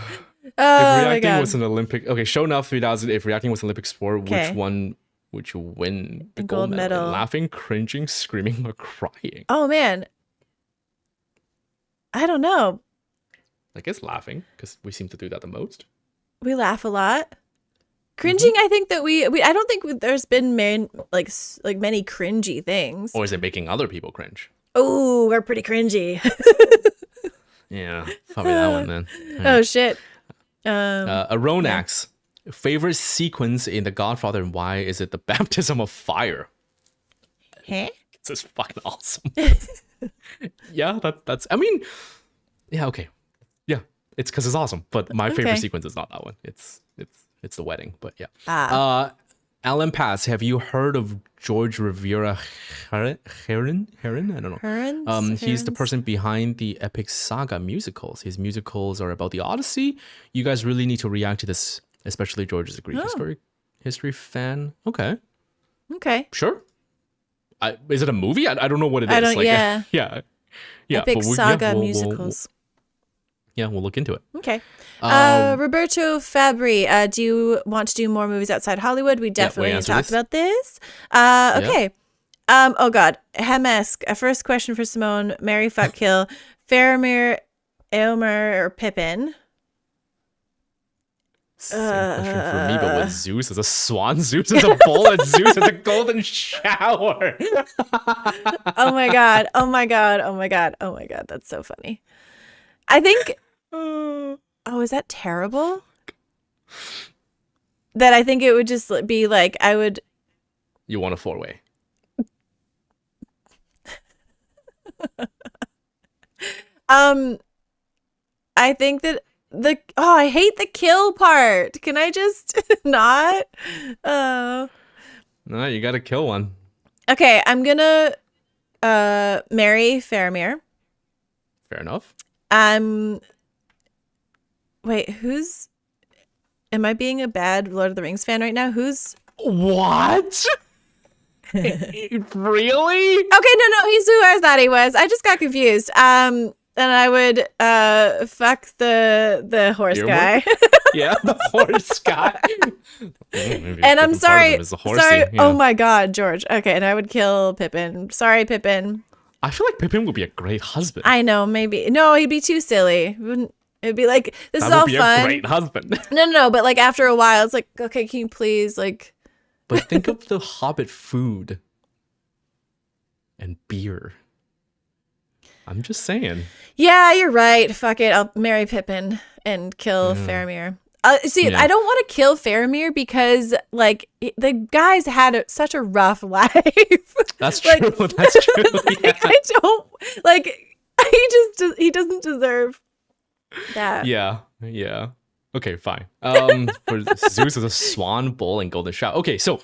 reacting was an Olympic... Okay, show enough 3000. If reacting was an Olympic sport, which one would you win the gold medal? Laughing, cringing, screaming, or crying? Oh, man. I don't know. I guess laughing, because we seem to do that the most. We laugh a lot. Cringing, I think that we I don't think there's been many cringy things. Or is it making other people cringe? Oh, we're pretty cringy. Yeah, probably that one then. Right. Oh shit. Aronax, favorite sequence in The Godfather and why is it the baptism of fire? Huh? It's just fucking awesome. Yeah, that's. I mean, yeah, okay, yeah, it's because it's awesome. But my favorite sequence is not that one. It's the wedding. But yeah. Alan Pass, have you heard of George Rivera Heron? I don't know. He's the person behind the Epic Saga musicals. His musicals are about the Odyssey. You guys really need to react to this, especially George's a Greek History fan. Okay. Okay. Sure. Is it a movie? I don't know what it is. I don't. Like, Yeah. yeah. Epic but saga musicals. We'll look into it. Okay. Roberto Fabri, do you want to do more movies outside Hollywood? We definitely talked about this. Okay. Oh God. Hemesk. A first question for Simone. Marry, fuck, kill. Faramir, Eomer, or Pippin? Same question for me, but with Zeus as a swan, Zeus as a bull, and Zeus as a golden shower. Oh my God. Oh my God. Oh my God. Oh my God. That's so funny. I think. Oh, is that terrible? That I think it would just be like I would. You want a 4-way? I think that I hate the kill part. Can I just not? No, you gotta kill one. Okay, I'm gonna marry Faramir. Fair enough. Wait, who's? Am I being a bad Lord of the Rings fan right now? Who's? What? Really? Okay, no, he's who I thought he was. I just got confused. And I would fuck the horse guy. Yeah, the horse guy. And I'm sorry. Sorry. Yeah. Oh my God, George. Okay, and I would kill Pippin. Sorry, Pippin. I feel like Pippin would be a great husband. I know, maybe. No, he'd be too silly. It'd be like, this that is all would be fun. A great husband. No, but like after a while, it's like, okay, can you please like. But think of the Hobbit food and beer. I'm just saying. Yeah, you're right. Fuck it. I'll marry Pippin and kill Faramir. I don't want to kill Faramir because, like, the guy's had such a rough life. That's true. That's true. Like, I don't like. He doesn't deserve that. Yeah. Okay, fine. For Zeus is a swan, bull, and golden shower. Okay, so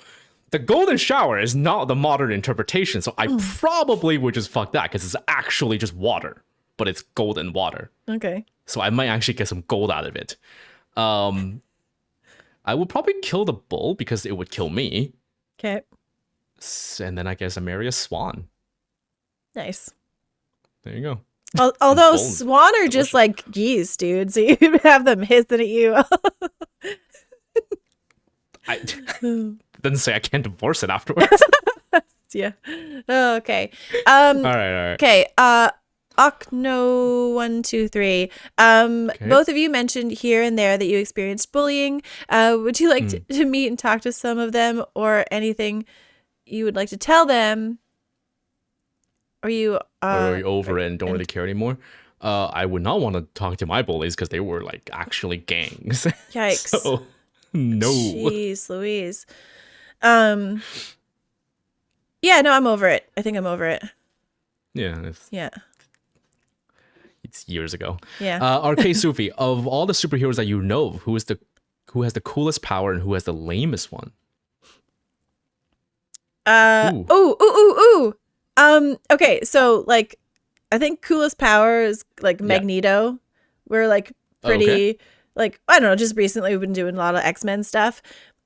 the golden shower is not the modern interpretation, so I probably would just fuck that because it's actually just water, but it's golden water. Okay. So I might actually get some gold out of it. I would probably kill the bull because it would kill me. Okay. And then I guess I marry a swan. Nice. There you go. Although swan are just like geese, dude. So you have them hissing at you. I didn't say I can't divorce it afterwards. Yeah. Oh, okay. All right. Okay. Ocno123. Okay. Both of you mentioned here and there that you experienced bullying. Would you like to meet and talk to some of them, or anything you would like to tell them? Or you are you over it and don't really care anymore? I would not want to talk to my bullies because they were like actually gangs. Yikes. So, no. Jeez Louise. Yeah, no, I'm over it. I think I'm over it. Yeah. It's years ago. Yeah. RK Sufi, of all the superheroes that you know, who has the coolest power and who has the lamest one? Ooh. Okay, so like I think coolest power is like Magneto. We're like pretty like, I don't know, just recently we've been doing a lot of X-Men stuff.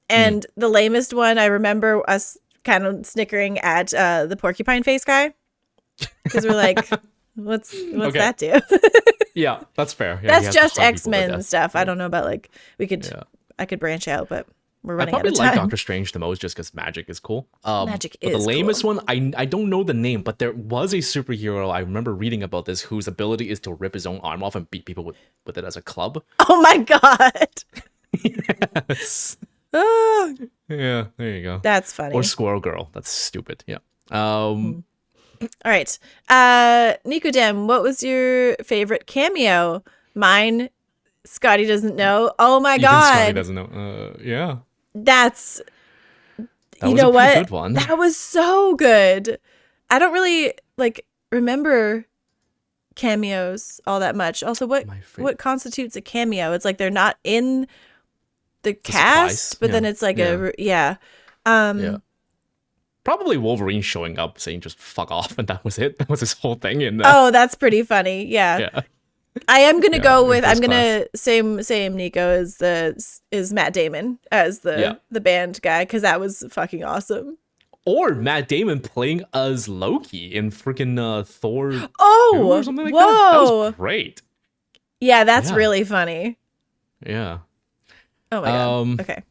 And the lamest one, I remember us kind of snickering at the porcupine face guy. Because we're like, what's that do? Yeah, that's fair. Yeah, that's just X-Men stuff. Yeah. I don't know about like I could branch out, but we're running out of time. I probably like Doctor Strange the most just because magic is cool. Magic is the lamest one, I don't know the name, but there was a superhero, I remember reading about this, whose ability is to rip his own arm off and beat people with it as a club. Oh my God. Yes. Oh. Yeah, there you go. That's funny. Or Squirrel Girl. That's stupid. Yeah. All right. Nicodem, what was your favorite cameo? Mine, Scotty doesn't know. Oh my God. Scotty doesn't know. Yeah. That's, you know what? Good one. That was so good. I don't really like remember cameos all that much. Also, what constitutes a cameo? It's like they're not in the cast, but then it's like probably Wolverine showing up saying just fuck off, and that was it. That was his whole thing. And oh, that's pretty funny. Yeah. I am gonna go with first class. same Nico is Matt Damon as the band guy, because that was fucking awesome. Or Matt Damon playing as Loki in freaking Thor 2 Oh, or something like that. That was great. Yeah, that's really funny. Yeah. Oh my god. Okay.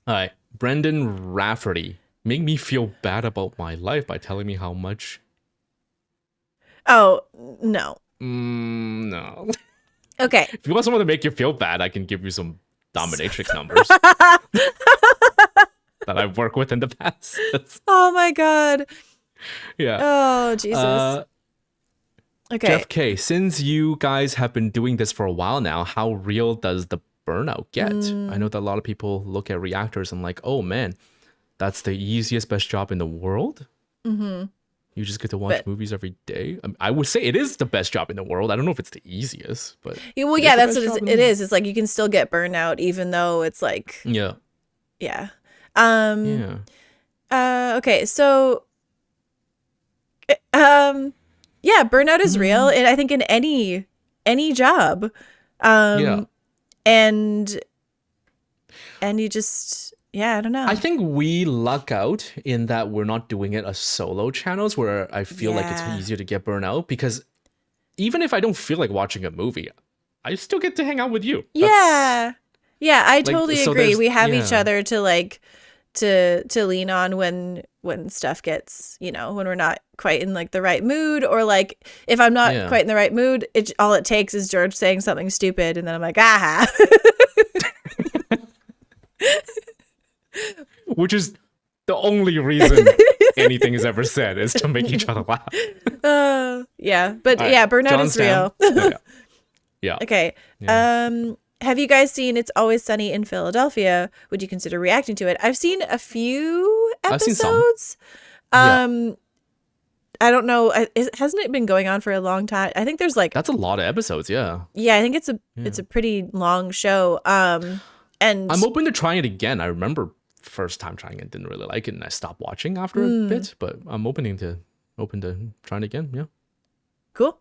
All right. Brendan Rafferty. Make me feel bad about my life by telling me how much. Oh, no. No. Okay. If you want someone to make you feel bad, I can give you some dominatrix numbers that I've worked with in the past. Oh my god. Yeah. Oh, Jesus. Okay. Jeff K, since you guys have been doing this for a while now, how real does the burnout get? I know that a lot of people look at reactors and like, oh man, that's the easiest, best job in the world. Mm-hmm. You just get to watch movies every day. I would say it is the best job in the world. I don't know if it's the easiest, but well, yeah, that's what it is. It's like you can still get burnout even though it's like yeah. Okay, so yeah, burnout is real, and I think in any job. And you just I don't know. I think we luck out in that we're not doing it as solo channels where I feel like it's easier to get burnt out, because even if I don't feel like watching a movie, I still get to hang out with you. Yeah, I totally agree. We have each other to like to lean on when stuff gets, when we're not quite in like the right mood, or like if I'm not quite in the right mood, all it takes is George saying something stupid, and then I'm like, aha. Which is the only reason anything is ever said, is to make each other laugh. Yeah, but burnout is real. Yeah. Okay. Yeah. Have you guys seen It's Always Sunny in Philadelphia? Would you consider reacting to it? I've seen a few episodes. I've seen some. I don't know. Hasn't it been going on for a long time? I think there's like that's a lot of episodes. Yeah. Yeah, I think it's a pretty long show. And I'm open to trying it again. I remember first time trying it, didn't really like it, and I stopped watching after a bit. But I'm open to trying it again. Yeah. Cool.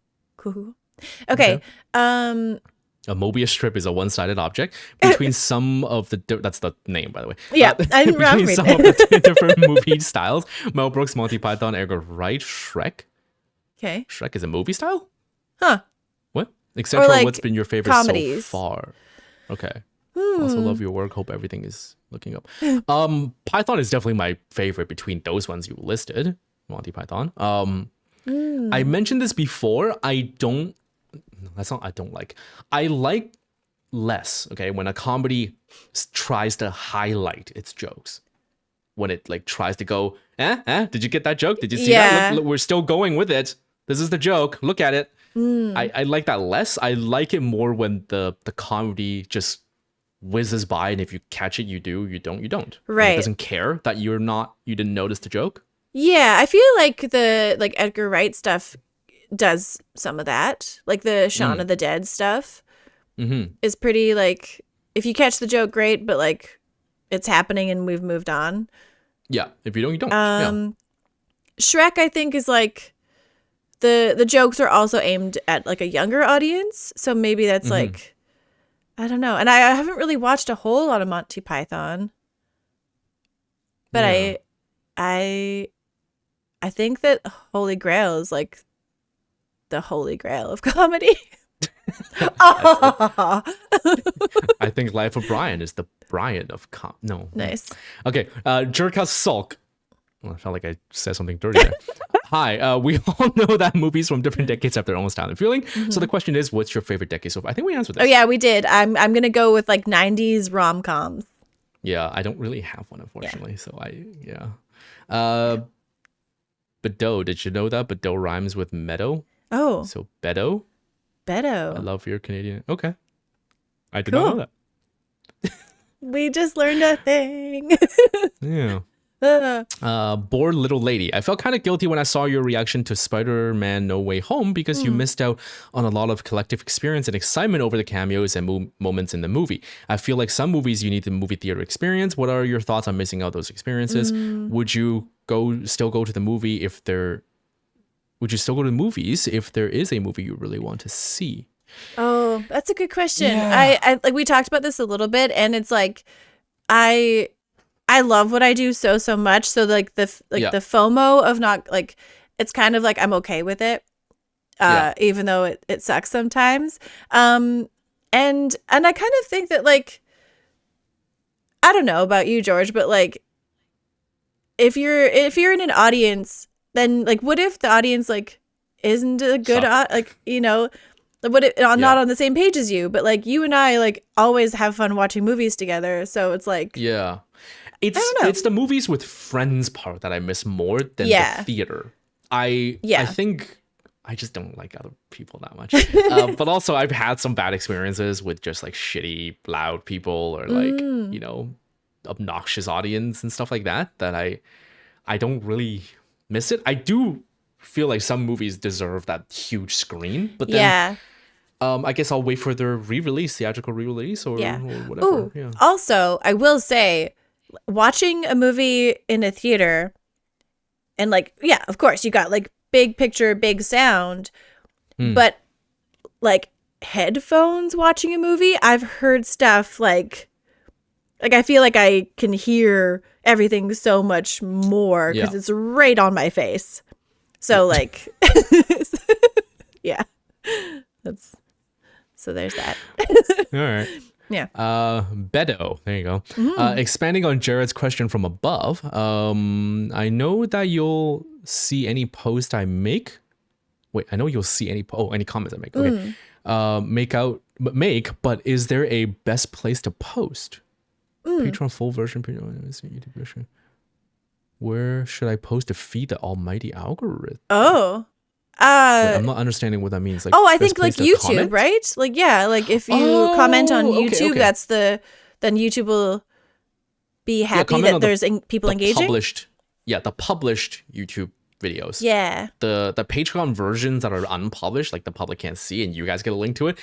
Okay. A Mobius strip is a one-sided object between some of the that's the name, by the way. Yeah, I'm between some of the different movie styles. Mel Brooks, Monty Python, Edgar Wright, Shrek. Okay. Shrek is a movie style? Huh. What? Except for like what's been your favorite comedies so far? Okay. Also love your work. Hope everything is looking up. Python is definitely my favorite between those ones you listed. Monty Python. I mentioned this before. I like less, okay, when a comedy tries to highlight its jokes. When it like tries to go, did you get that joke? Did you see that? Look, we're still going with it. This is the joke. Look at it. I like that less. I like it more when the comedy just whizzes by, and if you catch it, you do. You don't, you don't. Right. And it doesn't care that you didn't notice the joke. Yeah, I feel like the Edgar Wright stuff does some of that. Like the Shaun of the Dead stuff is pretty like, if you catch the joke, great, but like it's happening and we've moved on. Yeah, if you don't, you don't. Shrek, I think, is like the jokes are also aimed at like a younger audience, so maybe that's like, I don't know. And I haven't really watched a whole lot of Monty Python, but I think that Holy Grail is like the Holy Grail of comedy. I think Life of Brian is the Brian of no. Nice. Okay, Jerka Sulk. Well, I felt like I said something dirty there. Hi, we all know that movies from different decades have their own style and feeling. So the question is, what's your favorite decade so far? I think we answered this. Oh yeah, we did. I'm gonna go with like 90s rom-coms. Yeah, I don't really have one, unfortunately. So Bedeau, did you know that Bedeau rhymes with meadow? Oh. So Bedeau. Bedeau. I love your Canadian. Okay. I did not know that. We just learned a thing. Yeah. Bored little lady. I felt kind of guilty when I saw your reaction to Spider-Man No Way Home because you missed out on a lot of collective experience and excitement over the cameos and moments in the movie. I feel like some movies you need the movie theater experience. What are your thoughts on missing out those experiences? Would you still go to the movie if there? Would you still go to the movies if there is a movie you really want to see? Oh, that's a good question. Yeah. I like we talked about this a little bit, and it's like I I love what I do so much. So like Yeah. the FOMO of not like it's kind of like I'm okay with it, Yeah. even though it sucks sometimes. And I kind of think that like I don't know about you, George, but like if you're in an audience, then like what if the audience like isn't a good Suck. like you know what it, not Yeah. on the same page as you, but like you and I like always have fun watching movies together, so it's like Yeah. I don't know. It's the movies with friends part that I miss more than Yeah. the theater. I Yeah. think I just don't like other people that much. But also I've had some bad experiences with just like shitty, loud people or like, Mm. you know, obnoxious audience and stuff like that I don't really miss it. I do feel like some movies deserve that huge screen, but then Yeah. I guess I'll wait for their re-release, theatrical re-release or Yeah. whatever. Ooh. Yeah. Also, I will say watching a movie in a theater and like yeah, of course, you got like big picture, big sound, but like headphones watching a movie, I've heard stuff like I feel like I can hear everything so much more because Yeah. it's right on my face. So like, yeah, that's so there's that. All right. Yeah. Bedo, there you go. Expanding on Jared's question from above, I know that you'll see any post I make. Wait, I know you'll see any any comments I make. Okay. But is there a best place to post? Patreon full version, Patreon YouTube version. Where should I post to feed the almighty algorithm? Oh. Wait, I'm not understanding what that means. Like, Oh, I best think like place to YouTube, comment? right? Like yeah, like if you comment on Oh, YouTube, okay. then YouTube will be happy comment that on there's people the engaging. the published YouTube videos. Yeah. The Patreon versions that are unpublished, like the public can't see, and you guys get a link to it.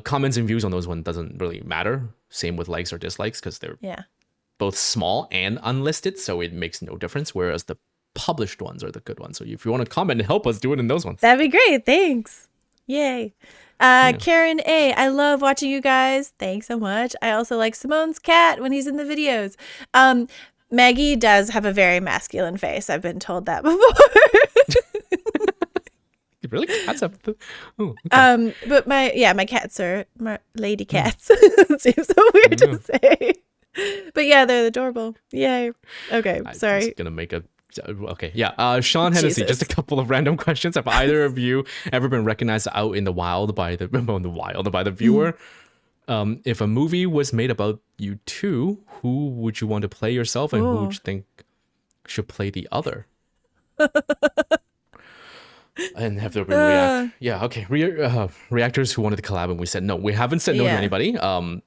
Comments and views on those one doesn't really matter. Same with likes or dislikes because they're Yeah. both small and unlisted, so it makes no difference. Whereas the published ones are the good ones. So if you want to comment and help us, do it in those ones. That'd be great. Thanks. Yay. Karen A, I love watching you guys. Thanks so much. I also like Simone's cat when he's in the videos. Maggie does have a very masculine face. I've been told that before. Really, cats have the. Oh, okay. But my cats are my lady cats. It seems so weird to say. But yeah, they're adorable. Yay. Okay, I'm sorry. just gonna make a. Okay, yeah. Sean Hennessy, Jesus. just a couple of random questions. Have either of you ever been recognized out in the wild by the viewer? If a movie was made about you two, who would you want to play yourself, and who would you think should play the other? And have there been reactors who wanted to collab, and we said no. We haven't said no to anybody. No,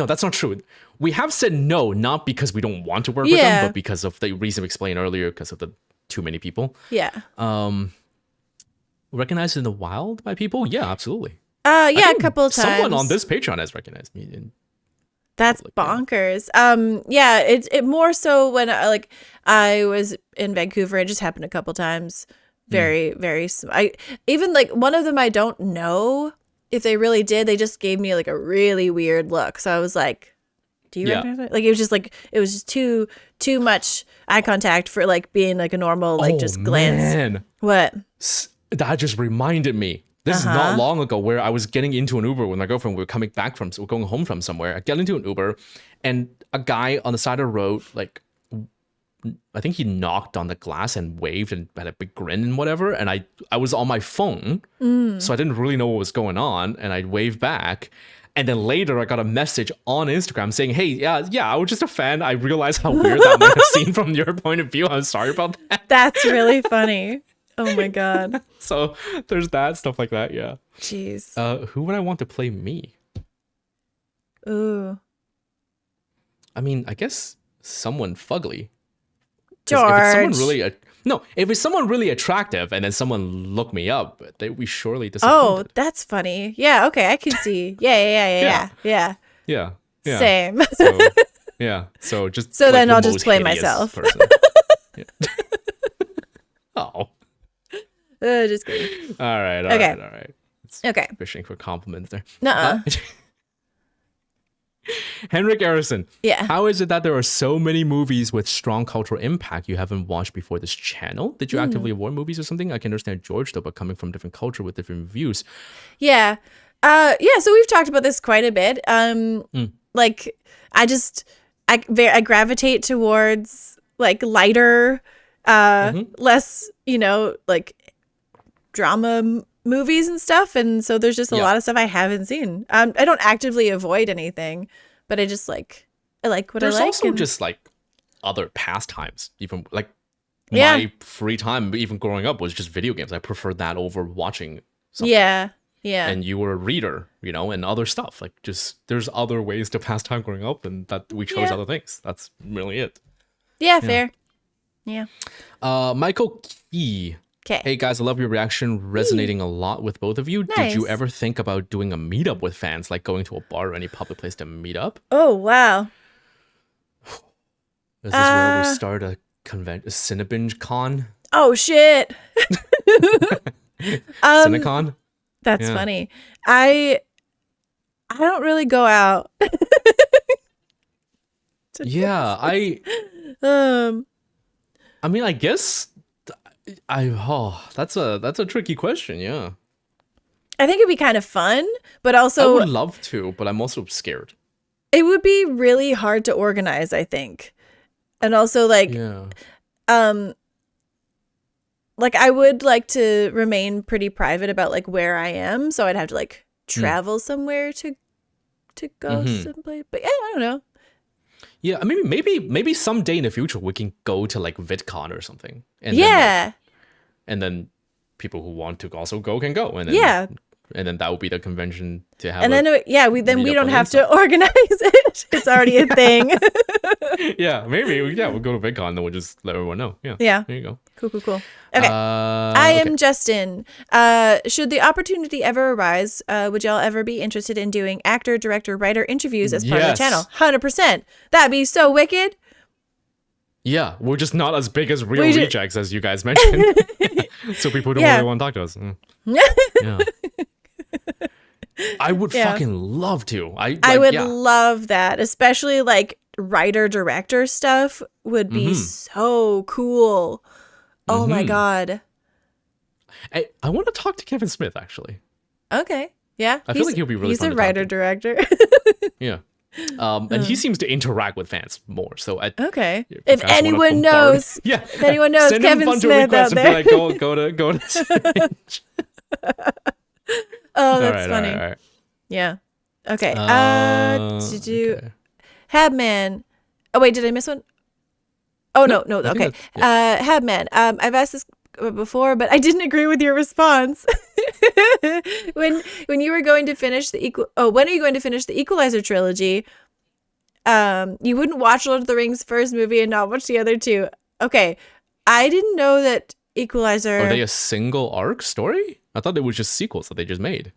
that's not true. We have said no, not because we don't want to work with them, but because of the reason we explained earlier, because of the too many people. Yeah. Recognized in the wild by people? Yeah, absolutely. A couple of times. Someone on this Patreon has recognized me. That's bonkers. Yeah, it more so when I was in Vancouver. It just happened a couple times. Very, very. I even like one of them. I don't know if they really did. They just gave me like a really weird look. So I was like, "Do you recognize it?" Like it was just too much eye contact for like being like a normal just glance. Man. What? That just reminded me. This is not long ago where I was getting into an Uber with my girlfriend. We were going home from somewhere. I get into an Uber, and a guy on the side of the road, like, I think he knocked on the glass and waved and had a big grin and whatever. And I was on my phone, so I didn't really know what was going on. And I waved back. And then later I got a message on Instagram saying, hey, yeah, I was just a fan. I realized how weird that might have seemed from your point of view. I'm sorry about that. That's really funny. Oh my God. So there's that, stuff like that, yeah. Jeez. Who would I want to play me? Ooh. I mean, I guess someone fugly. George. If it's someone really attractive and then someone look me up, they we surely disappointed. Oh, that's funny. Yeah, okay, I can see. Yeah. Yeah. Same. So, yeah. So just so like then the I'll just most play hideous myself. person. Yeah. Oh. Just kidding. All right. It's Okay. fishing for compliments there. Nuh-uh. Henrik Harrison. Yeah. How is it that there are so many movies with strong cultural impact you haven't watched before this channel? Did you actively avoid movies or something? I can understand George though, but coming from different culture with different views. Yeah. So we've talked about this quite a bit. Like I gravitate towards like lighter, less, like drama movies and stuff. And so there's just a lot of stuff I haven't seen. I don't actively avoid anything, but I just like, I like what There's I like. also just like other pastimes, even like my free time, even growing up, was just video games. I prefer that over watching something. Yeah. And you were a reader, and other stuff. Like just there's other ways to pass time growing up, and that we chose other things. That's really it. Yeah, fair. Yeah. Michael Key. Okay. Hey guys, I love your reaction, resonating a lot with both of you. Nice. Did you ever think about doing a meetup with fans, like going to a bar or any public place to meet up? Oh, wow. Is this where we start a Cinebinge con? Oh, shit. Cinecon? That's funny. I don't really go out. I mean, I guess that's a tricky question. Yeah, I think it'd be kind of fun, but also I would love to, but I'm also scared. It would be really hard to organize, I think. And also like like I would like to remain pretty private about like where I am, so I'd have to like travel somewhere to go someplace. But yeah, I don't know. Yeah, I mean, maybe someday in the future we can go to like VidCon or something. And then people who want to also go can go. And then, and then that would be the convention to have. And then we don't have to organize it. It's already a thing. Yeah, maybe. We'll go to VidCon, then we'll just let everyone know. Yeah. There you go. Cool. Okay. I am Justin. Should the opportunity ever arise, would y'all ever be interested in doing actor, director, writer interviews as part of the channel? 100%. That'd be so wicked. Yeah, we're just not as big as Real Rejects as you guys mentioned. So people don't really want to talk to us. Yeah. I would fucking love to. I would love that, especially like writer director stuff would be so cool. Oh my god. I want to talk to Kevin Smith actually. Okay. Yeah. I feel like he'll be really fun He's a writer director. Yeah. And he seems to interact with fans more. So if anyone knows, if anyone knows send Kevin him a bunch Smith of requests out there, and be like, go to Oh, that's funny. All right. Yeah. Okay. Habman. Oh wait, did I miss one? Oh no. Okay. Habman. I've asked this before, but I didn't agree with your response. when you were going to finish when are you going to finish the Equalizer trilogy? You wouldn't watch Lord of the Rings first movie and not watch the other two. Okay. I didn't know that Equalizer. Are they a single arc story? I thought they were just sequels that they just made.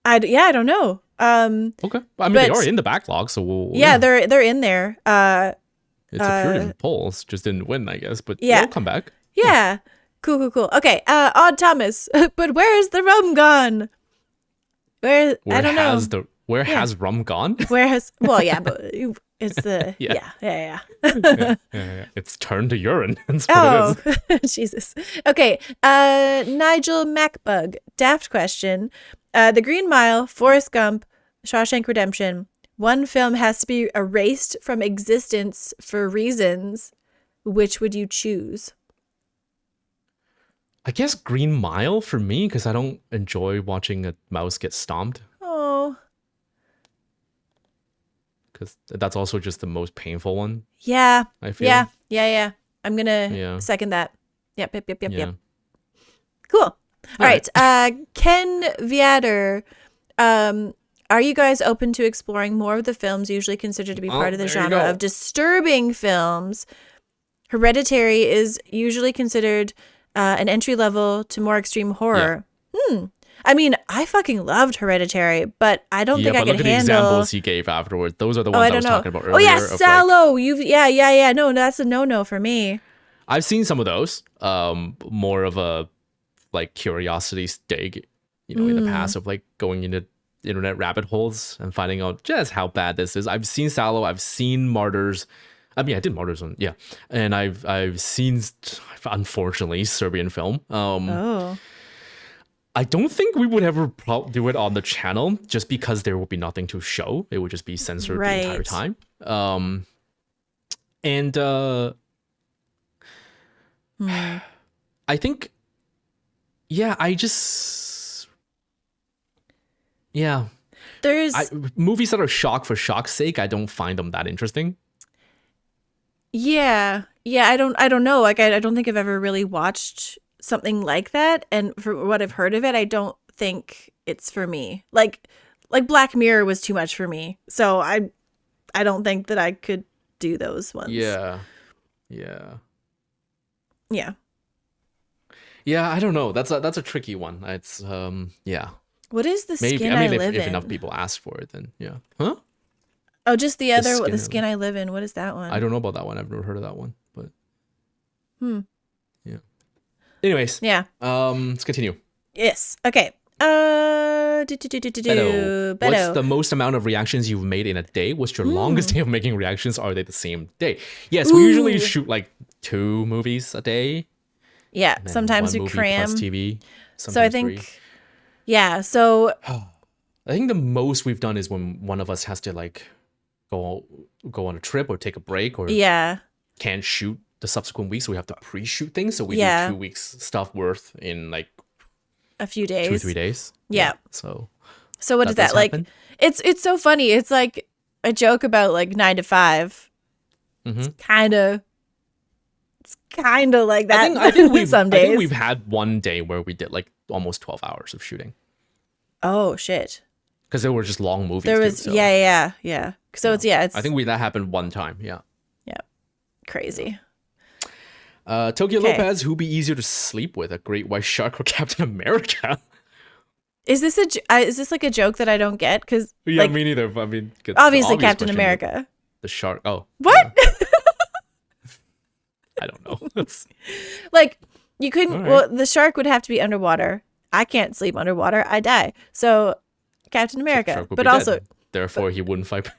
I don't know. Okay. I mean, they are in the backlog, so they're in there. It's appeared in polls, just didn't win, I guess. But they'll come back. Yeah. Cool. Okay. Odd Thomas, but where is the rum gone? I don't know. Where has rum gone? But it's the yeah. It's turned to urine. Jesus. Okay. Nigel Macbug. Daft question. The Green Mile, Forrest Gump, Shawshank Redemption. One film has to be erased from existence for reasons. Which would you choose? I guess Green Mile for me, because I don't enjoy watching a mouse get stomped. Oh. Because that's also just the most painful one. Yeah. I feel. Yeah. I'm going to second that. Yep. Cool. All right. Ken Viator. Are you guys open to exploring more of the films usually considered to be part of the genre of disturbing films? Hereditary is usually considered an entry level to more extreme horror. Yeah. I mean, I fucking loved Hereditary, but I don't think I can handle. Look at the examples he gave afterwards. Those are the ones I was talking about earlier. Oh yeah, Sallow. Yeah. No, that's a no for me. I've seen some of those. More of a like curiosity stake in the past of like going into internet rabbit holes and finding out just how bad this is. I've seen Salo, I've seen Martyrs. I mean, I did Martyrs on, yeah, and I've seen, unfortunately, Serbian film. I don't think we would ever do it on the channel just because there would be nothing to show. It would just be censored the entire time. I think, there's movies that are shock for shock's sake. I don't find them that interesting. Yeah. I don't know. Like, I don't think I've ever really watched something like that. And for what I've heard of it, I don't think it's for me. Like Black Mirror was too much for me. So I don't think that I could do those ones. Yeah. I don't know. That's a tricky one. It's What is the skin I live in? If enough people ask for it, then yeah. Huh? Oh, just the skin I live in. What is that one? I don't know about that one. I've never heard of that one, but yeah. Anyways, yeah. Let's continue. Yes. Okay. Beto, what's the most amount of reactions you've made in a day? What's your longest day of making reactions? Are they the same day? Yes, we usually shoot like 2 movies a day. Yeah, sometimes we cram. Plus TV. So I think, 3. Yeah. So I think the most we've done is when one of us has to like go on a trip or take a break or can't shoot the subsequent weeks, so we have to pre-shoot things. So we do 2 weeks stuff worth in like a few days, 2 or 3 days. Yeah. So what is that like? Happen. It's so funny. It's like a joke about like 9 to 5. Mm-hmm. It's kind of like that. I think some days. I think we've had one day where we did like almost 12 hours of shooting. Oh shit! Because there were just long movies. There was yeah. So it's I think that happened one time. Yeah. Crazy. Tokyo Lopez, who'd be easier to sleep with, a great white shark or Captain America? Is this like a joke that I don't get? Because me neither. I mean, obviously Captain America. The shark. Oh, what? Yeah. I don't know. Like you couldn't. Right. Well, the shark would have to be underwater. I can't sleep underwater. I die. So Captain America, but also dead. Therefore he wouldn't fight back.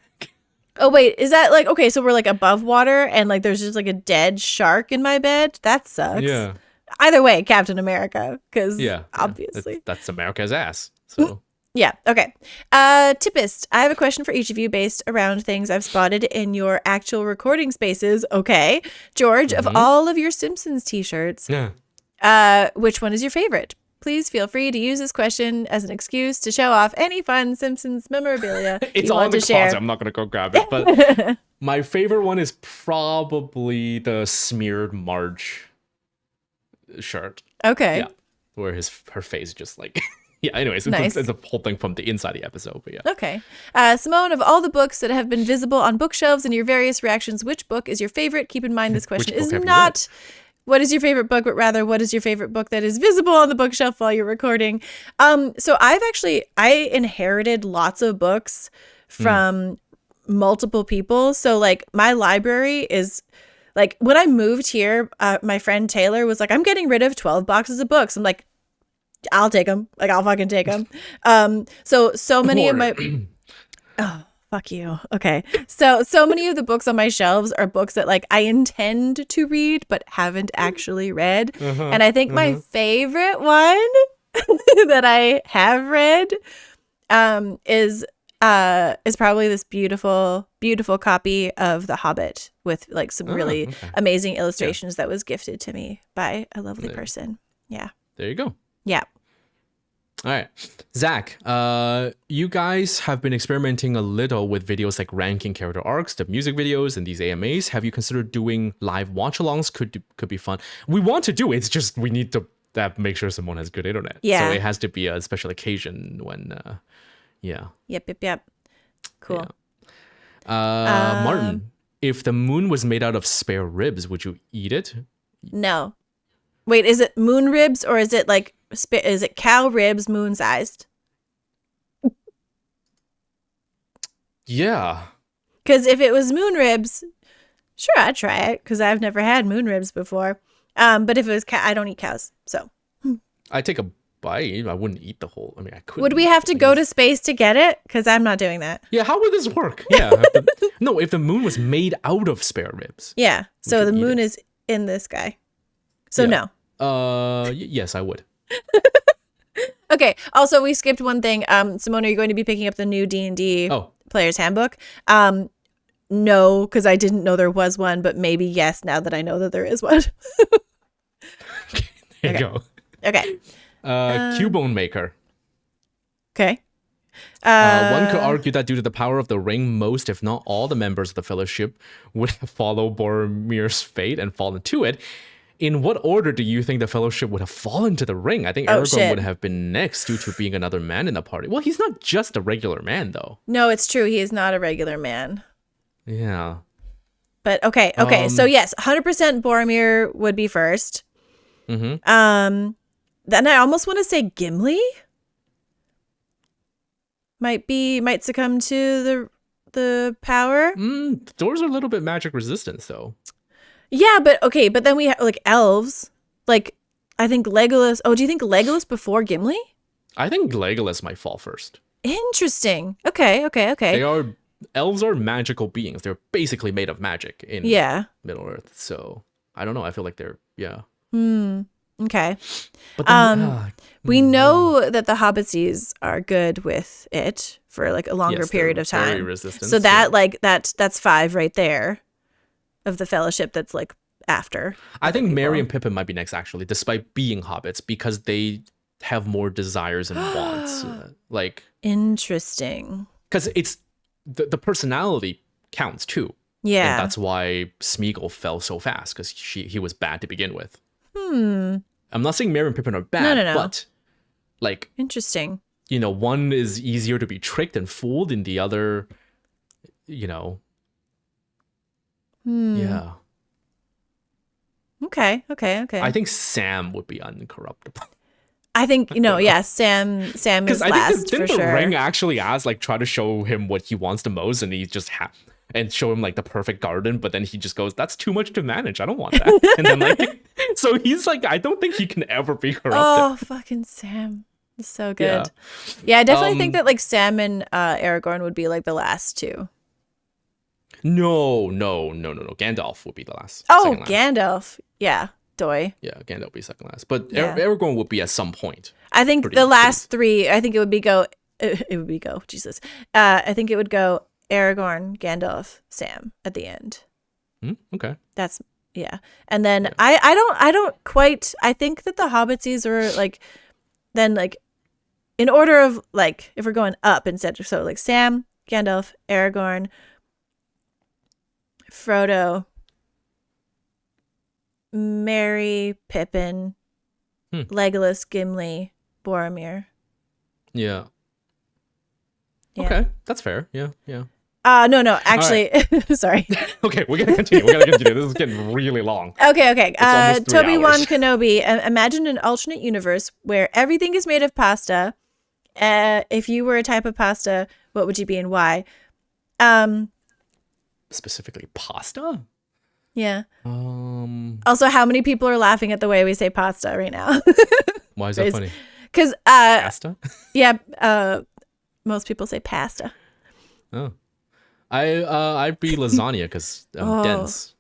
Oh wait, is that like okay? So we're like above water, and like there's just like a dead shark in my bed. That sucks. Yeah. Either way, Captain America, because obviously that's America's ass. So yeah. Okay. Tippist, I have a question for each of you based around things I've spotted in your actual recording spaces. Okay, George, of all of your Simpsons t-shirts, which one is your favorite? Please feel free to use this question as an excuse to show off any fun Simpsons memorabilia it's you want to share. Closet. I'm not going to go grab it, but my favorite one is probably the smeared Marge shirt. Okay. Yeah, where her face just like... Yeah, anyways, nice. It's a whole thing from the inside of the episode, but yeah. Okay. Simone, of all the books that have been visible on bookshelves and your various reactions, which book is your favorite? Keep in mind this question is not... What is your favorite book, but rather what is your favorite book that is visible on the bookshelf while you're recording? So I inherited lots of books from multiple people. So like my library is like when I moved here, my friend Taylor was like, I'm getting rid of 12 boxes of books. I'm like, I'll take them. Like I'll fucking take them. So many of my... Oh. Fuck you. Okay. So many of the books on my shelves are books that like I intend to read but haven't actually read. And I think my favorite one that I have read is probably this beautiful copy of The Hobbit with like some really amazing illustrations that was gifted to me by a lovely person. Yeah. There you go. Yeah. All right, Zach, you guys have been experimenting a little with videos like ranking character arcs, the music videos, and these AMAs. Have you considered doing live watch-alongs? Could be fun. We want to do it. It's just we need to make sure someone has good internet. Yeah. So it has to be a special occasion when, Yep. Cool. Yeah. Martin, if the moon was made out of spare ribs, would you eat it? No. Wait, is it moon ribs or is it like... Is it cow ribs moon sized? Yeah. Because if it was moon ribs, sure, I'd try it because I've never had moon ribs before. But if it was I don't eat cows, so. I take a bite. I wouldn't eat the whole. I mean, I could. Would we have to go to space to get it? Because I'm not doing that. Yeah, how would this work? Yeah. No, if the moon was made out of spare ribs. Yeah. So the moon is in this guy. So no. Yes, I would. Okay. Also, we skipped one thing. Simone, are you going to be picking up the new D&D Player's Handbook? No, because I didn't know there was one, but maybe yes, now that I know that there is one. There you go. Okay. Cubone Maker. Okay. One could argue that due to the power of the ring, most, if not all, the members of the Fellowship would follow Boromir's fate and fall into it. In what order do you think the Fellowship would have fallen to the ring? I think Aragorn would have been next due to being another man in the party. Well, he's not just a regular man, though. No, it's true. He is not a regular man. Yeah. But okay. So yes, 100% Boromir would be first. Mm-hmm. Then I almost want to say Gimli might succumb to the power. Doors are a little bit magic resistant, though. Yeah, but then we have like elves. Like I think Legolas. Oh, do you think Legolas before Gimli? I think Legolas might fall first. Interesting. Okay. Elves are magical beings. They're basically made of magic in Middle Earth. So I don't know. I feel like they're Okay. But then, we know that the Hobbitsies are good with it for like a longer period of time. Very resistant, so that that's 5 right there of the Fellowship that's like after. I think Merry and Pippin might be next actually, despite being hobbits, because they have more desires and wants. Interesting. Because it's the personality counts too. Yeah. And that's why Smeagol fell so fast, because he was bad to begin with. I'm not saying Merry and Pippin are bad, No. but like interesting. One is easier to be tricked and fooled, and the other, Yeah. Okay. I think Sam would be uncorruptible. I think Sam is last for sure. The ring actually try to show him what he wants the most, and he just and show him like the perfect garden, but then he just goes, "That's too much to manage. I don't want that." And then so he's like, I don't think he can ever be corrupted. Oh, fucking Sam, it's so good. Yeah, I definitely think that like Sam and Aragorn would be like the last two. No. Gandalf would be the last. Oh, Gandalf. Yeah, Doy. Yeah, Gandalf would be second last, but Aragorn would be at some point. I think the last 3. I think it would be go. Jesus. I think it would go Aragorn, Gandalf, Sam at the end. Okay. That's and then I don't quite. I think that the Hobbitsies are like then like in order of like if we're going up instead. So like Sam, Gandalf, Aragorn, Frodo, Merry, Pippin, Legolas, Gimli, Boromir. Yeah. Okay, that's fair. Yeah. No, actually, right. Sorry. Okay, we gotta continue. This is getting really long. Okay. Toby-Wan Kenobi, imagine an alternate universe where everything is made of pasta. If you were a type of pasta, what would you be and why? Specifically pasta? Yeah. Also, how many people are laughing at the way we say pasta right now? Why is that funny? Because pasta? Yeah. Most people say pasta. Oh. I'd be lasagna because I'm dense.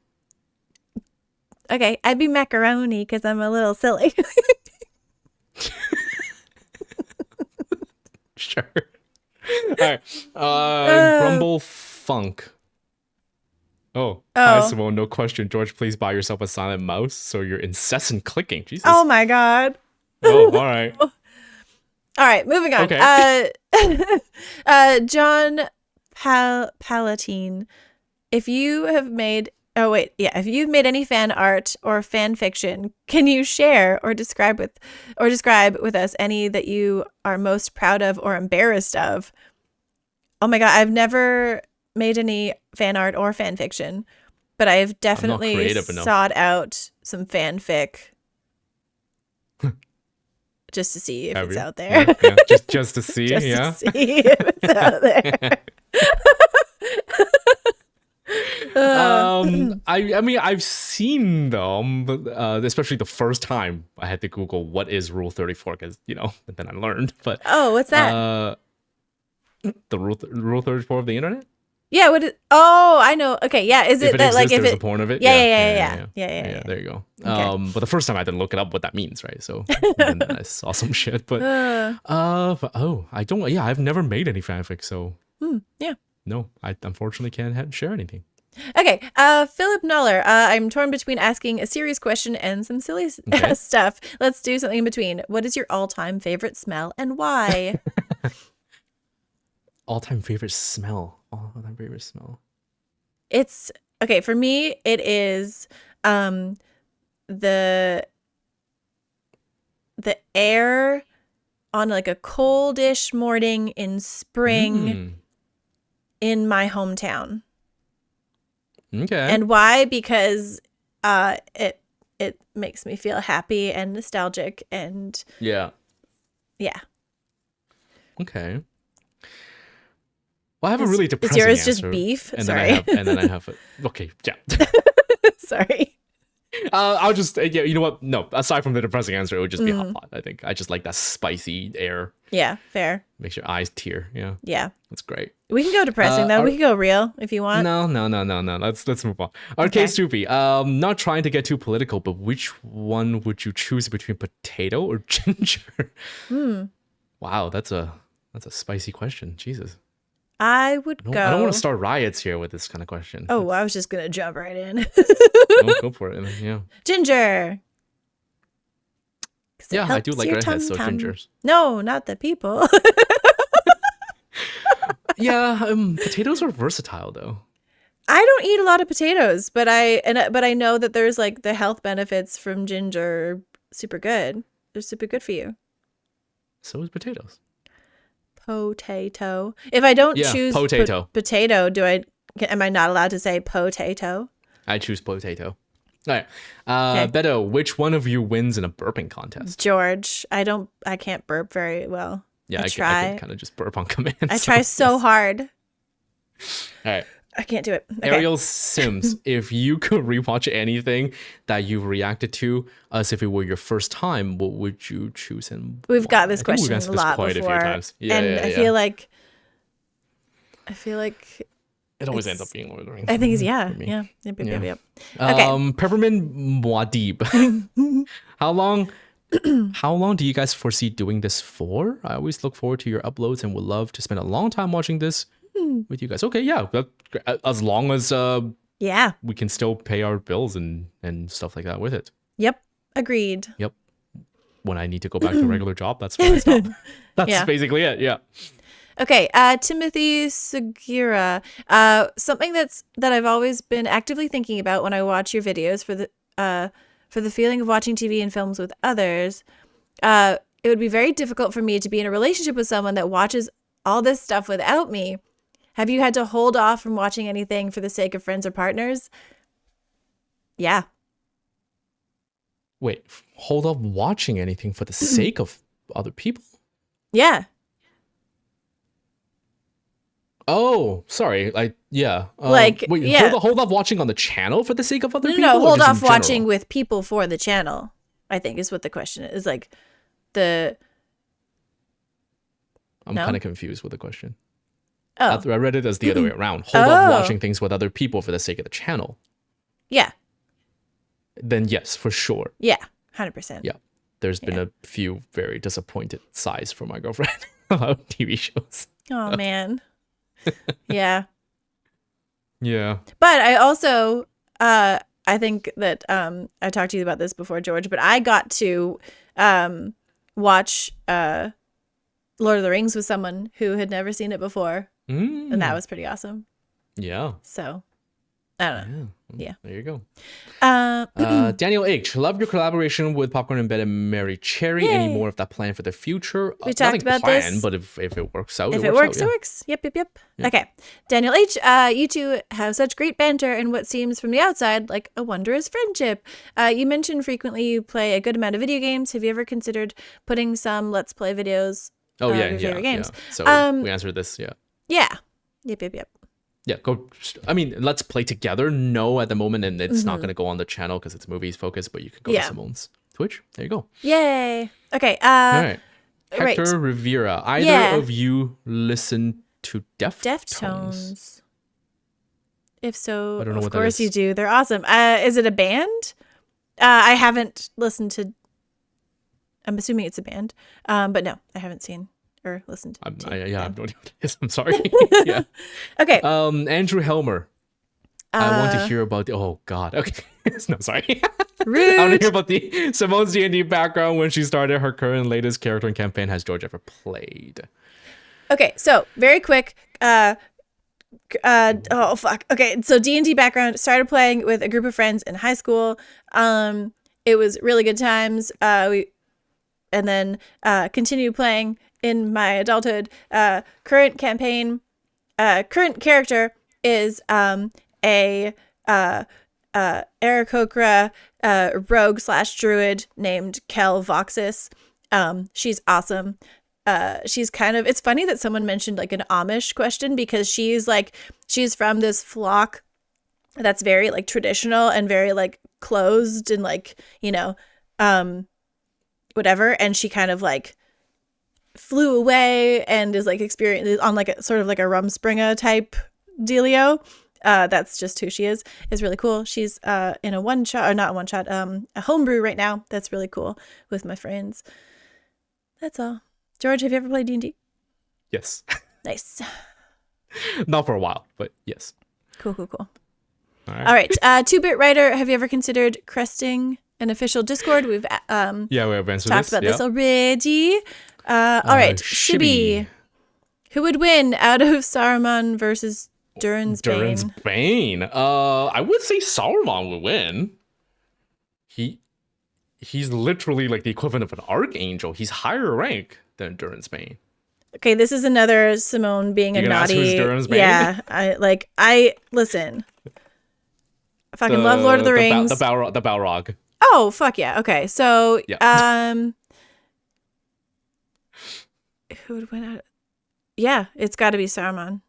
Okay, I'd be macaroni because I'm a little silly. Sure. All right. Grumble Funk. Hi, Simone. No question. George, please buy yourself a silent mouse so your incessant clicking. Jesus. Oh my God. Oh, all right. All right, moving on. Okay. John Palatine, if you've made any fan art or fan fiction, can you share or describe with us any that you are most proud of or embarrassed of? Oh my God, I've never made any fan art or fan fiction, but I have definitely sought out some fanfic just to see if it's out there. Yeah. Just to see, to see if it's out there. I mean, I've seen them, but especially the first time I had to Google what is Rule 34, because and then I learned. But Oh, what's that? The Rule 34 of the internet. Yeah. Oh, I know. Okay. Yeah. Is it that like if there's it? a porn of it? Yeah. There you go. Okay. But the first time I didn't look it up what that means, right? So and then I saw some shit, but I don't. Yeah, I've never made any fanfic, so Yeah. no, I unfortunately can't share anything. Okay, Philip Noller. I'm torn between asking a serious question and some silly stuff. Let's do something in between. What is your all-time favorite smell and why? All-time favorite smell. All-time favorite smell. It's okay for me. It is the air on like a coldish morning in spring in my hometown. Okay. And why? Because it makes me feel happy and nostalgic and yeah. Okay. Okay. Well, I have a really depressing answer. Is yours answer, just beef? And Sorry. then I have okay, yeah. Sorry. I'll just you know what? No, aside from the depressing answer, it would just be hot pot. I think I just like that spicy air. Yeah, fair. Makes your eyes tear. Yeah. Yeah. That's great. We can go depressing though. We can go real if you want. No. Let's move on. Okay, Stoopy. Not trying to get too political, but which one would you choose between potato or ginger? Wow, that's a spicy question. Jesus. I would go. I don't want to start riots here with this kind of question. Oh, I was just gonna jump right in. No, go for it. Yeah. Ginger. Yeah, I do like redheads, so gingers. No, not the people. Yeah, potatoes are versatile though. I don't eat a lot of potatoes, but I know that there's like the health benefits from ginger are super good. They're super good for you. So is potatoes. Potato. If I don't choose potato, am I not allowed to say potato? I choose potato. All right. Beto, which one of you wins in a burping contest? George. I can't burp very well. Yeah, I try. can kind of just burp on command. I try so hard. All right. I can't do it. Okay. Ariel Sims, if you could rewatch anything that you reacted to as if it were your first time, what would you choose and We've why? got this question a lot quite before. A few times. Yeah, and I feel like it always ends up being Lord of the Rings. I think it's Yep. Okay. Peppermint Muad'Dib. How long do you guys foresee doing this for? I always look forward to your uploads and would love to spend a long time watching this with you guys. Okay, yeah. As long as we can still pay our bills and stuff like that with it. Yep. Agreed. Yep. When I need to go back to a regular job, that's when I stop. That's basically it. Yeah. Okay, Timothy Segura. Something that I've always been actively thinking about when I watch your videos for the feeling of watching TV and films with others. It would be very difficult for me to be in a relationship with someone that watches all this stuff without me. Have you had to hold off from watching anything for the sake of friends or partners? Yeah. Wait, hold off watching anything for the sake of other people? Yeah. Oh, sorry. Wait, hold off watching on the channel for the sake of other people? No, hold off watching with people for the channel, I think is what the question is. Like I'm kind of confused with the question. Oh. I read it as the other way around. Hold off watching things with other people for the sake of the channel. Yeah. Then yes, for sure. Yeah, 100%. Yeah. There's been a few very disappointed sighs from my girlfriend about TV shows. Oh, man. Yeah. Yeah. But I also, I think that I talked to you about this before, George, but I got to watch Lord of the Rings with someone who had never seen it before. And that was pretty awesome. Yeah. So, I don't know. Yeah. There you go. Daniel H. Love your collaboration with Popcorn and Bed and Mary Cherry. Yay. Any more of that plan for the future? We talked about this. But if it works out, it works. Yep. Okay. Daniel H. You two have such great banter and what seems from the outside like a wondrous friendship. You mentioned frequently you play a good amount of video games. Have you ever considered putting some Let's Play videos? Oh, your favorite games? So we answered this. Yeah. Yeah. Yep. yeah, go. I mean, let's play together. No, at the moment, and it's not going to go on the channel because it's movies focused. But you can go to Simone's Twitch. There you go. Yay. Okay. All right. Hector Right. Rivera. Either of you listen to Deftones? Deftones. If so, I don't know of what that course is. you do. They're awesome. Is it a band? I haven't listened to. I'm assuming it's a band. But no, I haven't seen or listened to. I have no idea what it is. I'm sorry. Yeah. Okay. Andrew Helmer. I want to hear about the. Oh God. Okay. No, sorry. Rude. I want to hear about the Simone's D&D background when she started her current latest character and campaign. Has George ever played? Okay, so very quick. Oh fuck. Okay, so D&D background. Started playing with a group of friends in high school. It was really good times. And then continued playing in my adulthood. Current campaign. Current character is a Aarakocra rogue / druid named Kel Voxus. She's awesome. She's kind of, it's funny that someone mentioned like an Amish question because she's from this flock that's very like traditional and very like closed and like, you know, whatever. And she kind of like flew away and is like experienced on like a sort of like a Rumspringa type dealio. That's just who she is. It's really cool. She's in a one shot, or not one shot, a homebrew right now. That's really cool with my friends. That's all. George, have you ever played D&D? Yes. Nice. Not for a while, but yes. Cool. All right. 2-Bit Writer, have you ever considered cresting an official Discord? We've we have answered talked about this already. All right. Shibby. Who would win out of Saruman versus Durin's Bane? I would say Saruman would win. He's literally like the equivalent of an archangel. He's higher rank than Durin's Bane. Okay, this is another Simone being a naughty. Ask who's Durin's Bane? Yeah, I listen. I fucking love Lord of the Rings. The Balrog. Oh fuck yeah! Okay, so who would win out? Yeah, it's got to be Saruman.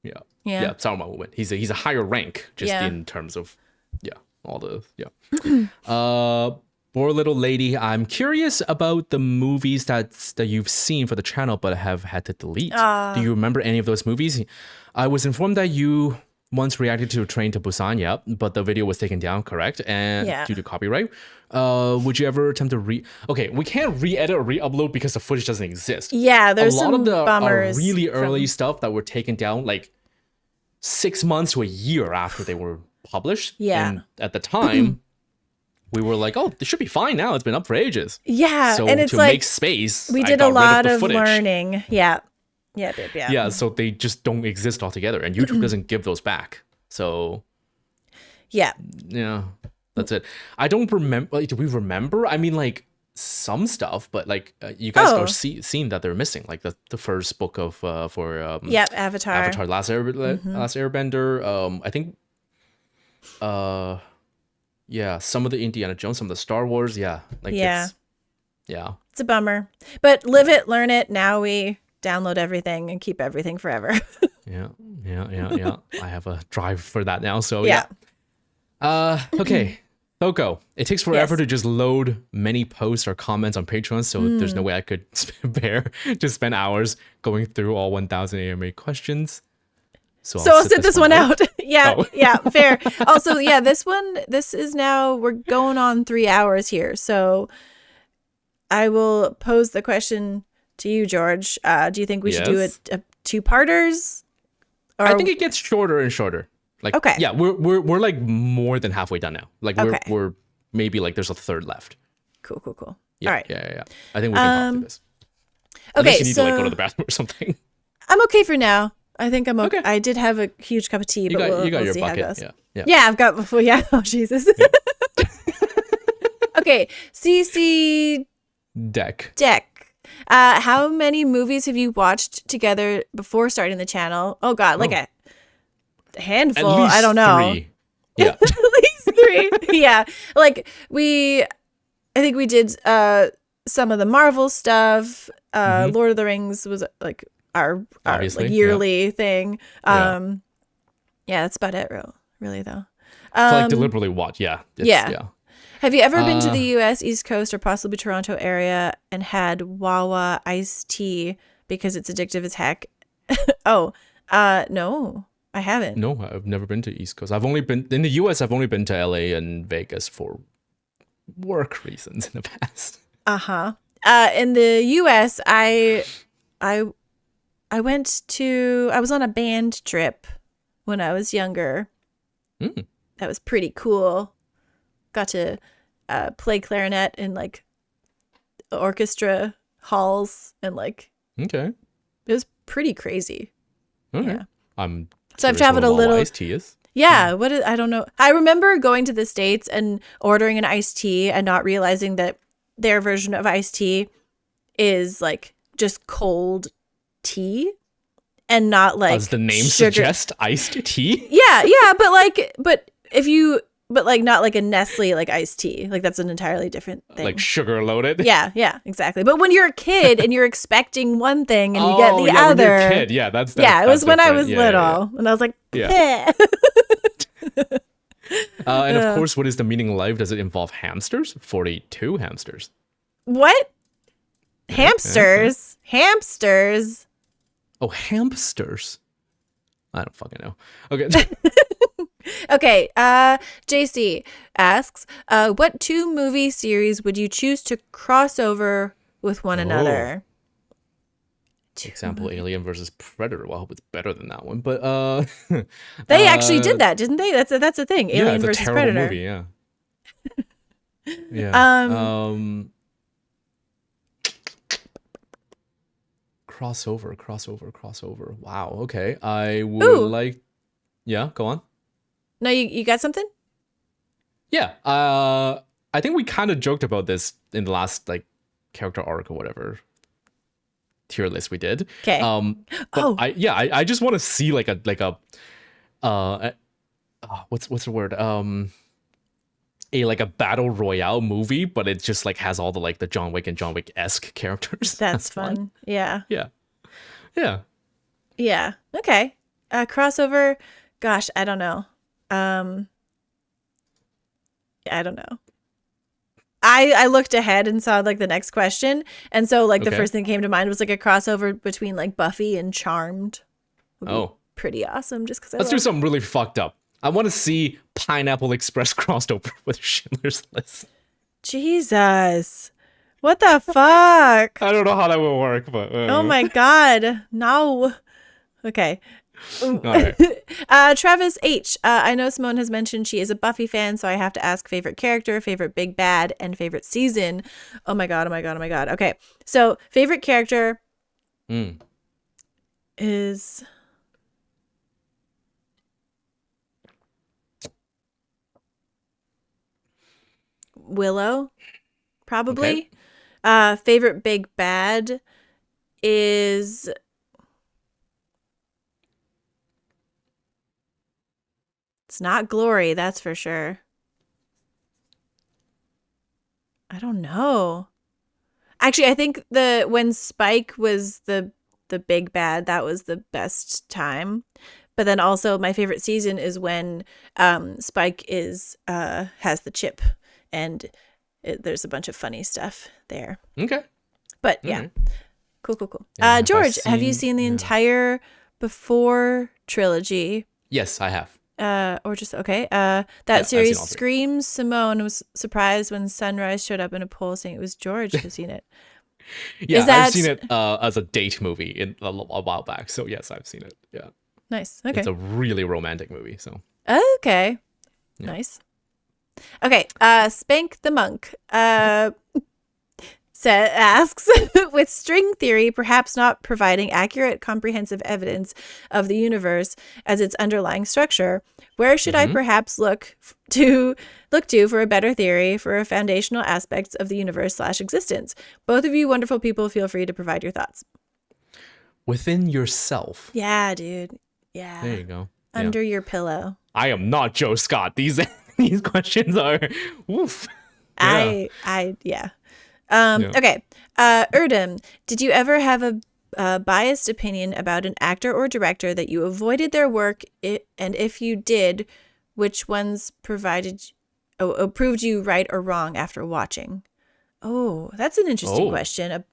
Yeah, Saruman will win. He's a higher rank just in terms of all the Poor Little Lady, I'm curious about the movies that you've seen for the channel but have had to delete. Do you remember any of those movies? I was informed that you once reacted to Train to Busan, but the video was taken down, correct? And due to copyright. Would you ever attempt to Okay, we can't re-edit or re-upload because the footage doesn't exist. Yeah, there's a lot of the bummers really early stuff that were taken down like 6 months to a year after they were published. Yeah. And at the time, we were like, oh, this should be fine now. It's been up for ages. Yeah. So and it's to like, make space, we I did got a lot rid of the learning. Yeah. Yeah, so they just don't exist altogether. And YouTube doesn't give those back. So yeah, that's it. I don't remember. Like, do we remember? I mean, like some stuff, but like you guys are seeing that they're missing. Like the first book of for Avatar Last Airbender. I think some of the Indiana Jones, some of the Star Wars. It's a bummer, but live it, learn it. Now we download everything and keep everything forever. Yeah. I have a drive for that now. So okay. Toko, it takes forever to just load many posts or comments on Patreon, so there's no way I could bear to spend hours going through all 1,000 AMA questions. So I'll sit this one out. Yeah, fair. Also, this is now, we're going on 3 hours here. So I will pose the question to you, George. Do you think we should do a two-parters? I think it gets shorter and shorter. Like, okay. Yeah, we're like more than halfway done now. Like we're maybe like there's a third left. Cool. Yeah, all right. Yeah. I think we can talk through this. Okay, unless you need to like go to the bathroom or something. I'm okay for now. I think I'm okay. I did have a huge cup of tea, but we'll your see bucket. How it goes. Yeah, I've got before. Yeah. Oh Jesus. Yeah. Okay, CC Deck. How many movies have you watched together before starting the channel? Oh God, like a handful. At least I don't know. 3. Yeah. At least 3. Yeah. Like I think we did some of the Marvel stuff. Lord of the Rings was like our like yearly thing. Yeah, that's about it, really though. To like deliberately watch. Yeah. Yeah. Have you ever been to the U.S. East Coast or possibly Toronto area and had Wawa iced tea because it's addictive as heck? No, I haven't. No, I've never been to East Coast. I've only been in the U.S. I've only been to LA and Vegas for work reasons in the past. In the U.S., I was on a band trip when I was younger. That was pretty cool. Got to play clarinet in like orchestra halls and like. Okay. It was pretty crazy. Okay. Yeah. So I've traveled a little. Iced tea is? Yeah. I don't know. I remember going to the States and ordering an iced tea and not realizing that their version of iced tea is like just cold tea and not like as the name sugar. Suggests, iced tea. Yeah, but not like a Nestle like iced tea. Like that's an entirely different thing. Like sugar loaded. Yeah, exactly. But when you're a kid and you're expecting one thing and you get the other. When you're a kid. Yeah, that's it was when I was little, yeah. and I was like, and of course, what is the meaning of life? Does it involve hamsters? 42 hamsters. What? Hamsters? Hamsters? Oh, hamsters. I don't fucking know. Okay. Okay, JC asks, what 2 movie series would you choose to cross over with one another? Example, Alien versus Predator. Well, I hope it's better than that one. But they actually did that, didn't they? That's a thing. Alien versus Predator. Movie, yeah. Yeah. Crossover. Wow. Okay. I would like. Yeah. Go on. No, you got something? Yeah. I think we kind of joked about this in the last like character arc or whatever tier list we did. Okay. I just want to see like a what's the word? A battle royale movie, but it just like has all the like the John Wick and John Wick-esque characters. That's fun. Yeah. Okay. Crossover. Gosh, I don't know. I don't know. I looked ahead and saw like the next question, and so like the first thing that came to mind was like a crossover between like Buffy and Charmed. Would be pretty awesome. Just because let's do something really fucked up. I want to see Pineapple Express crossed over with Schindler's List. Jesus, what the fuck? I don't know how that will work, but oh my god, no. Okay. All right. Travis H. I know Simone has mentioned she is a Buffy fan, so I have to ask favorite character, favorite big bad, and favorite season. Oh my god. Okay, so favorite character is Willow, probably. Okay. Favorite big bad is it's not Glory, that's for sure. I don't know. Actually, I think when Spike was the big bad, that was the best time. But then also my favorite season is when Spike has the chip, and there's a bunch of funny stuff there. Okay. But yeah. Right. Cool. Yeah, George, have you seen the entire Before trilogy? Yes, I have. Or just okay. That series screams. Simone was surprised when Sunrise showed up in a poll saying it was George who's seen it. Yeah, I've seen it as a date movie a while back. So yes, I've seen it. Yeah. Nice. Okay. It's a really romantic movie. So. Okay. Yeah. Nice. Okay. Spank the Monk. Asks, with string theory perhaps not providing accurate, comprehensive evidence of the universe as its underlying structure, where should I perhaps look to for a better theory for foundational aspects of the universe / existence? Both of you wonderful people, feel free to provide your thoughts. Within yourself. Yeah, dude. Yeah. There you go. Under your pillow. I am not Joe Scott. These questions are woof. Yeah. Okay. Erdem, did you ever have a biased opinion about an actor or director that you avoided their work, and if you did, which ones proved you right or wrong after watching? Oh, that's an interesting question.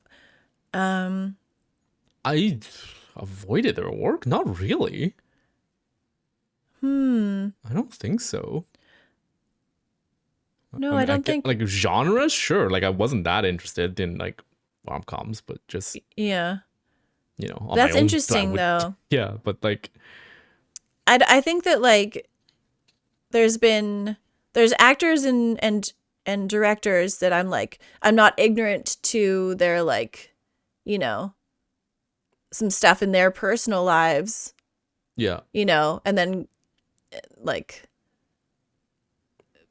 I avoided their work? Not really. I don't think so. No, I don't think. Like genres, sure. Like I wasn't that interested in like rom-coms, but just yeah. You know, on that's my own, interesting though. Yeah, but like, I think that like there's actors and directors that I'm not ignorant to their like, you know, some stuff in their personal lives. Yeah. You know, and then like,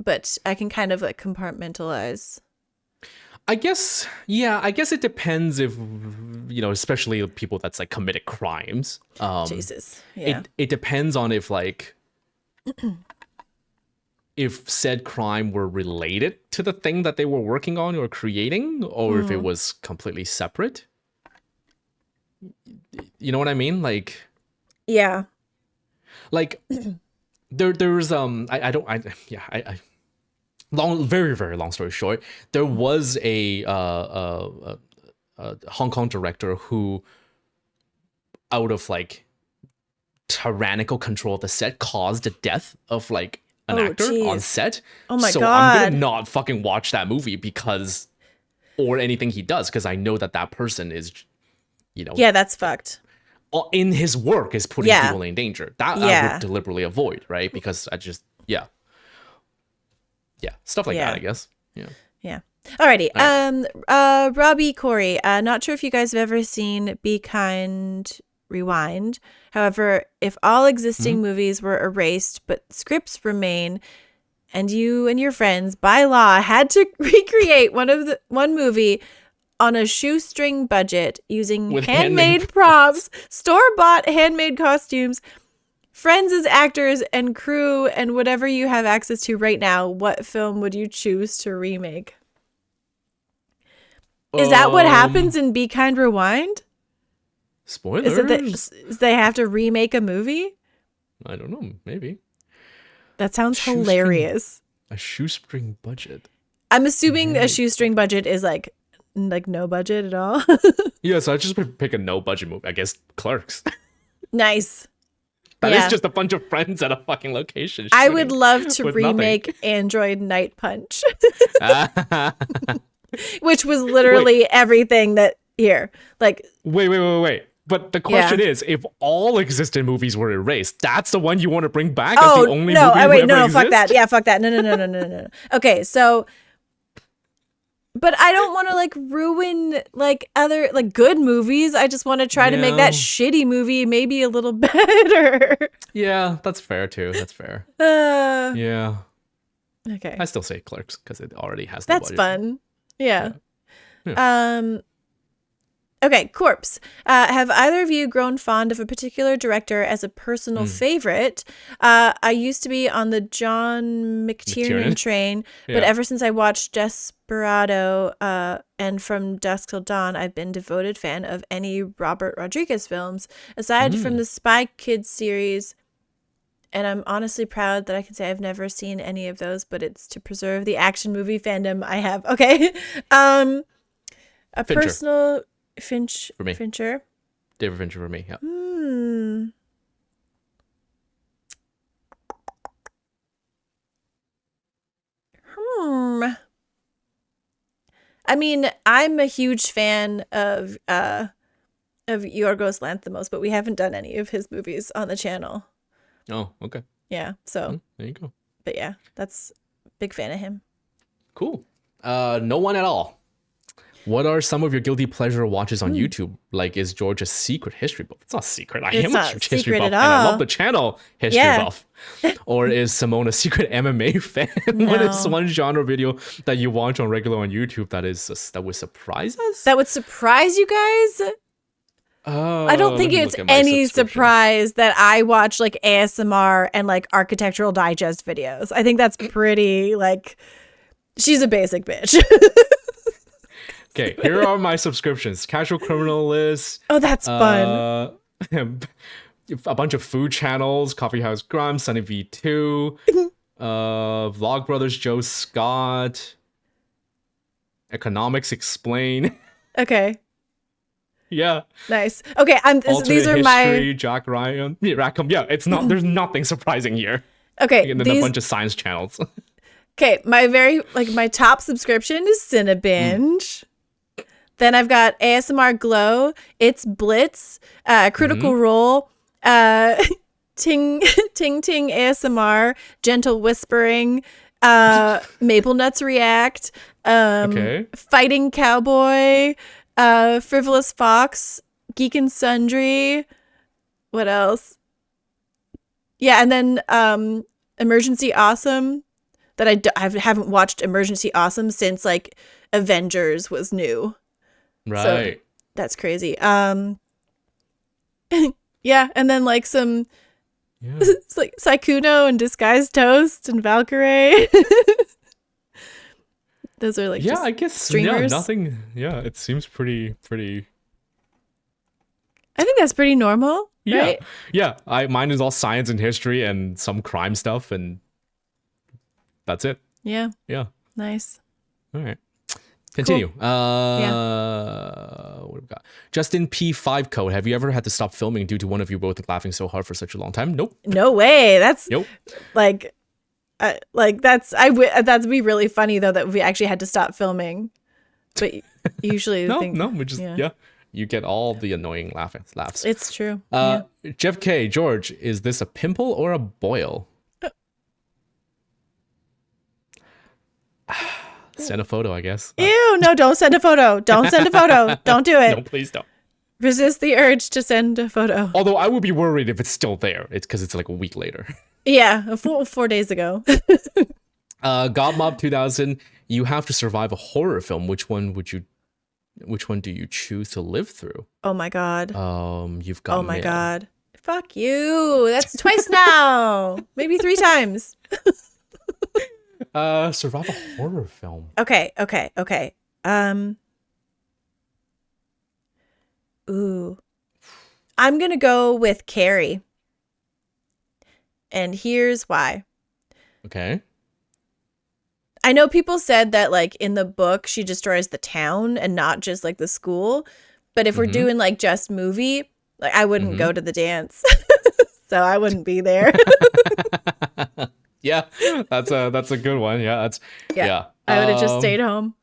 but I can kind of like compartmentalize. I guess it depends if, you know, especially people that's like committed crimes. Jesus. Yeah. It depends on if like, if said crime were related to the thing that they were working on or creating, or if it was completely separate. You know what I mean? Like, yeah. Like there's very, very long story short, there was a Hong Kong director who, out of like tyrannical control of the set, caused the death of like an actor on set. Oh my God. I'm gonna not fucking watch that movie or anything he does, because I know that person is, you know. Yeah, that's fucked. In his work is putting people in danger. That I would deliberately avoid, right? Because I just, stuff like that, I guess. Yeah. Alrighty. Robbie Corey. Not sure if you guys have ever seen Be Kind, Rewind. However, if all existing movies were erased but scripts remain, and you and your friends by law had to recreate one movie on a shoestring budget using handmade props, store-bought handmade costumes, friends as actors and crew, and whatever you have access to right now, what film would you choose to remake? Is that what happens in Be Kind, Rewind? Spoilers. Is it they have to remake a movie? I don't know. Maybe. That sounds hilarious. A shoestring budget. I'm assuming a shoestring budget is like no budget at all. Yeah, so I just pick a no budget movie. I guess Clerks. Nice. That is just a bunch of friends at a fucking location. I would love to remake Android Night Punch. Which was literally everything that here. Like Wait. But the question is, if all existing movies were erased, that's the one you want to bring back as the only movie no, fuck that. Yeah, fuck that. No. Okay, so but I don't want to like ruin like other like good movies. I just want to try to make that shitty movie maybe a little better. Yeah, that's fair too. That's fair. Yeah. Okay. I still say Clerks because it already has. That's fun. Yeah. Okay, Corpse. Have either of you grown fond of a particular director as a personal favorite? I used to be on the John McTiernan train, but ever since I watched Desperado and From Dusk Till Dawn, I've been a devoted fan of any Robert Rodriguez films. Aside from the Spy Kids series, and I'm honestly proud that I can say I've never seen any of those, but it's to preserve the action movie fandom I have. Okay. A Fincher. personal... For me. Fincher? David Fincher for me, yeah. I mean, I'm a huge fan of Yorgos Lanthimos, but we haven't done any of his movies on the channel. Oh, okay. Yeah, so. There you go. But yeah, that's a big fan of him. Cool. No one at all. What are some of your guilty pleasure watches on YouTube? Like, is George a secret history buff? It's not secret. I am a huge history buff, and I love the channel History Buff. Or is Simone a secret MMA fan? No. What is one genre video that you watch on regular on YouTube that would surprise us? That would surprise you guys? I don't think it's any surprise that I watch like ASMR and like Architectural Digest videos. I think that's pretty like, she's a basic bitch. Okay, here are my subscriptions. Casual Criminal List. Oh, that's fun. A bunch of food channels, Coffee House Grimes, Sunny V2, Vlogbrothers, Joe Scott, Economics Explain. Okay. Yeah. Nice. Okay, these are history, Jack Ryan. Yeah, Rackham. Yeah, it's not. There's nothing surprising here. Okay. And then a bunch of science channels. Okay, my top subscription is Cinebinge. Then I've got ASMR Glow, It's Blitz, Critical Role, Ting Ting ASMR, Gentle Whispering, Maple Nuts React, Fighting Cowboy, Frivolous Fox, Geek and Sundry. What else? Yeah, and then Emergency Awesome. That I haven't watched Emergency Awesome since like Avengers was new. Right. So that's crazy. Yeah, and then like some it's like Saikuno and Disguised Toast and Valkyrie. Those are like I guess streamers. Yeah, nothing. Yeah, it seems pretty. I think that's pretty normal. Yeah, right? Yeah. Mine is all science and history and some crime stuff, and that's it. Yeah. Yeah. Nice. All right. Continue. Cool. What have we got? Justin P5 code. Have you ever had to stop filming due to one of you both laughing so hard for such a long time? Nope. No way. That's nope. Like that'd be really funny though that we actually had to stop filming. But usually we just you get all the annoying laughs. It's true. Jeff K. George, is this a pimple or a boil? Send a photo, I guess. Ew, no, don't send a photo. Don't send a photo. Don't do it. No, please don't. Resist the urge to send a photo. Although I would be worried if it's still there. It's because it's like a week later. Yeah, 4 days ago. Godmob 2000, you have to survive a horror film. Which one do you choose to live through? Oh my god. You've got Oh my god. Fuck you. That's twice now. Maybe 3 times. Survive a horror film. Okay. Ooh. I'm gonna go with Carrie. And here's why. Okay. I know people said that like in the book she destroys the town and not just like the school. But if we're doing like just movie, like I wouldn't go to the dance. So I wouldn't be there. Yeah, that's a good one. Yeah, I would have just stayed home.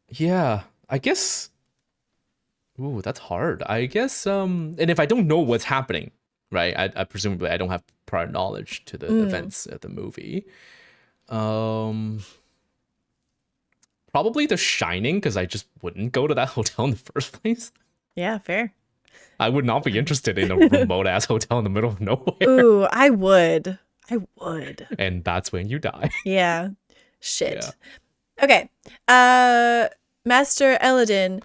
Yeah, I guess. Ooh, that's hard. I guess. And if I don't know what's happening, right? I presumably I don't have prior knowledge to the events of the movie. Probably The Shining, because I just wouldn't go to that hotel in the first place. Yeah, fair. I would not be interested in a remote ass hotel in the middle of nowhere. Ooh, I would. And that's when you die. Yeah. Shit. Yeah. Okay. Master Eladin,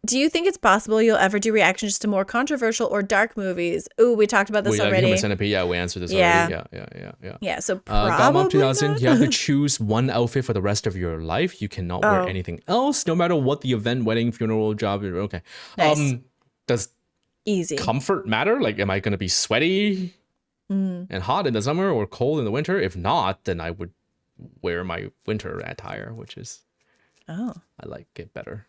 do you think it's possible you'll ever do reactions to more controversial or dark movies? Ooh, we talked about this already. Human Centipede, yeah, we answered this already. Yeah. Yeah, so probably Godmom 2000, you have to choose one outfit for the rest of your life. You cannot wear anything else, no matter what the event, wedding, funeral, job. Okay. Nice. Does easy comfort matter? Like, am I going to be sweaty and hot in the summer or cold in the winter? If not, then I would wear my winter attire, which is I like it better.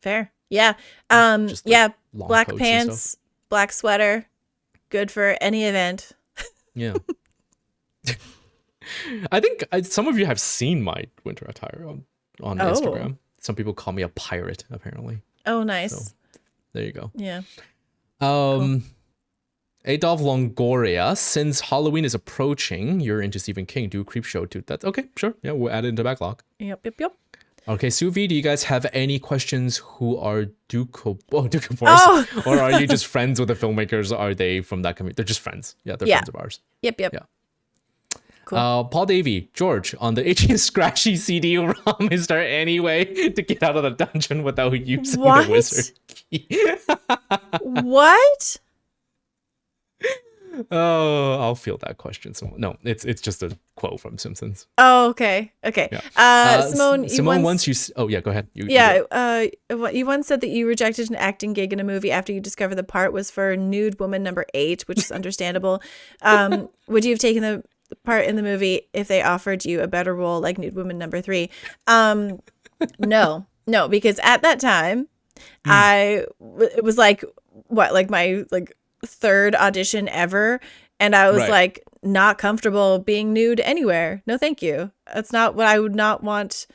Fair. Yeah. Black pants, black sweater, good for any event. Yeah. I think some of you have seen my winter attire on Instagram. Some people call me a pirate, apparently. Oh, nice. So, there you go. Yeah. Cool. Adolf Longoria, since Halloween is approaching, you're into Stephen King. Do a creep show too. That's okay, sure. Yeah, we'll add it into backlog. Yep. Okay, Suvi, do you guys have any questions? Who are Duke of Force? Or are you just friends with the filmmakers? Are they from that community? They're just friends. Yeah, they're friends of ours. Yep. Yeah. Cool. Paul Davey, George, on the Itchy and Scratchy CD-ROM, is there any way to get out of the dungeon without using the wizard key? What? Oh, I'll field that question. No, it's just a quote from Simpsons. Oh, okay. Yeah. Simone, Simone, once you. Oh, yeah. Go ahead. You once said that you rejected an acting gig in a movie after you discovered the part was for Nude Woman number 8, which is understandable. Would you have taken the part in the movie if they offered you a better role like Nude Woman number 3? No, because at that time, it was like my third audition ever, and I was like not comfortable being nude anywhere. No, thank you. That's not what I would not want.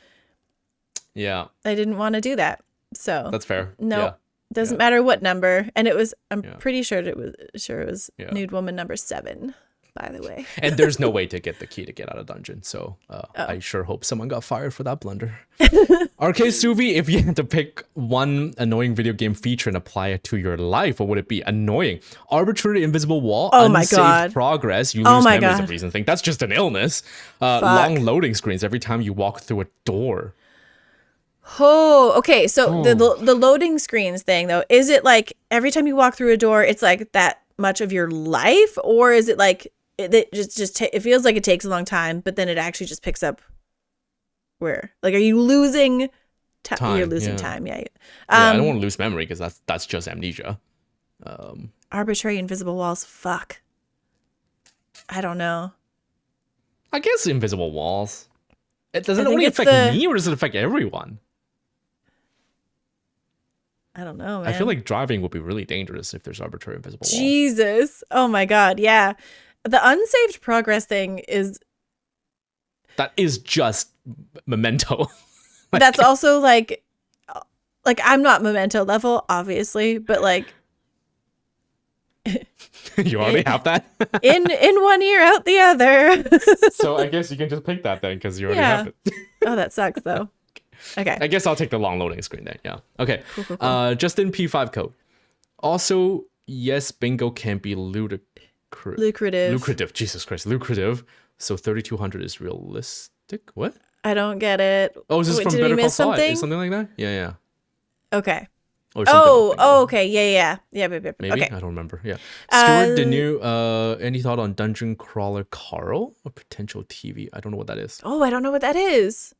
Yeah, I didn't want to do that. So that's fair. No, doesn't matter what number. And it was. I'm pretty sure it was Nude Woman number 7. By the way. And there's no way to get the key to get out of dungeon. So I sure hope someone got fired for that blunder. RK Suvi, if you had to pick one annoying video game feature and apply it to your life, what would it be? Annoying. Arbitrary invisible wall. Oh my God. Progress. You lose memories of recent things. That's just an illness. Long loading screens every time you walk through a door. Oh, okay. So the loading screens thing, though, is it like every time you walk through a door, it's like that much of your life? Or is it like it feels like it takes a long time, but then it actually just picks up where? Like, are you losing time? You're losing time, yeah. I don't want to lose memory because that's just amnesia. Arbitrary invisible walls, fuck. I don't know. I guess invisible walls. Does it only affect me or does it affect everyone? I don't know, man. I feel like driving would be really dangerous if there's arbitrary invisible walls. Jesus. Oh my God, yeah. The unsaved progress thing is... That is just Memento. That's also like I'm not Memento level, obviously, but like... You already have that? in one ear, out the other. So I guess you can just pick that then because you already have it. Oh, that sucks though. Okay. I guess I'll take the long loading screen then, yeah. Okay. Cool. Justin P5 code. Also, yes, bingo can be lucrative. Jesus Christ, lucrative. So 3,200 is realistic. What? I don't get it. Oh, is this from Better Call Saul? Something like that? Yeah. Okay. Or okay. Yeah. Maybe? Okay. I don't remember. Yeah. Stuart, any thought on Dungeon Crawler Carl? A potential TV? I don't know what that is. Oh, I don't know what that is.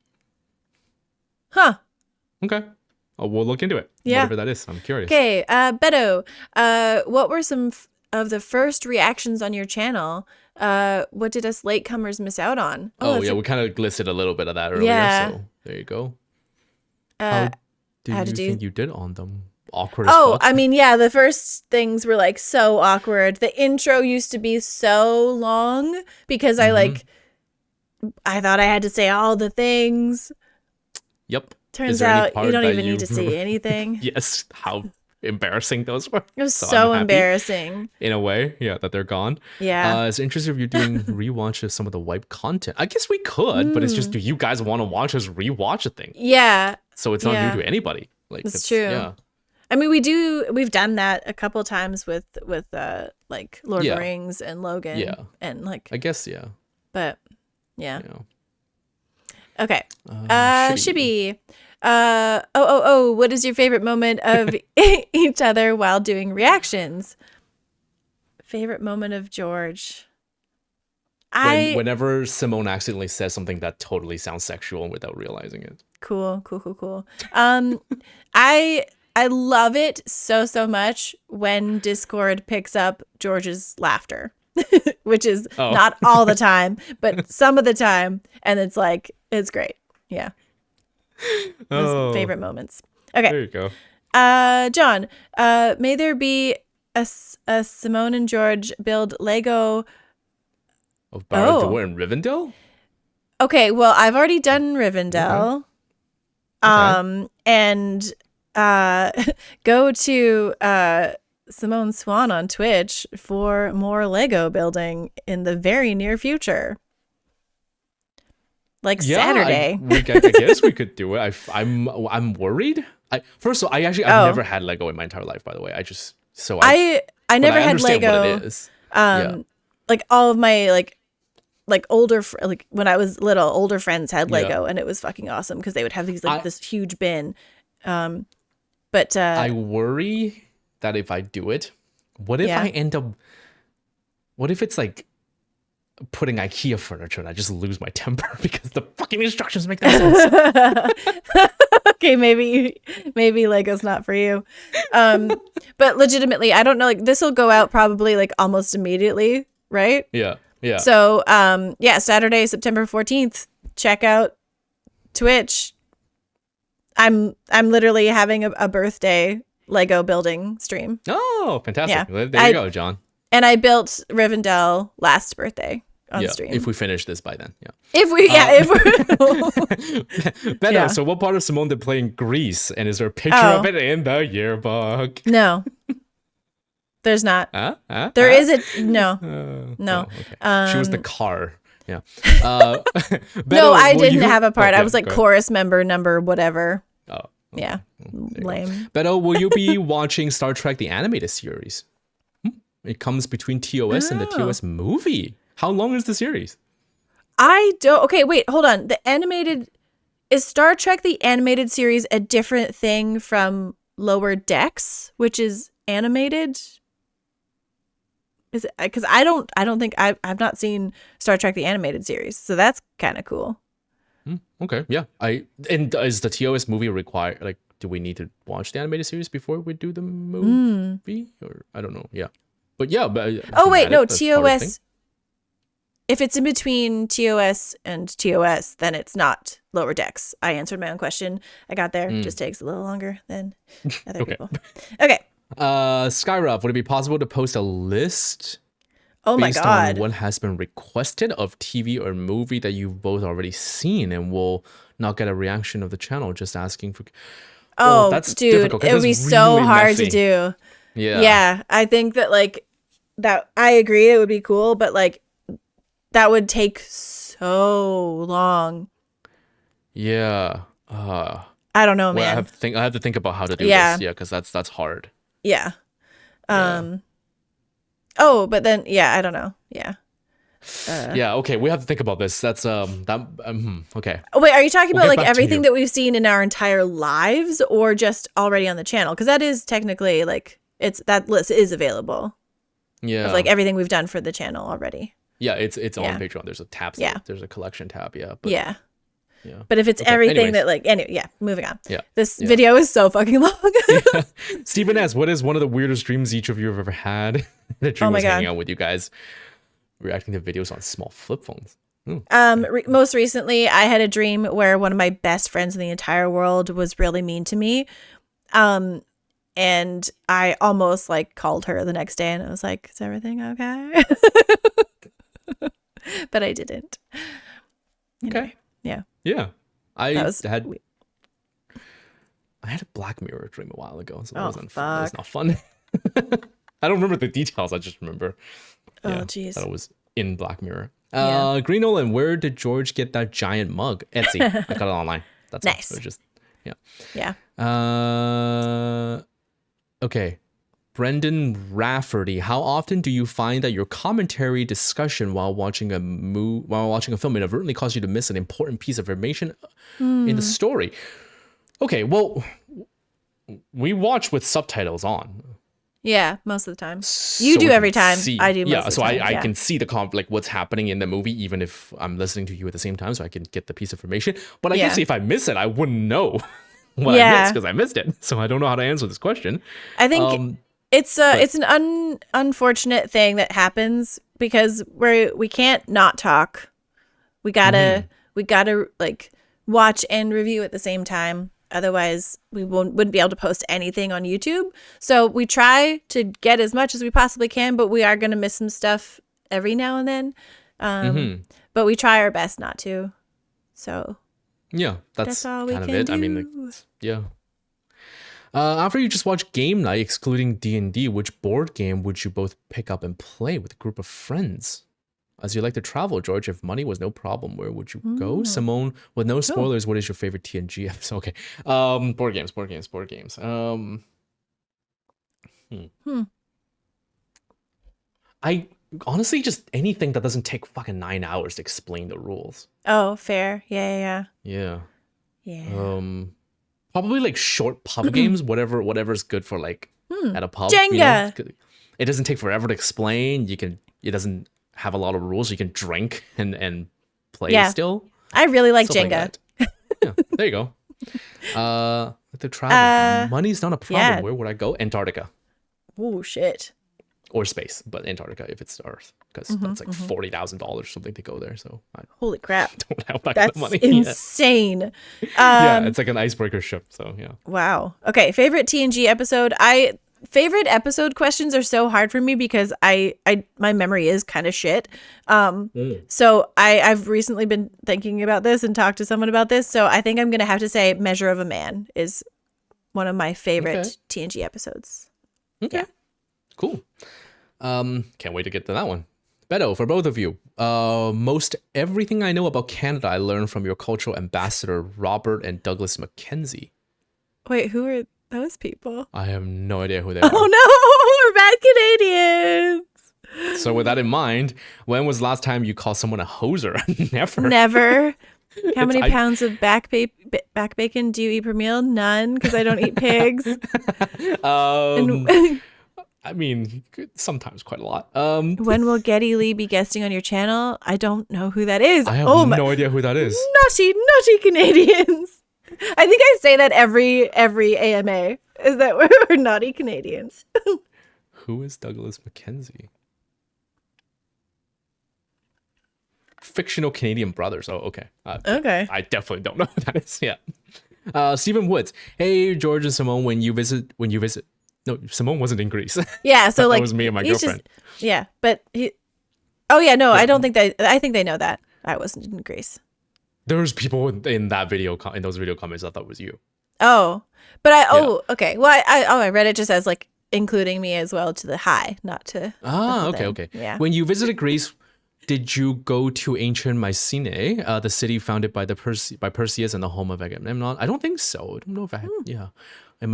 Huh. Okay. Oh, we'll look into it. Yeah. Whatever that is. I'm curious. Okay. Beto, what were some of the first reactions on your channel? What did us latecomers miss out on? We kind of listed a little bit of that earlier. Yeah. So there you go. How did you think you did on them? Awkward as fuck? I mean, yeah, the first things were like so awkward. The intro used to be so long because I thought I had to say all the things. Yep. Turns out you don't even need to see anything. Yes. How embarrassing those were. It was so embarrassing. In a way, yeah, that they're gone. Yeah. It's interesting if you're doing rewatch of some of the wipe content. I guess we could, but it's just, do you guys want to watch us rewatch a thing? Yeah. So it's not new to anybody. Like it's true. Yeah. I mean, we've done that a couple of times with like Lord of the Rings and Logan. Yeah. And like I guess, yeah. But yeah. Yeah. Okay. Shibby. What is your favorite moment of each other while doing reactions? Favorite moment of George. Whenever Simone accidentally says something that totally sounds sexual without realizing it. Cool. I love it so much when Discord picks up George's laughter, which is not all the time, but some of the time. And it's like, it's great. Yeah. Favorite moments. Okay. There you go. John, may there be a Simone and George build Lego. Of Barad-dûr and Rivendell? Okay, well, I've already done Rivendell. Okay. And go to Simone Swan on Twitch for more Lego building in the very near future. Like Saturday. I guess we could do it. I'm worried. First of all, I've never had Lego in my entire life, by the way. I never had Lego. What it is. Like all of my like older when I was little, older friends had Lego, and it was fucking awesome because they would have these this huge bin. But I worry that if I do it, what if I end up What if it's like putting IKEA furniture and I just lose my temper because the fucking instructions make no sense? Okay, maybe Lego's not for you. But legitimately, I don't know. Like this will go out probably like almost immediately, right? Yeah. So Saturday, September 14th. Check out Twitch. I'm literally having a birthday Lego building stream. Oh, fantastic! Yeah. There you go, John. And I built Rivendell last birthday on stream. If we finish this by then, yeah. If we're Benno, so what part of Simone did play in Greece, and is there a picture of it in the yearbook? No, there's not. There is a no. Okay. She was the car. Yeah. Benno, no, I didn't have a part. I was like chorus member number whatever. Oh. Okay. Yeah. Lame. Benno, will you be watching Star Trek the animated series? It comes between TOS and the TOS movie. How long is the series? Okay, wait, hold on. Is Star Trek the animated series a different thing from Lower Decks, which is animated? Is it, because I don't think I've not seen Star Trek the animated series, so that's kind of cool. Okay, yeah. And is the TOS movie required? Like, do we need to watch the animated series before we do the movie? Or I don't know. Yeah, but yeah. But oh wait, no, TOS. If it's in between TOS and TOS, then it's not Lower Decks. I answered my own question. I got there. Just takes a little longer than other people. Okay. Skyruff, would it be possible to post a list based on what has been requested of TV or movie that you've both already seen and will not get a reaction of the channel just asking for... Oh, that's dude, difficult, it would be so really hard to do. Yeah, I think that like that. I agree, it would be cool, but like that would take so long. Yeah. I don't know, man. I have to think about how to do this. Yeah, because that's hard. Yeah. Oh, but then I don't know. Yeah. Okay, we have to think about this. That's okay. Wait, are you talking about like everything that we've seen in our entire lives or just already on the channel? Because that is technically like that list is available. Yeah. Of like everything we've done for the channel already. Yeah, it's on Patreon. There's a tab. There's a collection tab. Yeah. But, yeah. But if it's everything that like moving on. Yeah. This video is so fucking long. Stephen S., what is one of the weirdest dreams each of you have ever had? The dream was hanging out with you guys, reacting to videos on small flip phones. Most recently, I had a dream where one of my best friends in the entire world was really mean to me. And I almost like called her the next day and I was like, is everything okay? But I didn't. Okay. Yeah. Yeah. I had a Black Mirror dream a while ago, so that wasn't fun. It was not fun. I don't remember the details. I just remember. Oh, jeez. That I was in Black Mirror. Green Nolan, where did George get that giant mug? Etsy. I got it online. That's nice. So just Yeah. Okay. Brendan Rafferty, how often do you find that your commentary discussion while watching a film inadvertently cause you to miss an important piece of information in the story? Okay, well, we watch with subtitles on. Yeah, most of the time. You do every time. I do most of the time. I can see like what's happening in the movie, even if I'm listening to you at the same time, so I can get the piece of information. But I guess if I miss it, I wouldn't know what I missed because I missed it. So I don't know how to answer this question. I think it's an unfortunate thing that happens because we can't not talk. We gotta like watch and review at the same time. Otherwise, we wouldn't be able to post anything on YouTube. So we try to get as much as we possibly can, but we are going to miss some stuff every now and then. But we try our best not to. So yeah, that's all we kind can of it. do. I mean, after you just watch Game Night, excluding D&D, which board game would you both pick up and play with a group of friends? As you like to travel, George, if money was no problem, where would you go? Simone, with no spoilers, what is your favorite TNG episode? Okay. Board games. I honestly just anything that doesn't take fucking 9 hours to explain the rules. Oh, fair. Yeah. Probably like short pub games, whatever's good for like at a pub. Jenga. it doesn't take forever to explain. It doesn't have a lot of rules. You can drink and play still. I really like Stuff Jenga. Yeah, there you go. To travel, money's not a problem. yeah. Where would I go? Antarctica Oh shit. or space, but Antarctica if it's Earth, because that's like $40,000 something to go there. So I Holy crap. don't have that kind That's of money. insane. Yeah, it's like an icebreaker ship. So yeah. Wow. Okay, favorite TNG episode. Favorite episode questions are so hard for me because I my memory is kind of shit. So I've recently been thinking about this and talked to someone about this. So I think I'm gonna have to say Measure of a Man is one of my favorite TNG episodes. Okay. Yeah. Cool. Can't wait to get to that one. Beto, for both of you, most everything I know about Canada I learned from your cultural ambassador, Robert and Douglas Mackenzie. Wait, who are those people? I have no idea who they are. Oh no, we're bad Canadians. So with that in mind, when was the last time you called someone a hoser? Never. Never. How many pounds of back bacon do you eat per meal? None, because I don't eat pigs. I mean, sometimes quite a lot. When will Geddy Lee be guesting on your channel? I don't know who that is. I have no idea who that is. Naughty Canadians. I think I say that every AMA is that we're naughty Canadians. Who is Douglas Mackenzie? Fictional Canadian brothers. Oh, okay. Okay. I definitely don't know who that is. Yeah. Stephen Woods. Hey, George and Simone. When you visit. No, Simone wasn't in Greece. Yeah. So that was me and my girlfriend. Yeah, but he. Oh yeah, no, I don't think that. I think they know that I wasn't in Greece. There's people in that video in those video comments that thought it was you. Oh, but okay. Well, I read it just as like including me as well to the high, not to. Okay. Yeah. When you visited Greece, did you go to ancient Mycenae, the city founded by by Perseus and the home of Agamemnon? I don't think so. I don't know if I had. Yeah, and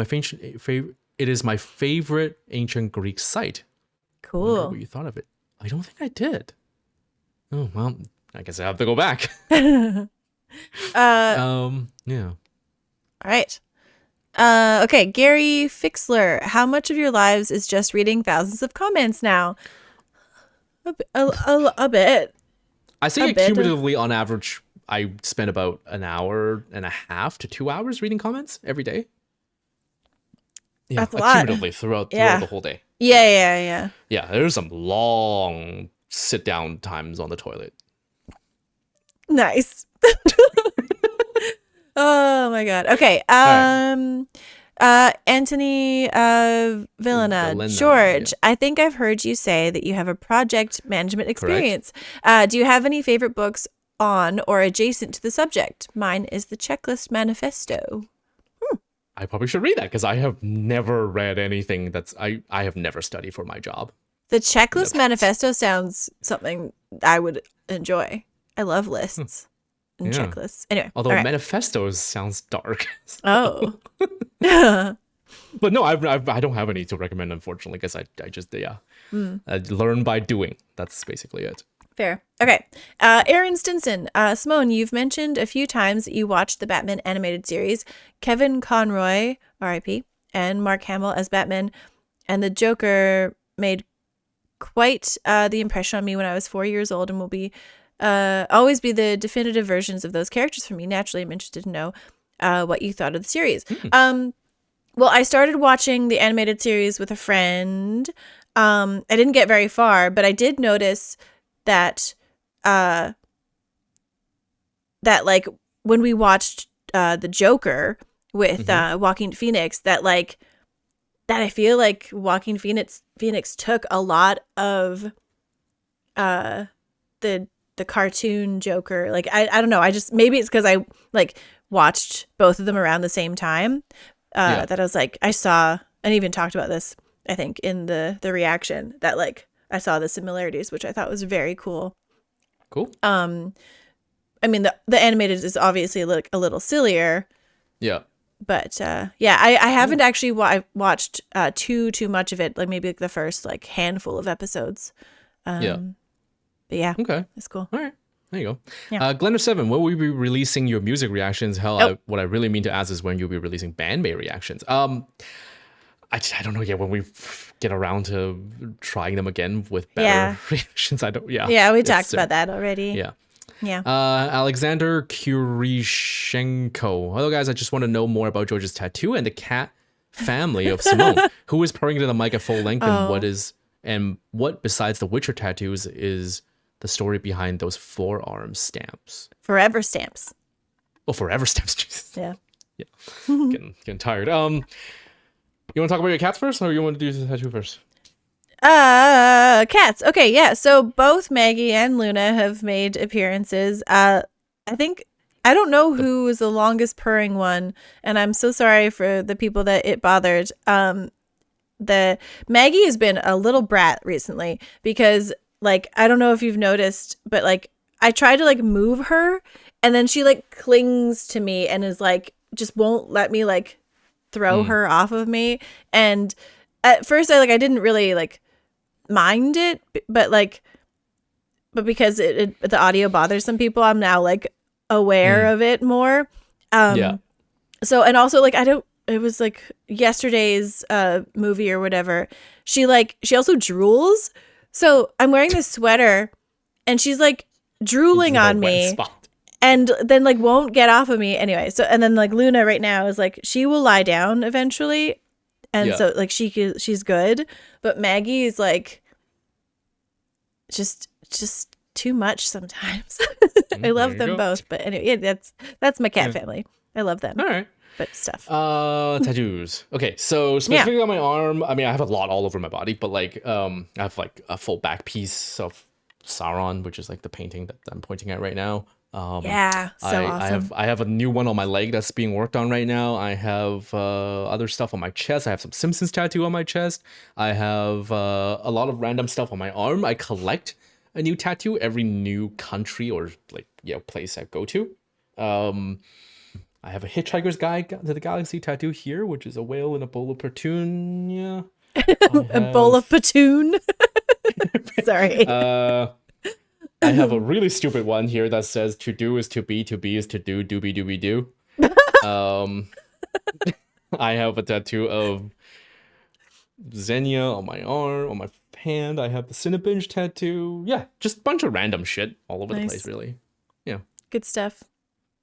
it is my favorite ancient Greek site. Cool. I wonder what you thought of it? I don't think I did. Oh well, I guess I have to go back. Yeah. All right. Okay, Gary Fixler, how much of your lives is just reading thousands of comments now? A bit. I say cumulatively, on average, I spend about an hour and a half to 2 hours reading comments every day. Yeah, that's a lot. Cumulatively throughout the whole day. Yeah. Yeah, there's some long sit down times on the toilet. Nice. Oh my god. Okay. Anthony Villana. George, I think I've heard you say that you have a project management experience. Do you have any favorite books on or adjacent to the subject? Mine is the Checklist Manifesto. I probably should read that because I have never read anything that's I have never studied for my job. The Checklist Manifesto sounds something I would enjoy. I love lists and checklists. Anyway, although manifestos sounds dark. Oh. But no, I don't have any to recommend, unfortunately, because I just learn by doing. That's basically it. Fair. Okay. Aaron Stinson. Simone, you've mentioned a few times that you watched the Batman animated series. Kevin Conroy, R.I.P., and Mark Hamill as Batman and the Joker made quite the impression on me when I was 4 years old and will be always be the definitive versions of those characters for me. Naturally, I'm interested to know what you thought of the series. Well, I started watching the animated series with a friend. I didn't get very far, but I did notice that like when we watched the Joker with Joaquin Phoenix, that I feel like Joaquin Phoenix took a lot of the cartoon Joker. Like I don't know, I just, maybe it's because I like watched both of them around the same time that I was like, I saw, and even talked about this I think in the reaction, that like I saw the similarities, which I thought was very cool. Cool. I mean the animated is obviously like a little sillier. Yeah. But I haven't actually watched too much of it, like maybe like the first like handful of episodes. But yeah. Okay. It's cool. All right. There you go. Yeah. Glenn7, will we be releasing your music reactions? What I really mean to ask is when you'll be releasing band-made reactions. I don't know yet when we get around to trying them again with better reactions. I don't. Yeah. Yeah, we talked about that already. Yeah. Yeah. Alexander Kurishenko. Hello, guys. I just want to know more about George's tattoo and the cat family of Simone, who is purring to the mic at full length, and what besides the Witcher tattoos is the story behind those forearm stamps? Forever stamps. Oh, forever stamps. Jesus. Yeah. Yeah. Getting tired. You want to talk about your cats first, or you want to do the tattoo first? Cats. Okay, yeah. So both Maggie and Luna have made appearances. I think I don't know who was the longest purring one, and I'm so sorry for the people that it bothered. The Maggie has been a little brat recently because, like, I don't know if you've noticed, but like I try to like move her, and then she like clings to me and is like just won't let me like throw her off of me. And at first I didn't really like mind it, but because the audio bothers some people, I'm now like aware of it more. So, and also like it was like yesterday's movie or whatever, she also drools, so I'm wearing this sweater and she's like drooling on me and then like won't get off of me anyway. So, and then like Luna right now is like, she will lie down eventually, and so like she's good, but Maggie is like just too much sometimes. I love them both, but anyway, that's my cat family. I love them. All right. But stuff. Tattoos. Okay, so specifically on my arm, I mean, I have a lot all over my body, but like, I have like a full back piece of Sauron, which is like the painting that I'm pointing at right now. Awesome. I have a new one on my leg that's being worked on right now. I have other stuff on my chest. I have some Simpsons tattoo on my chest. I have a lot of random stuff on my arm. I collect a new tattoo every new country or like place I go to. I have a Hitchhiker's Guide to the Galaxy tattoo here, which is a whale in a bowl of petunia. A bowl of patoon. Sorry. I have a really stupid one here that says to do is to be is to do, doobie doobie do. I have a tattoo of Xenia on my arm, on my hand. I have the Cinnabinge tattoo. Yeah, just a bunch of random shit all over the place, really. Yeah. Good stuff.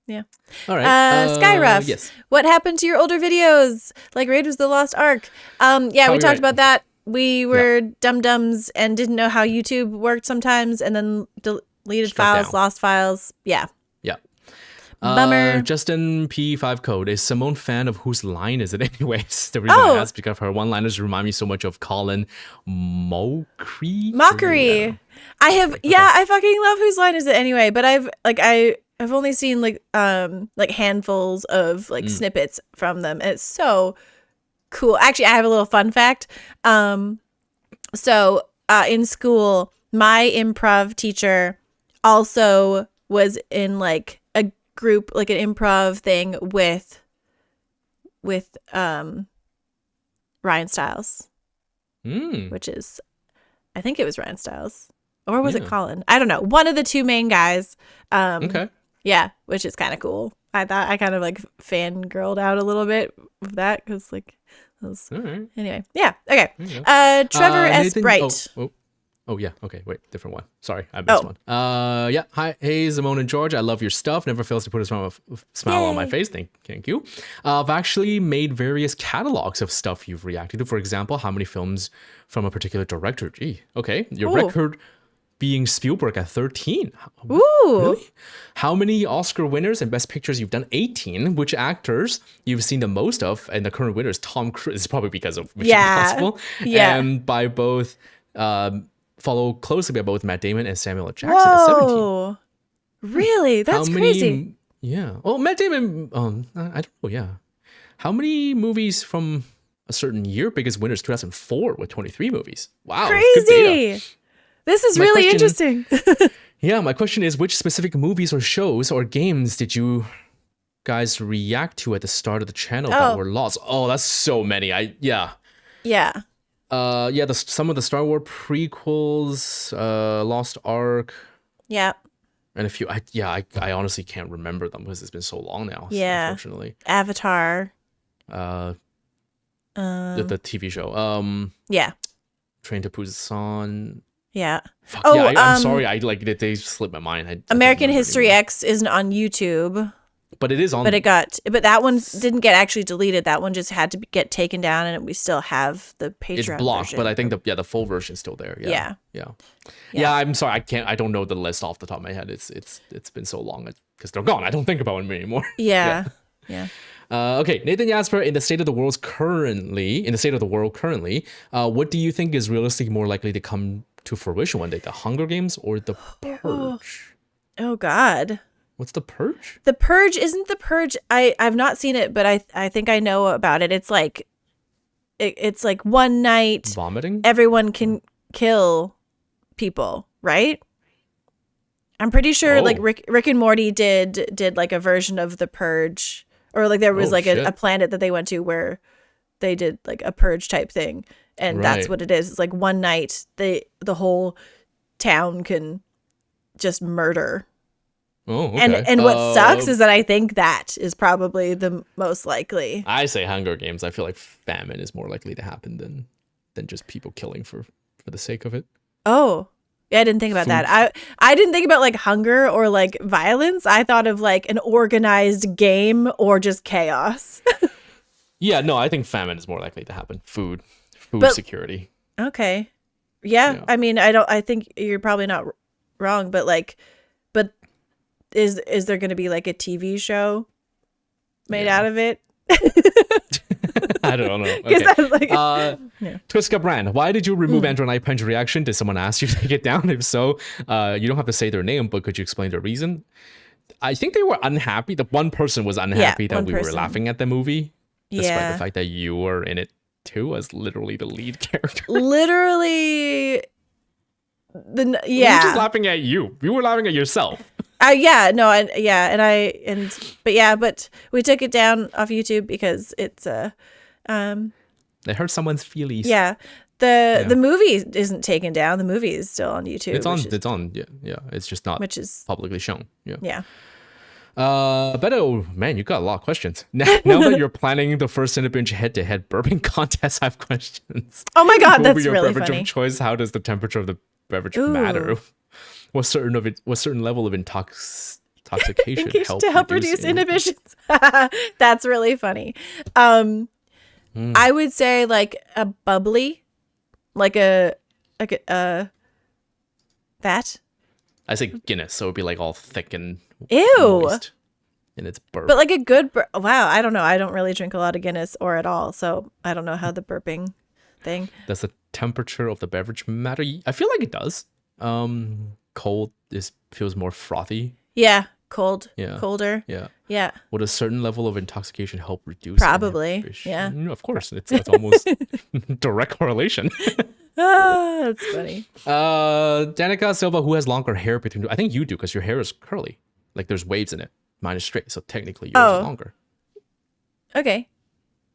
Yeah. All right. Skyruff. Yes. What happened to your older videos, like Raiders of the Lost Ark? We talked about that. We were dum-dums and didn't know how YouTube worked sometimes, and then deleted files, lost files. Yeah. Yeah. Bummer. Justin P5 Code. Is Simone fan of Whose Line Is It Anyways? The reason I asked because her one-liners remind me so much of Colin Mockery. I fucking love Whose Line Is It Anyway, but I've only seen like handfuls of like snippets from them. And it's so cool. Actually, I have a little fun fact. So in school, my improv teacher also was in like a group, like an improv thing with Ryan Stiles, which is, I think it was Ryan Stiles, or was it Colin? I don't know. One of the two main guys. Okay. Yeah, which is kind of cool. I thought I kind of like fangirled out a little bit with that because like, anyway, yeah, okay. Trevor S. Bright. Oh yeah, okay, wait, different one. Sorry, I missed one. Yeah, hi, hey Simone and George, I love your stuff. Never fails to put a smile on my face. Thank you. I've actually made various catalogs of stuff you've reacted to. For example, how many films from a particular director? Gee, okay, your record being Spielberg at 13. Ooh. Really? How many Oscar winners and Best Pictures you've done? 18. Which actors you've seen the most of? And the current winner is Tom Cruise, probably because of Mission Impossible. Yeah. And by both, follow closely by both Matt Damon and Samuel L. Jackson at 17. Really? That's crazy. Yeah. Oh, Matt Damon, I don't know, yeah. How many movies from a certain year? Biggest winners 2004 with 23 movies. Wow. Crazy. This is really interesting. Yeah, my question is, which specific movies or shows or games did you guys react to at the start of the channel that were lost? Oh, that's so many. Yeah. Some of the Star Wars prequels, Lost Ark. Yeah. And a few. I honestly can't remember them because it's been so long now. Yeah. Unfortunately. Avatar. the TV show. Yeah. Train to Busan. Yeah. Fuck, Oh, yeah, I'm sorry. I like they slipped my mind. I don't American remember History anymore. X isn't on YouTube, But it is on. but that one didn't get actually deleted. That one just had to get taken down, and we still have the Patreon it's blocked, version. but I think the full version is still there. Yeah. Yeah. I'm sorry. I don't know the list off the top of my head. It's been so long because they're gone. I don't think about them anymore. Yeah. Okay, Nathan Jasper, in the state of the world currently, what do you think is realistically more likely to come to fruition one day? The Hunger Games or the Purge? Oh God. What's the Purge? The Purge isn't the Purge. I've not seen it, but I think I know about it. It's like it's like one night Vomiting? everyone can kill people, right? I'm pretty sure like Rick and Morty did like a version of the Purge, or like there was like a planet that they went to where they did like a purge type thing, and that's what it is. It's like one night the whole town can just murder. Oh, okay. And what sucks is that I think that is probably the most likely. I say Hunger Games. I feel like famine is more likely to happen than just people killing for the sake of it. Oh, yeah, I didn't think about that. I didn't think about like hunger or like violence. I thought of like an organized game or just chaos. Yeah, no, I think famine is more likely to happen. Food security. Okay. Yeah, I mean, I think you're probably not wrong, but is there going to be like a TV show made out of it? I don't know. Okay. Twiska Brand, why did you remove Andrew and I Punch reaction? Did someone ask you to take it down? If so, you don't have to say their name, but could you explain the reason? I think they were unhappy. The one person was unhappy that we were laughing at the movie, despite the fact that you were in it too, as literally the lead character. Literally, We were just laughing at you. You were laughing at yourself. But we took it down off YouTube because it's They hurt someone's feelings. Yeah. The movie isn't taken down. The movie is still on YouTube. It's on. Yeah. It's just not publicly shown. Yeah. Yeah. Beto, man, you got a lot of questions. Now that you're planning the first Cinebinge head-to-head burping contest, I have questions. Oh my God, that's your really beverage funny. of choice? How does the temperature of the beverage matter? What certain level of intoxication help reduce inhibitions? That's really funny. I would say like a bubbly, like a that. I say Guinness, so it'd be like all thick and moist, and it's burp. But like a good wow, I don't know. I don't really drink a lot of Guinness or at all, so I don't know how the burping thing. Does the temperature of the beverage matter? I feel like it does. Cold feels more frothy. Yeah, cold. Yeah. Colder. Yeah. Yeah. Would a certain level of intoxication help reduce? Probably. Yeah. Of course, it's almost direct correlation. That's funny. Danica Silva, who has longer hair between? I think you do because your hair is curly. Like there's waves in it. Mine is straight, so technically yours is longer. Okay.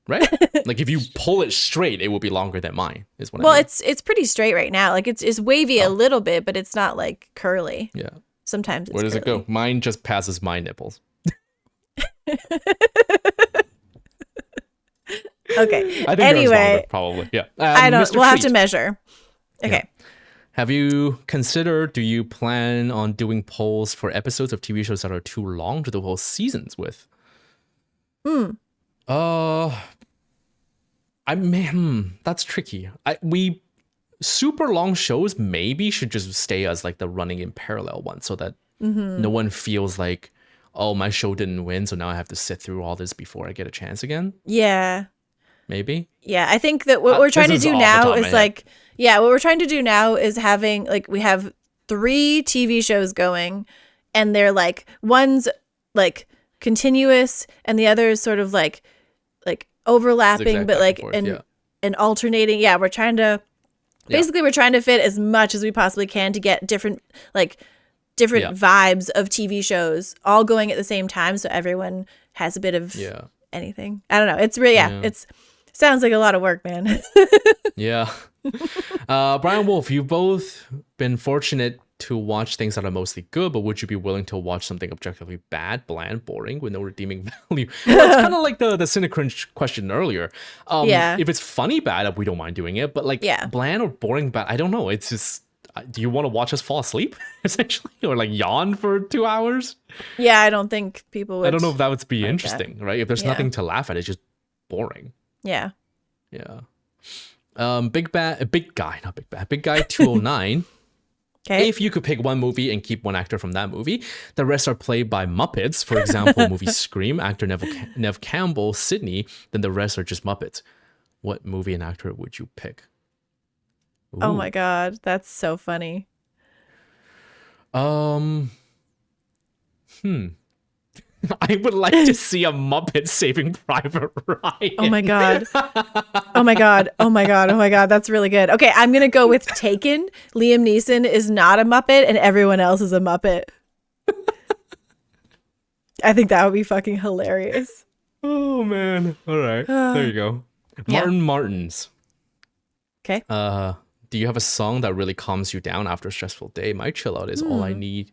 Right? Like if you pull it straight, it will be longer than mine. Is what I mean. Well, it's pretty straight right now. Like it's wavy a little bit, but it's not like curly. Yeah. Sometimes it's Where does curly. it go? Mine just passes my nipples. Okay. I think anyway, longer, probably. Yeah. I don't. Mr. We'll have Treat. to measure. Okay. Yeah. Have you considered? Do you plan on doing polls for episodes of TV shows that are too long to do whole seasons with? That's tricky. We super long shows maybe should just stay as like the running in parallel one, so that no one feels like, oh, my show didn't win, so now I have to sit through all this before I get a chance again. Yeah. Maybe. Yeah, I think that what we're trying to this is do off the now top of is my like, what we're trying to do now is having like we have 3 TV shows going, and they're like one's like continuous, and the other is sort of like overlapping, Zigzag but back like and forth, and alternating. Yeah, we're trying to basically we're trying to fit as much as we possibly can to get different vibes of TV shows all going at the same time, so everyone has a bit of anything. I don't know. It's really it's sounds like a lot of work, man. Yeah. Brian Wolf, you've both been fortunate to watch things that are mostly good, but would you be willing to watch something objectively bad, bland, boring, with no redeeming value? Well, it's kind of like the Cinecrunch question earlier. Yeah. If it's funny bad, we don't mind doing it, but like Yeah. bland or boring bad, I don't know. It's just, do you want to watch us fall asleep, essentially, or like yawn for 2 hours? Yeah, I don't think people would. I don't know if that would be like interesting, right? If there's Yeah. nothing to laugh at, it's just boring. Yeah. Yeah. Big guy 209. Okay. If you could pick one movie and keep one actor from that movie, the rest are played by Muppets. For example, movie Scream, actor Nev Campbell, Sydney, then the rest are just Muppets. What movie and actor would you pick? Oh Ooh. my God. That's so funny. I would like to see a Muppet Saving Private Ryan. Oh my God. Oh my God. Oh my God. Oh my God. That's really good. Okay, I'm going to go with Taken. Liam Neeson is not a Muppet and everyone else is a Muppet. I think that would be fucking hilarious. Oh man. All right. There you go. Yeah. Martin Martins. Okay. Do you have a song that really calms you down after a stressful day? My chill out is All I Need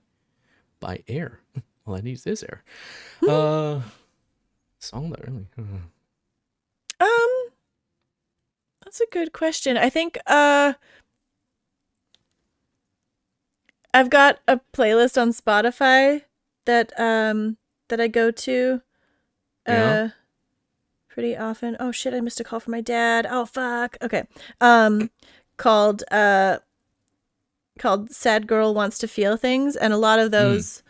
by Air. All I need is Air. Song that really. That's a good question. I think I've got a playlist on Spotify that that I go to Yeah. pretty often. Oh shit, I missed a call from my dad. Oh fuck. Okay. Called Sad Girl Wants to Feel Things, and a lot of those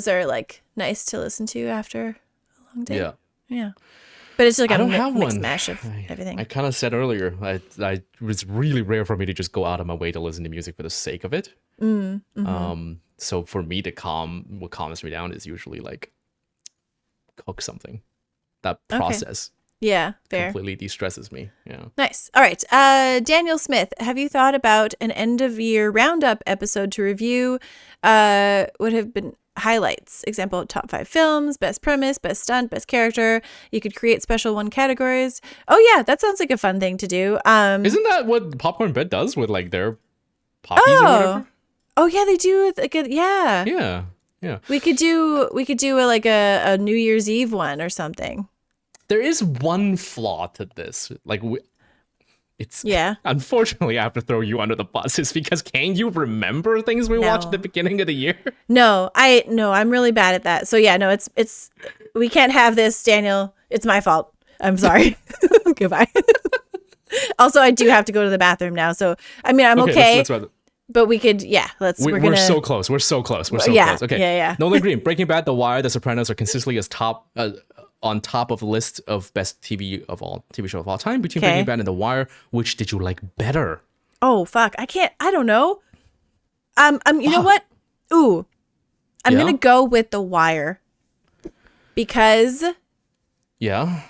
are like nice to listen to after a long day. Yeah. Yeah. But it's like I a don't have mixed one. mash of everything. I kind of said earlier, it's really rare for me to just go out of my way to listen to music for the sake of it. So for me to what calms me down is usually like cook something. That process Yeah, fair. completely de-stresses me. Yeah. Nice. All right. Daniel Smith, have you thought about an end of year roundup episode to review? Would have been highlights. Example, top 5 films, best premise, best stunt, best character. You could create special one categories. Oh yeah, that sounds like a fun thing to do. Isn't that what Popcorn Bed does with like their poppies or whatever? Oh yeah, they do like yeah. Yeah. Yeah. We could do a New Year's Eve one or something. There is one flaw to this. Like it's Yeah. unfortunately I have to throw you under the bus. It's because can you remember things we watched at the beginning of the year? No, I'm really bad at that. So yeah, no, it's we can't have this, Daniel. It's my fault. I'm sorry. Goodbye. Also, I do have to go to the bathroom now. So I mean, I'm okay. But we could, yeah. We're so close. We're so close. We're so close. Okay. Yeah. Nolan Green, Breaking Bad, The Wire, The Sopranos are consistently on top of the list of best TV show of all time. Between Breaking Bad and The Wire, which did you like better? Oh fuck, I don't know. You know what? Ooh, I'm gonna go with The Wire because I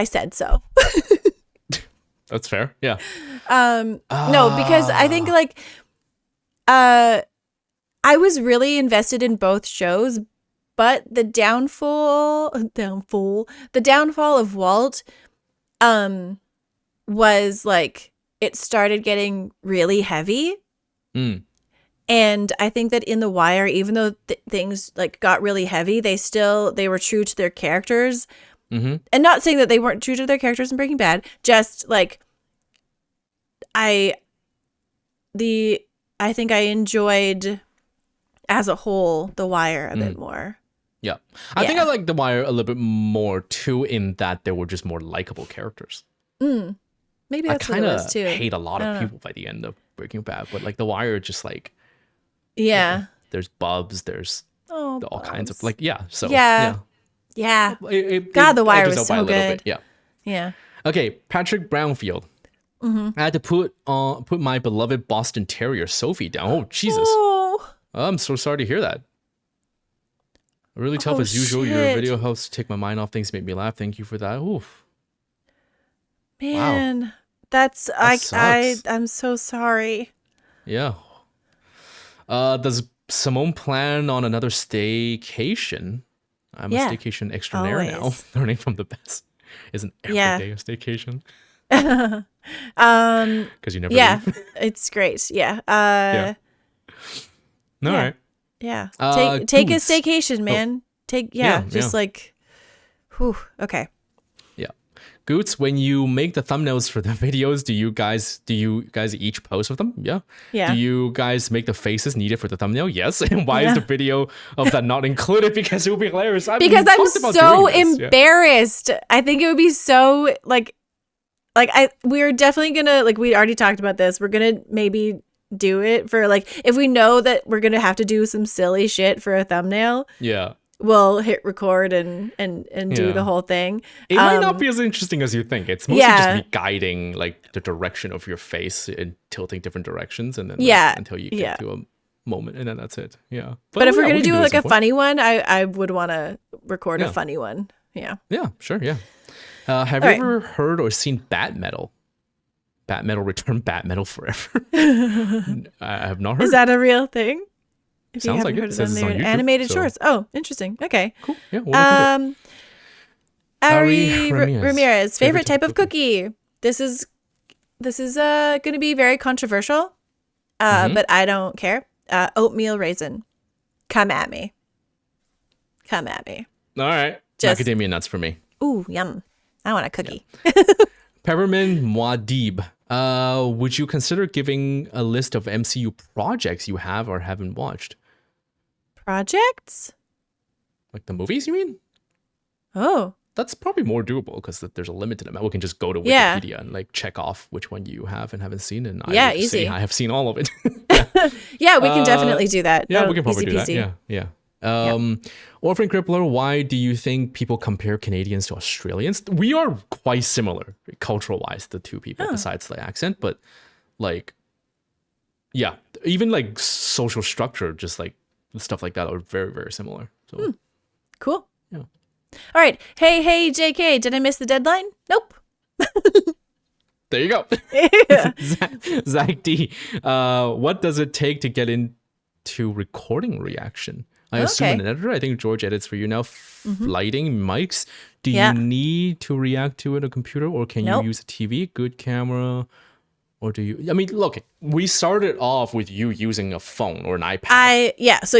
said so. That's fair. Yeah. No, because I think like I was really invested in both shows, but the downfall of Walt was like it started getting really heavy. And I think that in The Wire, even though things like got really heavy, they were true to their characters. And not saying that they weren't true to their characters in Breaking Bad, just like I think I enjoyed as a whole The Wire a bit more. Yeah. I think I like The Wire a little bit more too, in that there were just more likable characters. Maybe that's what it was too. I hate a lot of people by the end of Breaking Bad, but like The Wire, just like there's Bubs, there's all kinds of like So yeah. God, The Wire was so good. Yeah. Okay, Patrick Brownfield. I had to put my beloved Boston Terrier Sophie down. Oh Jesus! Oh. I'm so sorry to hear that. Really tough as usual. Shit. Your video helps take my mind off things, make me laugh. Thank you for that. Oof. Man, That I'm so sorry. Yeah. Does Simone plan on another staycation? I'm a staycation extraordinaire now. Always. Learning from the best. Isn't every day a staycation? Because you never leave. It's great. Yeah. Yeah. All right. Yeah. Take a Goots. staycation, man. Like, whew. Okay. Yeah. Goots, when you make the thumbnails for the videos, do you guys each pose with them? Yeah. Yeah. Do you guys make the faces needed for the thumbnail? Yes. And why is the video of that not included? Because it would be hilarious. Because I'm so embarrassed. Yeah. I think it would be so we're definitely gonna, like, we already talked about this. We're gonna maybe do it for, like, if we know that we're gonna have to do some silly shit for a thumbnail. Yeah. We'll hit record and do the whole thing. It might not be as interesting as you think. It's mostly just me guiding, like, the direction of your face and tilting different directions, and then until you get to a moment, and then that's it. Yeah. But if we're gonna do like a funny one, I would want to record a funny one. Yeah. Yeah. Sure. Yeah. Have you ever heard or seen Bat Metal? Bat Metal Return, Bat Metal Forever. I have not heard. Is that a real thing? If Sounds you like haven't it. heard of them, they're animated shorts. Oh, interesting. Okay. Cool. Yeah. We'll Ari Ramirez, favorite type of cookie. This is going to be very controversial, but I don't care. Oatmeal raisin. Come at me. All right. Macadamia nuts for me. Ooh, yum. I want a cookie. Yeah. Peppermint Muad'Dib. Would you consider giving a list of MCU projects you have or haven't watched? Projects? Like the movies, you mean? Oh. That's probably more doable because there's a limited amount. We can just go to Wikipedia and like check off which one you have and haven't seen. And I easy. Say I have seen all of it. Yeah, we can definitely do that. Yeah, we can probably do that. Yeah. Orphan Crippler, why do you think people compare Canadians to Australians? We are quite similar cultural-wise, the two people, besides the accent. But like, yeah, even like social structure, just like stuff like that are very, very similar. So cool. Yeah. All right. Hey, JK, did I miss the deadline? Nope. There you go. Zach D, what does it take to get into recording reaction? I assume an editor. I think George edits for you now. Lighting, mics. Do you need to react to it on a computer, or can you use a TV, good camera, or do you? I mean, look, we started off with you using a phone or an iPad. So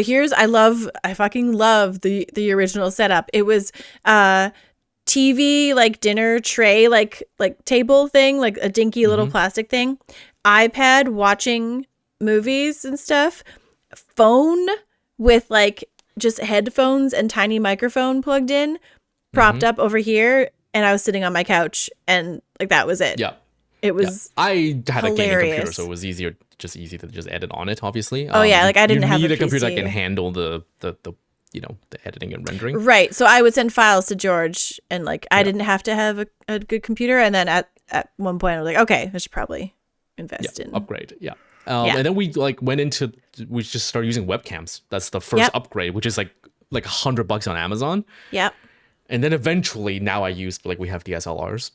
I fucking love the original setup. It was TV, like dinner tray, like table thing, like a dinky little plastic thing. iPad, watching movies and stuff. Phone with like just headphones and tiny microphone plugged in, propped up over here, and I was sitting on my couch, and like that was it. Yeah, it was. Yeah. I had hilarious. a gaming computer, so it was easy to just edit on it. Obviously. Oh yeah, like I didn't have a PC. computer that can handle the editing and rendering. Right. So I would send files to George, and like I didn't have to have a good computer. And then at one point I was like, okay, I should probably invest in upgrade. Yeah. And then we just started using webcams. That's the first upgrade, which is like $100 on Amazon. Yep. And then eventually now I use we have DSLRs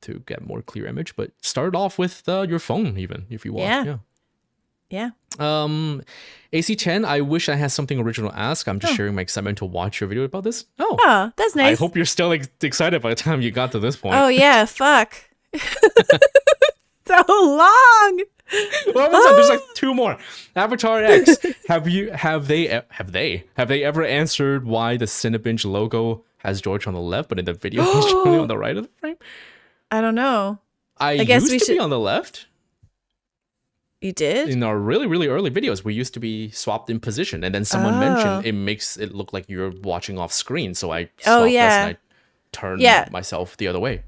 to get more clear image. But start off with your phone even if you want. Yeah. AC10, I wish I had something original to ask. I'm just sharing my excitement to watch your video about this. Oh, that's nice. I hope you're still excited by the time you got to this point. Oh yeah, fuck. So long. Well, there's like two more. Avatar X. Have they ever answered why the Cinebinge logo has George on the left, but in the video he's showing on the right of the frame? I don't know. I guess used to be on the left. You did? In our really, really early videos, we used to be swapped in position, and then someone mentioned it makes it look like you're watching off screen, so I swapped us and I turned myself the other way.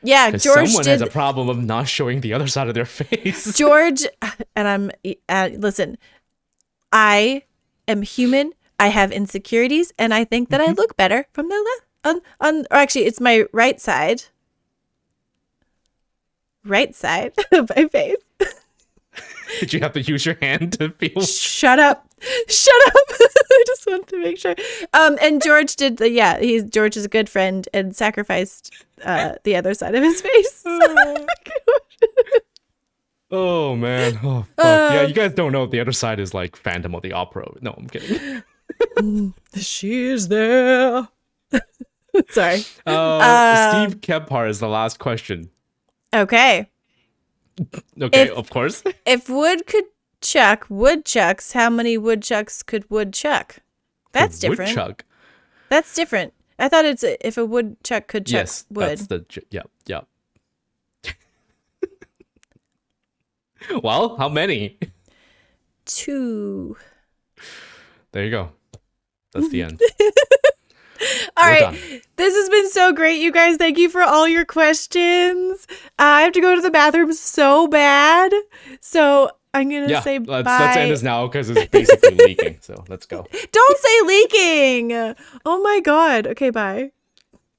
Yeah, George someone has a problem of not showing the other side of their face. George, and listen, I am human. I have insecurities, and I think that I look better from the left. Or actually, it's my right side. Right side of my face. Did you have to use your hand to feel? Shut up. I just wanted to make sure. And George did George is a good friend and sacrificed the other side of his face. Oh man. Oh fuck. Yeah, you guys don't know the other side is like Phantom of the Opera. No, I'm kidding. She's there. Sorry. Steve Kephar is the last question. Okay. Okay, of course. If wood could chuck woodchucks, how many woodchucks could woodchuck? That's different. Woodchuck. That's different. I thought it's if a woodchuck could chuck wood. That's the yeah. Well, how many? 2. There you go. That's the end. All right. This has been so great, you guys. Thank you for all your questions. I have to go to the bathroom so bad. So I'm going to say bye. Let's end this now because it's basically leaking. So let's go. Don't say leaking. Oh my God. Okay, bye.